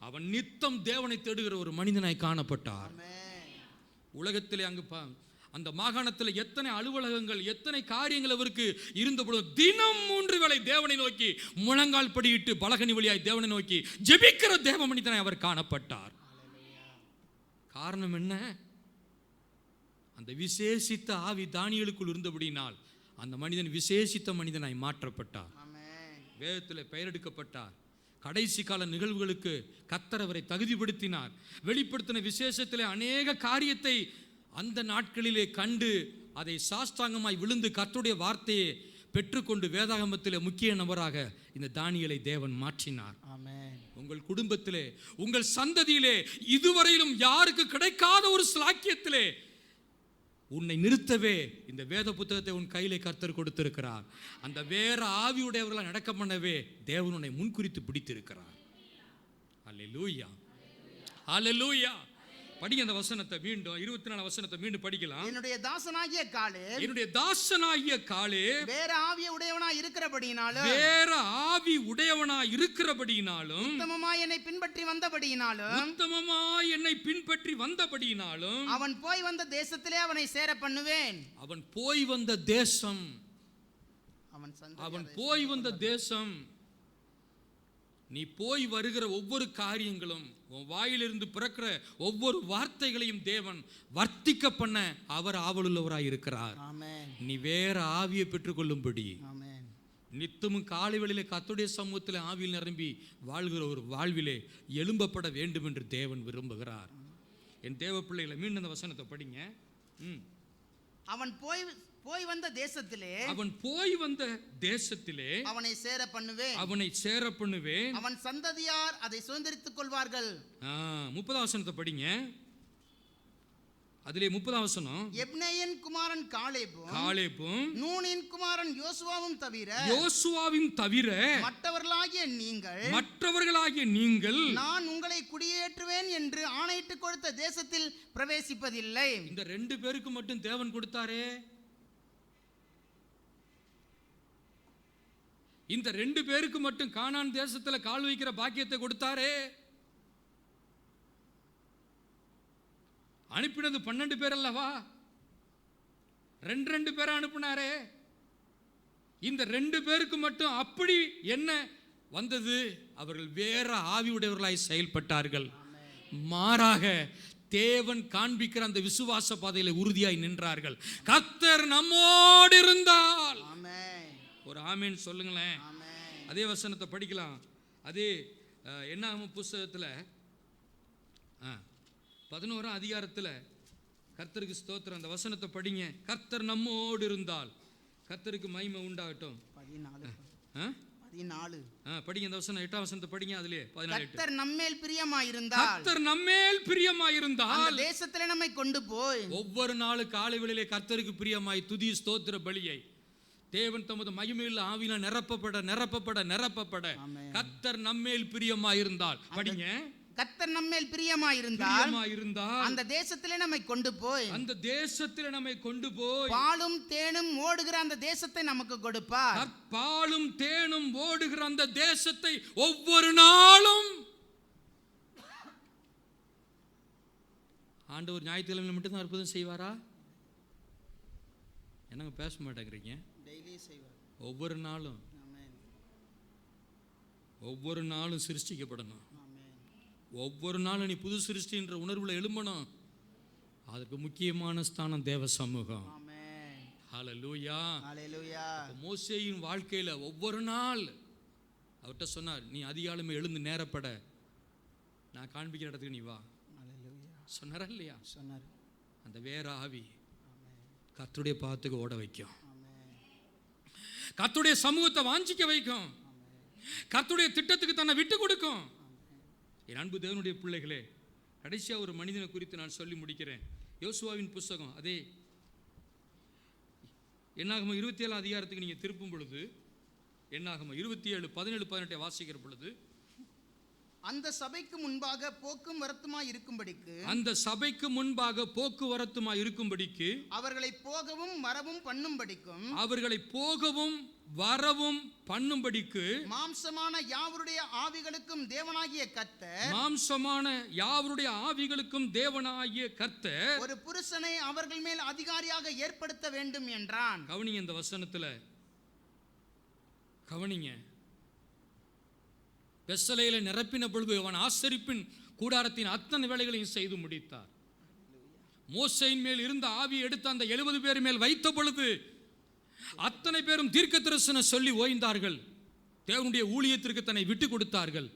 அவன் நித்தம் தேவனை தேடுகிற ஒரு மனிதனாய் காணப்பட்டார். உலகத்திலே அங்கு அந்த மாகாணத்தில் எத்தனை அலுவலகங்கள், எத்தனை காரியங்கள் அவருக்கு இருந்தபோது தினம் 3 வேளை தேவனை நோக்கி முழங்கால் படியிட்டு பலகனி வழியாய் தேவனை நோக்கி ஜெபிக்கிற தேவ மனிதனாய் அவர் காணப்பட்டார். காரணம் என்ன? அந்த விசேஷித்த ஆவி தானியேலுக்குள் இருந்தபடினால் அந்த மனிதன் விசேஷித்த மனிதனாய் மாற்றப்பட்டார், வேதத்தில் பெயரெடுக்கப்பட்டார். கடைசி கால நிகழ்வுகளுக்கு கர்த்தர் அவரை தகுதிப்படுத்தினார். வெளிப்படுத்தின விசேஷத்திலே அநேக காரியத்தை அந்த நாட்களிலே கண்டு அதை சாஷ்டாங்கமாய் விழுந்து கர்த்தருடைய வார்த்தையை பெற்றுக்கொண்டு வேதாகமத்திலே முக்கிய நபராக இந்த தானியேலை தேவன் மாற்றினார். உங்கள் குடும்பத்திலே, உங்கள் சந்ததியிலே இதுவரையிலும் யாருக்கு கிடைக்காத ஒரு ஸ்லாக்கியத்திலே உன்னை நிறுத்தவே இந்த வேத புத்தகத்தை உன் கையிலே கர்த்தர் கொடுத்திருக்கிறார். அந்த வேற ஆவியுடையவர்களை நடக்க பண்ணவே தேவன் உன்னை முன்குறித்து பிடித்திருக்கிறார். அல்லேலூயா, அல்லேலூயா. படிங்க அந்த வசனத்தை மீண்டும், 24 வசனத்தை மீண்டும் படிக்கலாம். என்னுடைய தாசனாகிய காலேப், என்னுடைய தாசனாகிய காலேப் வேற ஆவிய உடையவனாய் இருக்கிறபடியினாலும், வேற ஆவி உடையவனாய் இருக்கிறபடியினாலும், உத்தமமாய் என்னை பின்பற்றி வந்தபடியினாலும், உத்தமமாய் என்னை பின்பற்றி வந்தபடியினாலும், அவன் போய் வந்த தேசத்திலே அவனை சேர பண்ணுவேன். அவன் போய் வந்த தேசம், அவன் போய் வந்த தேசம், நீ போய் வருகிற ஒவ்வொரு காரியங்களும், உன் வாயிலிருந்து பிறக்கிற ஒவ்வொரு வார்த்தைகளையும் தேவன் வர்த்திக்க பண்ண அவர் ஆவலுள்ளவராய் இருக்கிறார். நீ வேற ஆவியை பெற்றுக்கொள்ளும்படி நித்தமும் காலை வேளையிலே கர்த்தருடைய சமூகத்தில் ஆவியில் நிரம்பி வாழ்கிற ஒரு வாழ்விலே எழும்பப்பட வேண்டும் என்று தேவன் விரும்புகிறார். என் தேவ பிள்ளைகளை மீண்டும் அந்த வசனத்தை படிங்க. அவன் போய் வந்த தேசத்திலே, அவன் போய் வந்த தேசத்திலே அவனை சேர பண்ணுவேன், அவனை சேர பண்ணுவேன், அவன் சந்ததியார் அதை சுதந்தரித்துக் கொள்வார்கள். 30 வசனத்தை படிங்க. அதிலே 30 வசனம், எப்னேயின் குமாரன் காலேபும் நூனின் குமாரன் யோசுவாவும் தவிர மற்றவர்களாகிய நீங்கள் நான் உங்களை குடியேற்றுவேன் என்று ஆணையிட்டு கொடுத்த தேசத்தில் பிரவேசிப்பதில்லை. இந்த 2 பேருக்கு மட்டும் தேவன் கொடுத்தாரே, இந்த 2 பேருக்கு மட்டும் கானான் தேசத்துல கால் வைக்கிற பாக்கியத்தை கொடுத்தாரே. அனுப்பினது 12 பேர் அல்லவா? 2 பேரை அனுப்பினாரே. இந்த 2 பேருக்கு மட்டும் அப்படி என்ன வந்தது? அவர்கள் வேற ஆவியுடையவர்களாய் செயல்பட்டார்கள். மாறாக தேவன் காண்பிக்கிற அந்த விசுவாச பாதையில உறுதியாய் நின்றார்கள். கர்த்தர் நம்மோடு இருந்தால், ஒரு ஆமேன் சொல்லுங்களேன். அதே வசனத்தை படிக்கலாம். அதே என்னாகும் புஸ்தகத்தில் 11ஆம் அதிகாரத்தில் கர்த்தருக்கு ஸ்தோத்திரம், அந்த வசனத்தை படிங்க. கர்த்தர் நம்மோடு இருந்தால், கர்த்தருக்கு மகிமை உண்டாகட்டும். 14 படிங்க அந்த வசனம், 8ஆம் வசனத்தை படிங்க. அதிலே 14. கர்த்தர் நம்மேல் பிரியமாயிருந்தால், கர்த்தர் நம்மேல் பிரியமாயிருந்தால் தேசத்திலே நம்மை கொண்டு போய், ஒவ்வொரு நாளும் காலை வேளையிலே கர்த்தருக்கு பிரியமாய் துதி ஸ்தோத்திர பலியை தேவன் தமது மகிமையுள்ள ஆவியினால் நிரப்பப்பட கர்த்தர் நம்மேல் பிரியமாயிருந்தால், படிங்க. கர்த்தர் நம்மேல் பிரியமாயிருந்தால் அந்த தேசத்திலே நம்மை கொண்டு போய் பாலும் தேனும் ஓடுகிற அந்த தேசத்தை நமக்கு கொடுப்பார். பாலும் தேனும் ஓடுகிற அந்த தேசத்தை ஒவ்வொரு நாளும் ஆண்டவர் ஞாயிற்றுக்கிழமை மட்டும் தான் அற்புதம் செய்வாரா? என்னங்க பேச மாட்டேங்கிறீங்க? ஒவ்வொரு நாளும் சிருஷ்டிக்கப்படணும். ஒவ்வொரு நாளும் நீ புது சிருஷ்டின்ற உணர்வுல எழும்பணும். அதுக்கு முக்கியமான ஸ்தானம் தேவ சமூகம். ஹல்லேலூயா, ஹல்லேலூயா. மோசேயின் வாழ்க்கையில ஒவ்வொரு நாள் அவர்கிட்ட சொன்னார், நீ அதிகாலமே எழுந்து நேரப்பட, நான் காண்பிக்கிற இடத்துக்கு நீ வா. சொன்னாரா இல்லையா? சொன்னார். அந்த வேற ஆவி கர்த்தருடைய பாதத்துக்கு ஓட வைக்கும், கர்த்தருடைய சமூகத்தை வாஞ்சிக்க வைக்கும், கர்த்தருடைய திட்டத்துக்கு தன்னை விட்டு கொடுக்கும். என் அன்பு தேவனுடைய பிள்ளைகளே, கடைசியாக ஒரு மனிதனை குறித்து நான் சொல்லி முடிக்கிறேன். யோசுவாவின் புஸ்தகம், அதே என்னாகும் 27ஆம் அதிகாரத்துக்கு நீங்கள் திருப்பும் பொழுது என்னாகமம் 27:17-18 வாசிக்கிற பொழுது, அந்த சபைக்கு முன்பாக போக்கும் வரத்துமாய் இருக்கும்படிக்கு, அந்த சபைக்கு முன்பாக போக்குவரத்துமாய் இருக்கும்படிக்கு, அவர்களை போகவும் வரவும் பண்ணும்படிக்கும், அவர்களை போகவும் வரவும் பண்ணும்படிக்கு, மாம்சமான யாவருடைய ஆவிகளுக்கும் தேவனாகிய கர்த்தர், மாம்சமான யாவருடைய ஆவிகளுக்கும் தேவனாகிய கர்த்தர் ஒரு புருஷனை அவர்கள் மேல் அதிகாரியாக ஏற்படுத்த வேண்டும் என்றான். கவனிங்க, இந்த வசனத்துல கவனிங்க. பெசலேலை நிரப்பின பொழுது அவன் ஆசரிப்பின் கூடாரத்தின் அத்தனை வேலைகளையும் செய்து முடித்தார். மோசேயின் மேல் இருந்த ஆவியை எடுத்து அந்த 70 பேர் மேல் வைத்த பொழுது அத்தனை பேரும் தீர்க்கதரிசனம் சொல்லி ஓய்ந்தார்கள். தேவனுடைய ஊழியத்திற்கு தன்னை விட்டு கொடுத்தார்கள்.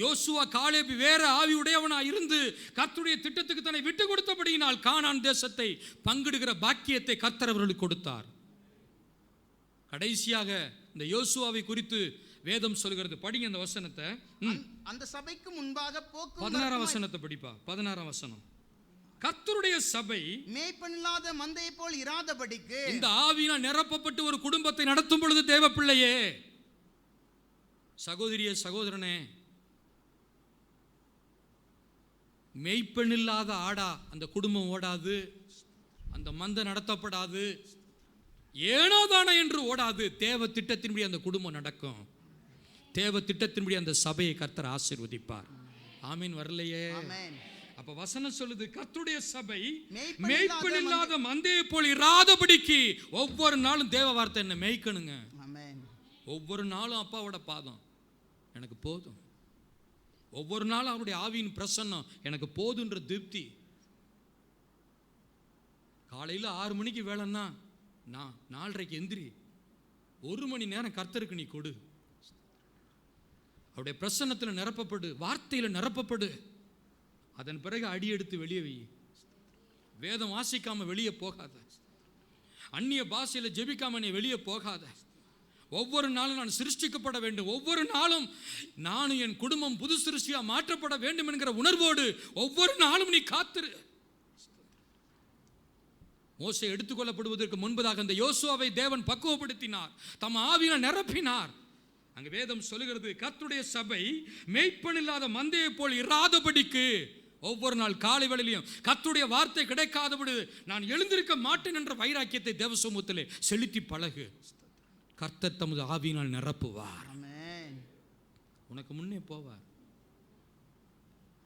யோசுவா காலேப் வேற ஆவி உடையவனா இருந்து கர்த்தருடைய திட்டத்துக்கு தன்னை விட்டு கொடுத்தபடியினால் கானான் தேசத்தை பங்கிடுகிற பாக்கியத்தை கர்த்தர் அவர்களுக்கு கொடுத்தார். கடைசியாக இந்த யோசுவாவை குறித்து வேதம் சொல்கிறது. படிங்க இந்த வசனத்தை. அந்த சபைக்கு முன்பாக போக்கும் 16 வசனத்தை படிப்பா. 16 வசனம். கர்த்தருடைய சபை மேய்ப்பனில்லாத மந்தையை போல் இராதபடிக்கு, இந்த ஆவியினால் நிரப்பப்பட்டு ஒரு குடும்பத்தை நடத்தும் பொழுது, தேவ பிள்ளையே, சகோதரியே, சகோதரனே, மேய்ப்பனில்லாத ஆடா அந்த குடும்பம் ஓடாது, அந்த மந்தை நடத்தப்படாது, ஏனோதானே என்று ஓடாது. தேவ திட்டத்தின்படி அந்த குடும்பம் நடக்கும். தேவ திட்டத்தின்படி அந்த சபையை கர்த்தர் ஆசீர்வதிப்பார். ஆமீன். வரலையே? அப்ப வசனம் சொல்லுது, கர்த்தருடைய சபை மேய்ப்பனில்லாத மந்தையை போல் இராதபடிக்கு ஒவ்வொரு நாளும் தேவ வார்த்தை என்ன மேய்க்கணுங்க. ஒவ்வொரு நாளும் அப்பாவோட பாதம் எனக்கு போதும். ஒவ்வொரு நாளும் அவருடைய ஆவியின் பிரசன்னம் எனக்கு போதுன்ற திருப்தி. காலையில் 6 மணிக்கு வேலைன்னா நான் 4:30 எந்திரி. 1 மணி நேரம் கர்த்தருக்கு நீ கொடு. அவருடைய பிரசன்னத்தில் நிரப்பப்படு, வார்த்தையில் நிரப்பப்படு. அதன் பிறகு அடி எடுத்து வெளியே வை. வேதம் வாசிக்காம வெளியே போகாத. அந்நிய பாஷையில் ஜெபிக்காம நீ வெளியே போகாத. ஒவ்வொரு நாளும் நான் சிருஷ்டிக்கப்பட வேண்டும். ஒவ்வொரு நாளும் நானும் என் குடும்பம் புது சிருஷ்டியா மாற்றப்பட வேண்டும் என்கிற உணர்வோடு ஒவ்வொரு நாளும் நீ காத்திரு. மோசே எடுத்துக்கொள்ளப்படுவதற்கு முன்பதாக அந்த யோசுவாவை தேவன் பக்குவப்படுத்தினார், தம் ஆவியினால் நிரப்பினார். அங்கு வேதம் சொல்லுகிறது, கர்த்தருடைய சபை மேய்ப்பனில்லாத மந்தையை போல் இராதபடிக்கு ஒவ்வொரு நாள் காலை வேளையிலும் கர்த்தருடைய வார்த்தை கிடைக்காதபடி நான் எழுந்திருக்க மாட்டேன் என்ற வைராக்கியத்தை தேவ சமூகத்திலே செலுத்தி பழகு. கர்த்தர் தமது ஆவியினால் நிரப்புவார். உனக்கு முன்னே போவார்.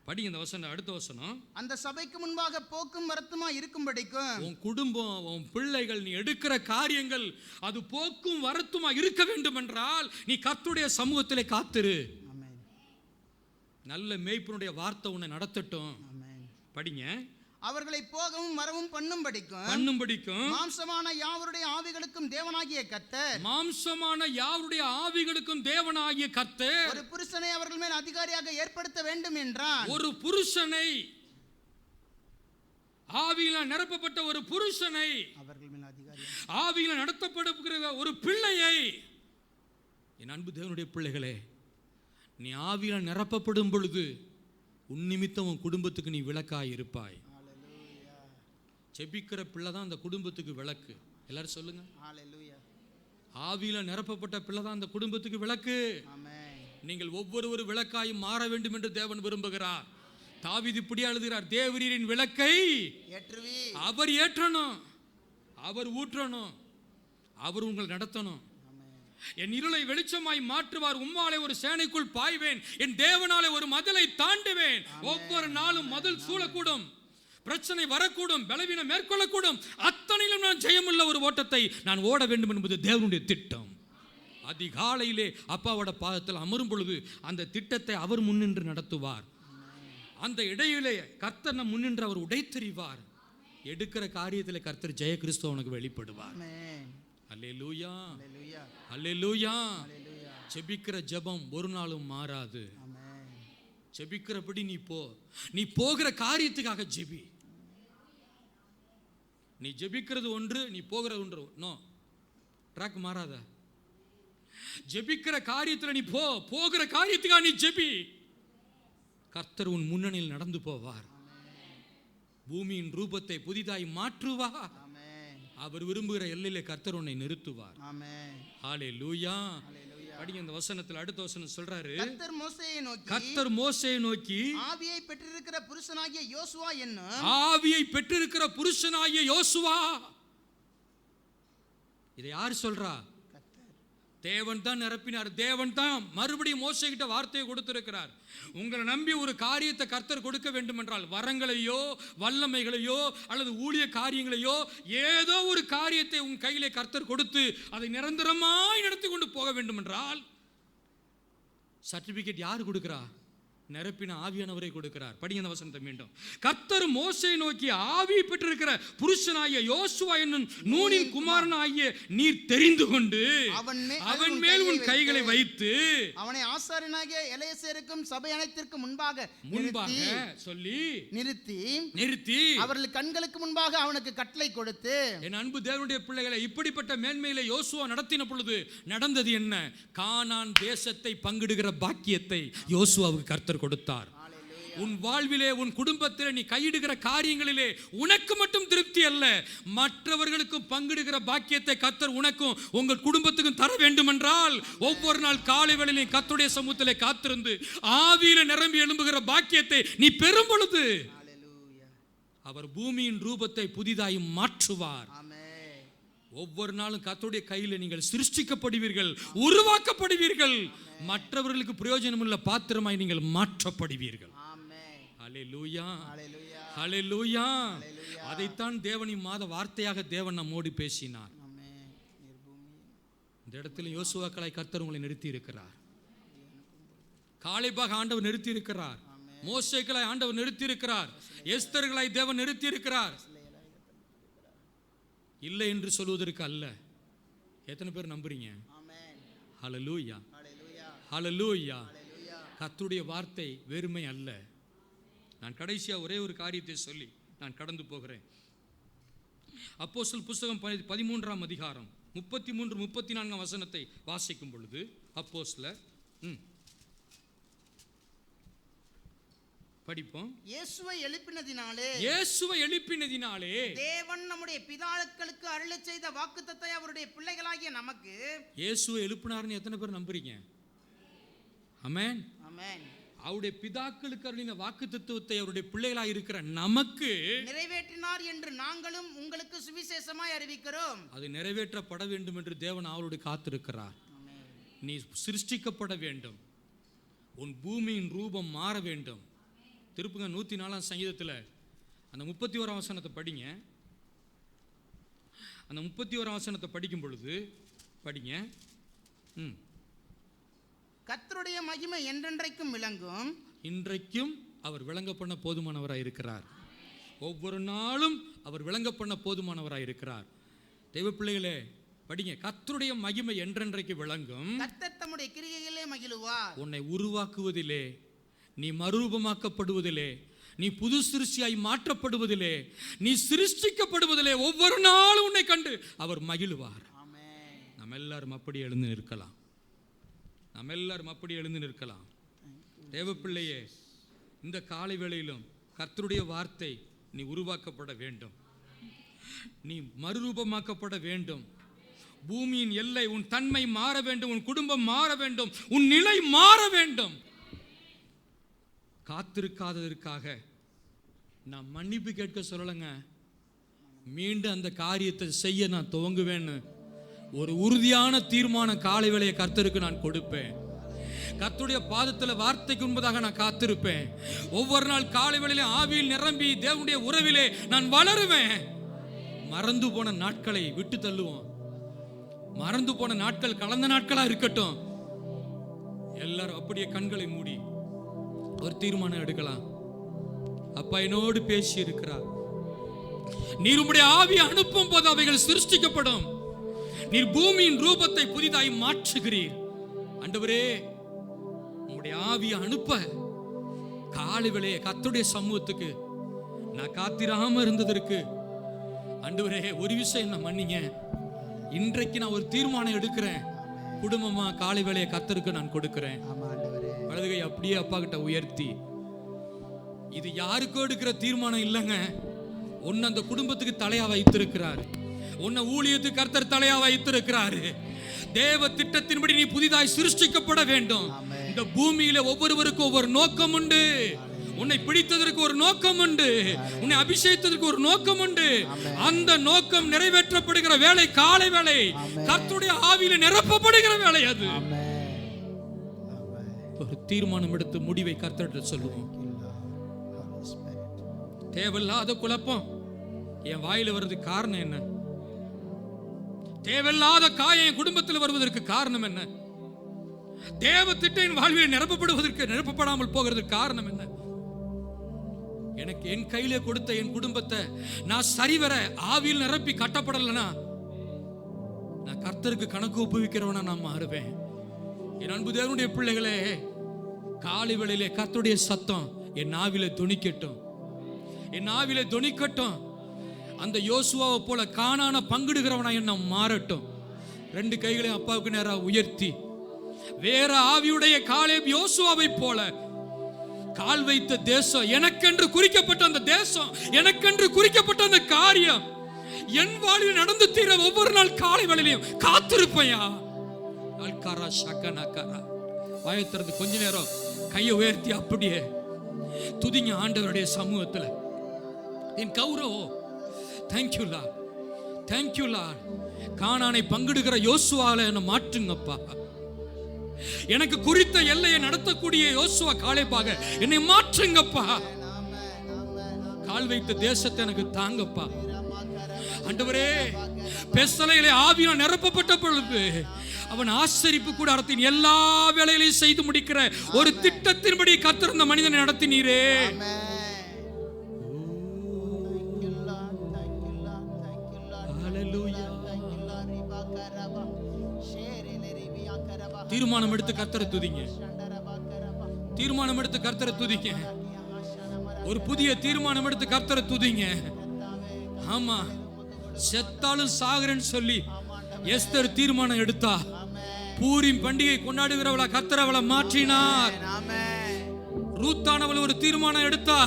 படி இந்த வசனம். அடுத்த வசனம். அந்த சபைக்கு முன்பாக போக்கும் வரத்துமா இருக்கும்படிக்கும், உன் குடும்பம், உன் பிள்ளைகள், நீ எடுக்கிற காரியங்கள் அது போக்கும் வரத்துமா இருக்க வேண்டும் என்றால் நீ கர்த்தருடைய சமூகத்திலே காத்திரு. நல்ல மேய்ப்பனுடைய வார்த்தை உன்னை நடத்தட்டும். படிங்க. அவர்களை போகவும் வரவும் பண்ணும்படிக்கும் மாம்சமான யாவருடைய ஆவிகளுக்கும் தேவனாகிய கர்த்தர், மாம்சமான யாவருடைய ஆவிகளுக்கும் தேவனாகிய கர்த்தர் ஒரு புருஷனை அவர்கள் மேல் அதிகாரியாக ஏற்படுத்த வேண்டும் என்றார். ஒரு புருஷனை, ஆவியினால் நிரப்பப்பட்ட ஒரு புருஷனை, அவர்கள் மேல் அதிகாரி, ஆவியினால் நடத்தப்படுகிற ஒரு பிள்ளையை. என் அன்பு தேவனுடைய பிள்ளைகளே, நீ ஆவியினால் நிரப்பப்படும் பொழுது உன் நிமித்தம் உன் குடும்பத்துக்கு நீ விளக்காய் இருப்பாய். செபிக்கிற பிள்ளை தான் அந்த குடும்பத்துக்கு விளக்கு. எல்லாரும் சொல்லுங்க. ஆவியில நிரப்பப்பட்ட பிள்ளை தான் அந்த குடும்பத்துக்கு விளக்கு. நீங்கள் ஒவ்வொரு விளக்காயும் மாற வேண்டும் என்று தேவன் விரும்புகிறார். தாவீது இப்படி எழுதுகிறார், தேவரீரின் விளக்கை அவர் ஏற்றணும், அவர் ஊற்றணும், அவர் உங்களை நடத்தணும். என் இருளை வெளிச்சமாய் மாற்றுவார், உம்மாலே ஒரு சேனைக்குள் பாய்வேன், என் தேவனாலே ஒரு மதிலை தாண்டுவேன். ஒவ்வொரு நாளும் மதில் சூழக்கூடும், பிரச்சனை வரக்கூடும், பலவீனம் மேற்கொள்ளக்கூடும், அத்தனையிலும் நான் ஜெயமுள்ள ஒரு ஓட்டத்தை நான் ஓட வேண்டும் என்பது தேவனுடைய திட்டம். அதிகாலையிலே அப்பாவோட பாதத்தில் அமரும் பொழுது அந்த திட்டத்தை அவர் முன்னின்று நடத்துவார். அந்த இடையிலே கர்த்தர் நம் முன்னின்று அவர் உடைத்தெறிவார். எடுக்கிற காரியத்தில் கர்த்தர் ஜெய கிறிஸ்து உனக்கு வெளிப்படுவார். அல்லேலூயா, அல்லேலூயா. ஜெபிக்கிற ஜெபம் ஒரு நாளும் மாறாது. ஜெபிக்கிறபடி நீ போகிற காரியத்துக்காக ஜெபி. நீ ஜெபிக்கிறது ஒன்று, நீ போகிறது ஒன்று. நோ, ட்ராக் மாறாத. ஜெபிக்கிற காரியத்தில் நீ போகிற காரியத்துக்காக நீ ஜெபி. கர்த்தர் உன் முன்னணியில் நடந்து போவார். பூமியின் ரூபத்தை புதிதாய் மாற்றுவார். அவர் விரும்புகிற எல்லையிலே கர்த்தர் உன்னை நிறுத்துவார். ஆமென். ஹல்லேலூயா. படிங்க இந்த வசனத்துல அடுத்த வசனம் சொல்றாரு, கர்த்தர் மோசேயை நோக்கி ஆவியை பெற்றிருக்கிற புருஷனாகிய யோசுவா. இதை யார் சொல்றா? தேவன் தான் நிரப்பினார். தேவன் தான் மறுபடியும் மோசே கிட்ட வார்த்தையை கொடுத்திருக்கிறார். உங்களை நம்பி ஒரு காரியத்தை கர்த்தர் கொடுக்க வேண்டும் என்றால், வரங்களையோ வல்லமைகளையோ அல்லது ஊழிய காரியங்களையோ ஏதோ ஒரு காரியத்தை உன் கையிலே கர்த்தர் கொடுத்து அதை நிரந்தரமாய் நடத்தி கொண்டு போக வேண்டும் என்றால் சர்டிபிகேட் யார் கொடுக்கிறா? நிரப்பின ஆவியானவரை கொடுக்கிறார். படிங்க அந்த வசனத்தை மீண்டும். கர்த்தர் மோசேயை நோக்கி ஆவியை பெற்றிருக்கிற புருஷனாகிய யோசுவா என்னும் நூனின் குமாரனாகிய நீர் தெரிந்து கொண்டு அவன் மேல் உன் கைகளை வைத்து அவனை ஆசாரியனாகிய எலெயாசாருக்கும் சபை அனைத்திற்கும் முன்பாக சொல்லி நிறுத்தி அவர்கள் கண்களுக்கு முன்பாக அவனுக்கு கட்டளை கொடுத்து. என் அன்பு தேவனுடைய பிள்ளைகளை, இப்படிப்பட்ட மேன்மையில யோசுவா நடத்தின பொழுது நடந்தது என்ன? கானான் தேசத்தை பங்கிடுகிற பாக்கியத்தை யோசுவாவுக்கு கர்த்தர் கொடுத்தார். உன் வாழ்விலே, உன் குடும்பத்திலே நீ கையிடுகிற காரியங்களிலே உனக்கு மட்டும் திருப்தி அல்ல, மற்றவர்களுக்கும் பங்கிடுகிற பாக்கியத்தை கர்த்தர் உனக்கும் உங்கள் குடும்பத்துக்கும் தர வேண்டும் என்றால் ஒவ்வொரு நாள் காலை வேளையிலே கர்த்தருடைய சமூகத்திலே காத்திருந்து ஆவியிலே நிரம்பி எழும்புகிற பாக்கியத்தை நீ பெறும் பொழுது அவர் பூமியின் ரூபத்தை புதிதாய் மாற்றுவார். ஒவ்வொரு நாளும் கர்த்தருடைய கையில் நீங்கள் சிருஷ்டிக்கப்படுவீர்கள், உருவாக்கப்படுவீர்கள், மற்றவர்களுக்கு பிரயோஜனம் உள்ள பாத்திரமாய் நீங்கள் மாற்றப்படுவீர்கள். ஹல்லேலூயா, ஹல்லேலூயா. அதைத்தான் தேவன் மாத வார்த்தையாக தேவன் நம்மோடு பேசினார். இந்த இடத்துல யோசுவாக்களாய் கர்த்தர் உங்களை நிறுத்தி இருக்கிறார். காலேபாக ஆண்டவர் நிறுத்தி இருக்கிறார். மோசேக்களாய் ஆண்டவர் நிறுத்தி இருக்கிறார். எஸ்தர்களாய் தேவன் நிறுத்தி இருக்கிறார். இல்லை என்று சொல்வதற்கு அல்ல. எத்தனை பேர் நம்புறீங்க? ஹல்லேலூயா, ஹல்லேலூயா. கர்த்தருடைய வார்த்தை வெறுமை அல்ல. நான் கடைசியா ஒரே ஒரு காரியத்தை சொல்லி நான் கடந்து போகிறேன். அப்போஸ்தலர் புஸ்தகம் 13ஆம் அதிகாரம் 33-34 வசனத்தை வாசிக்கும் பொழுது, அப்போஸ்தலர் படிப்போம். இயேசுவை எழுப்பினதினாலே தேவன் நம்முடைய பிதாக்களுக்கு அருளச் செய்த வாக்குத்தத்தத்தை அவருடைய பிள்ளைகளாகிய நமக்கு. இயேசுவை எழுப்பினார்னு எத்தனை பேர் நம்புறீங்க? ஆமென், ஆமென். அவருடைய பிதாக்களுக்கு அருளின வாக்குத்தத்தத்தை அவருடைய பிள்ளைகளாய் இருக்கிற நமக்கு நிறைவேற்றினார் என்று நாங்களும் உங்களுக்கு சுவிசேஷமாய் அறிவிக்கிறோம். அது நிறைவேற்றப்பட வேண்டும் என்று தேவன் அவருடைய காத்திருக்கிறார். நீ சிருஷ்டிக்கப்பட வேண்டும், உன் பூமியின் ரூபம் மாற வேண்டும். திருப்புங்க 104ஆம் சங்கீதத்தில் அந்த 31ஆம் வசனத்தை படிங்க. அந்த 31ஆம் வசனத்தை படிக்கும் பொழுது படிங்க. கர்த்தருடைய மகிமை என்றென்றைக்கும் விளங்கும். இன்றைக்கும் அவர் விளங்க பண்ண போதுமானவராய் இருக்கிறார். ஒவ்வொரு நாளும் அவர் விளங்க பண்ண போதுமானவராய் இருக்கிறார். தெய்வ பிள்ளைகளே படிங்க. கர்த்தருடைய மகிமை என்றென்றைக்கு விளங்கும். கர்த்தர் தம்முடைய கிரியையிலே மகிழுவார். உன்னை உருவாக்குவதிலே, நீ மறுரூபமாக்கப்படுவதிலே, நீ புது சிருஷ்டியாய் மாற்றப்படுவதிலே, நீ சிருஷ்டிக்கப்படுவதிலே ஒவ்வொரு நாளும் உன்னை கண்டு அவர் மகிழுவார். நம்ம எல்லாரும் அப்படி எழுந்து நிற்கலாம். நம்ம எல்லாரும் அப்படி எழுந்து நிற்கலாம். தேவப்பிள்ளையே, இந்த காலை வேளையிலும் கர்த்தருடைய வார்த்தை நீ உருவாக்கப்பட வேண்டும், நீ மறுரூபமாக்கப்பட வேண்டும். பூமியின் எல்லை, உன் தன்மை மாற வேண்டும், உன் குடும்பம் மாற வேண்டும், உன் நிலை மாற வேண்டும். காத்திருக்காததற்காக நான் மன்னிப்பு கேட்க சொல்லலைங்க. மீண்டும் அந்த காரியத்தை செய்ய நான் துவங்குவேன்னு ஒரு உறுதியான தீர்மான காலை வேளையை கர்த்தருக்கு நான் கொடுப்பேன். கர்த்தருடைய பாதத்தில் வார்த்தைக்கு முன்பதாக நான் காத்திருப்பேன். ஒவ்வொரு நாள் காலை வேளையிலே ஆவியில் நிரம்பி தேவனுடைய உறவிலே நான் வளருவேன். மறந்து போன நாட்களை விட்டு தள்ளுவோம். மறந்து போன நாட்கள் கலந்த நாட்களா இருக்கட்டும். எல்லாரும் அப்படியே கண்களை மூடி ஒரு தீர்மானம் எடுக்கலாம். அப்பா என்னோடு பேசி இருக்கிறார். நீர் உம்முடைய ஆவியை அனுப்பும் போது அவைகள் சிருஷ்டிக்கப்படும். நீர் பூமியின் ரூபத்தை புதிதாய் மாற்றுகிறீர். ஆண்டவரே, உம்முடைய ஆவியை அனுப்ப காலை வேளையே கர்த்தருடைய சமூகத்துக்கு நான் காத்திராம இருந்ததற்கு ஆண்டவரே ஒரு விஷயம் நான் மன்னிங்க. இன்றைக்கு நான் ஒரு தீர்மானம் எடுக்கிறேன். குடும்பமா காலை வேளையை கர்த்தருக்கு நான் கொடுக்கிறேன். வலதுகை அப்படியே அப்பா கிட்ட உயர்த்தி, இது யாருக்கோ எடுக்கிற தீர்மானம் இல்லைங்க. ஒன்னு அந்த குடும்பத்துக்கு தலையா வைத்திருக்கிறார். உன்னை ஊழியத்துக்கு கர்த்தர் தலையா வைத்திருக்கிறாரு. தேவ திட்டத்தின்படி நீ புதிதாய் சிருஷ்டிக்கப்பட வேண்டும். இந்த பூமியில ஒவ்வொருவருக்கும் ஒவ்வொரு நோக்கம் உண்டு. உன்னை பிடித்ததற்கு ஒரு நோக்கம் உண்டு, உன்னை அபிஷேகித்ததற்கு ஒரு நோக்கம் உண்டு. அந்த நோக்கம் நிறைவேற்றப்படுகிற வேலை காலை வேலை, கர்த்தருடைய ஆவியில நிரப்பப்படுகிற வேலை. அது ஒரு தீர்மானம் எடுத்து முடிவை கர்த்தர்கிட்ட சொல்லுவோம். தேவையில்லாத குழப்பம் என் வாயில வருவதற்கு காரணம் என்ன? தேவையில்லாத காயம் என் குடும்பத்தில் வருவதற்கு காரணம் என்ன? தேவ திட்டம் என் வாழ்வில் நிரப்பப்படாமல் போகிறதுக்கு காரணம் என்ன? எனக்கு என் கையிலே கொடுத்த என் குடும்பத்தை நான் சரிவர ஆவியில் நிரப்பி கட்டப்படலைன்னா நான் கர்த்தருக்கு கணக்கு ஒப்புவிக்கிறவனா நான் மாறுவேன். என் அன்பு தேவனுடைய பிள்ளைகளே, காலை வேளையிலே கர்த்தருடைய சத்தம் என் நாவிலே துணிக்கட்டும், என் நாவிலே துணிக்கட்டும். அந்த யோசுவாவை போல கானான பங்கிடுகிறவனா என்ன மாறட்டும். ரெண்டு கைகளையும் அப்பாவுக்கு நேராக உயர்த்தி, வேற ஆவியுடைய காலேப் யோசுவாவை போல கால் வைத்த தேசம், எனக்கென்று குறிக்கப்பட்ட அந்த தேசம், எனக்கென்று குறிக்கப்பட்ட அந்த காரியம் என் வாழ்வில் நடந்து தீர ஒவ்வொரு நாள் காலை வேளையிலும் காத்திருப்பையா. அல்காரா ஷக்கனகாரா வாயத்திறந்து கொஞ்ச நேரம் கையை உயர்த்தி அப்படியே துதிங்க ஆண்டவருடைய சமூகத்தில். என் கௌரவம், தேங்க்யூ லார்ட், தேங்க்யூ லார்ட். கானானை பங்கிடுகிற யோசுவால என்னை மாற்றுங்கப்பா. எனக்கு குறித்த எல்லையை நடத்தக்கூடிய யோசுவா காலேபாக என்னை மாற்றுங்கப்பா. கால் வைத்த தேசத்தை எனக்கு தாங்கப்பா. ஆண்டவரே, பெசலையிலே ஆவியால் நிரப்பப்பட்ட பொழுது அவன் ஆசரிப்பு கூடாரத்தின் எல்லா வேலைகளையும் செய்து முடிக்கிற ஒரு திட்டத்தின்படி கர்த்தர் அந்த மனிதனை நடத்தினீரே. தீர்மானம் எடுத்து கர்த்தரை துதிங்க, தீர்மானம் எடுத்து கர்த்தரை துதிங்க. ஒரு புதிய தீர்மானம் எடுத்து கர்த்தரை துதிங்க. ஆமா, செத்தாலும் சாகுறேன்னு சொல்லி எஸ்தர் தீர்மானம் எடுத்தா. பூரிம் பண்டிகை கொண்டாடுகிறவளா கர்த்தர் அவளை மாற்றினார். ரூத்தானவள் ஒரு தீர்மானம் எடுத்தா.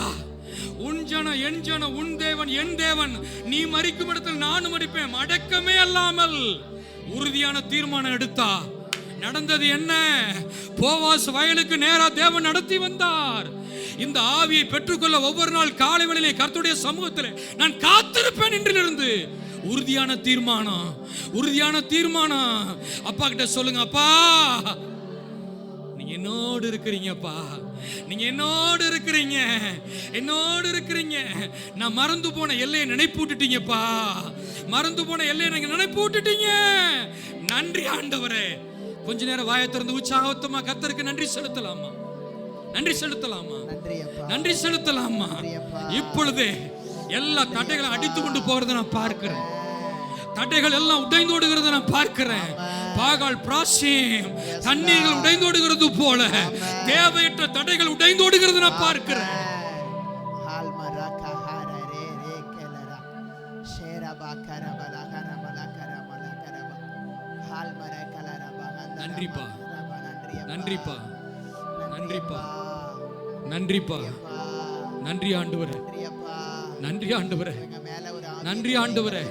உன் ஜனம் என் ஜனம், உன் தேவன் என் தேவன், நீ மரிக்கும் இடத்தில் நானும் மரிப்பேன், அடக்கமே அல்லாமல் உறுதியான தீர்மானம் எடுத்தா. நடந்தது என்ன? போவாஸ் வயலுக்கு நேரா தேவன் நடத்தி வந்தார். இந்த ஆவியை பெற்றுக்கொள்ள ஒவ்வொரு நாள் காலை வேளையிலே கர்த்தருடைய சமூகத்தில் நான் காத்திருப்பேன் என்றிலிருந்து உறுதியான தீர்மானம், உறுதியான தீர்மானம். அப்பா கிட்ட சொல்லுங்க, அப்பா நீங்க என்னோடு இருக்கிறீங்கப்பா, நீங்க என்னோடு இருக்கிறீங்க, என்னோடு இருக்கிறீங்க. நான் மறந்து போன எல்லையை நினைப்பு விட்டுட்டீங்கப்பா, மறந்து போன எல்லையை நீங்க நினைப்பு விட்டுட்டீங்க. நன்றி ஆண்டவரே. கொஞ்ச நேரம் வாயை திறந்து உற்சாகத்தமா கர்த்தருக்கு நன்றி செலுத்தலாமா? நன்றி செலுத்தலாமா? நன்றி செலுத்தலாமா? இப்பொழுதே எல்லா தடைகளும் அடித்து கொண்டு போறதை நான் பார்க்கிறேன். தடைகள் எல்லாம் உடைந்தோடுகிறத நான் பார்க்கிறேன். பாகால் பிராசியம் தண்ணீர்கள் உடைந்தோடுகிறது போல தேவையற்ற தடைகள் உடைந்தோடுகிறது நான் பார்க்கிறேன். நன்றிப்பா, நன்றிப்பா, நன்றிப்பா, நன்றிப்பா, நன்றி ஆண்டவரே, நன்றி ஆண்டவரே, நன்றி ஆண்டவரே.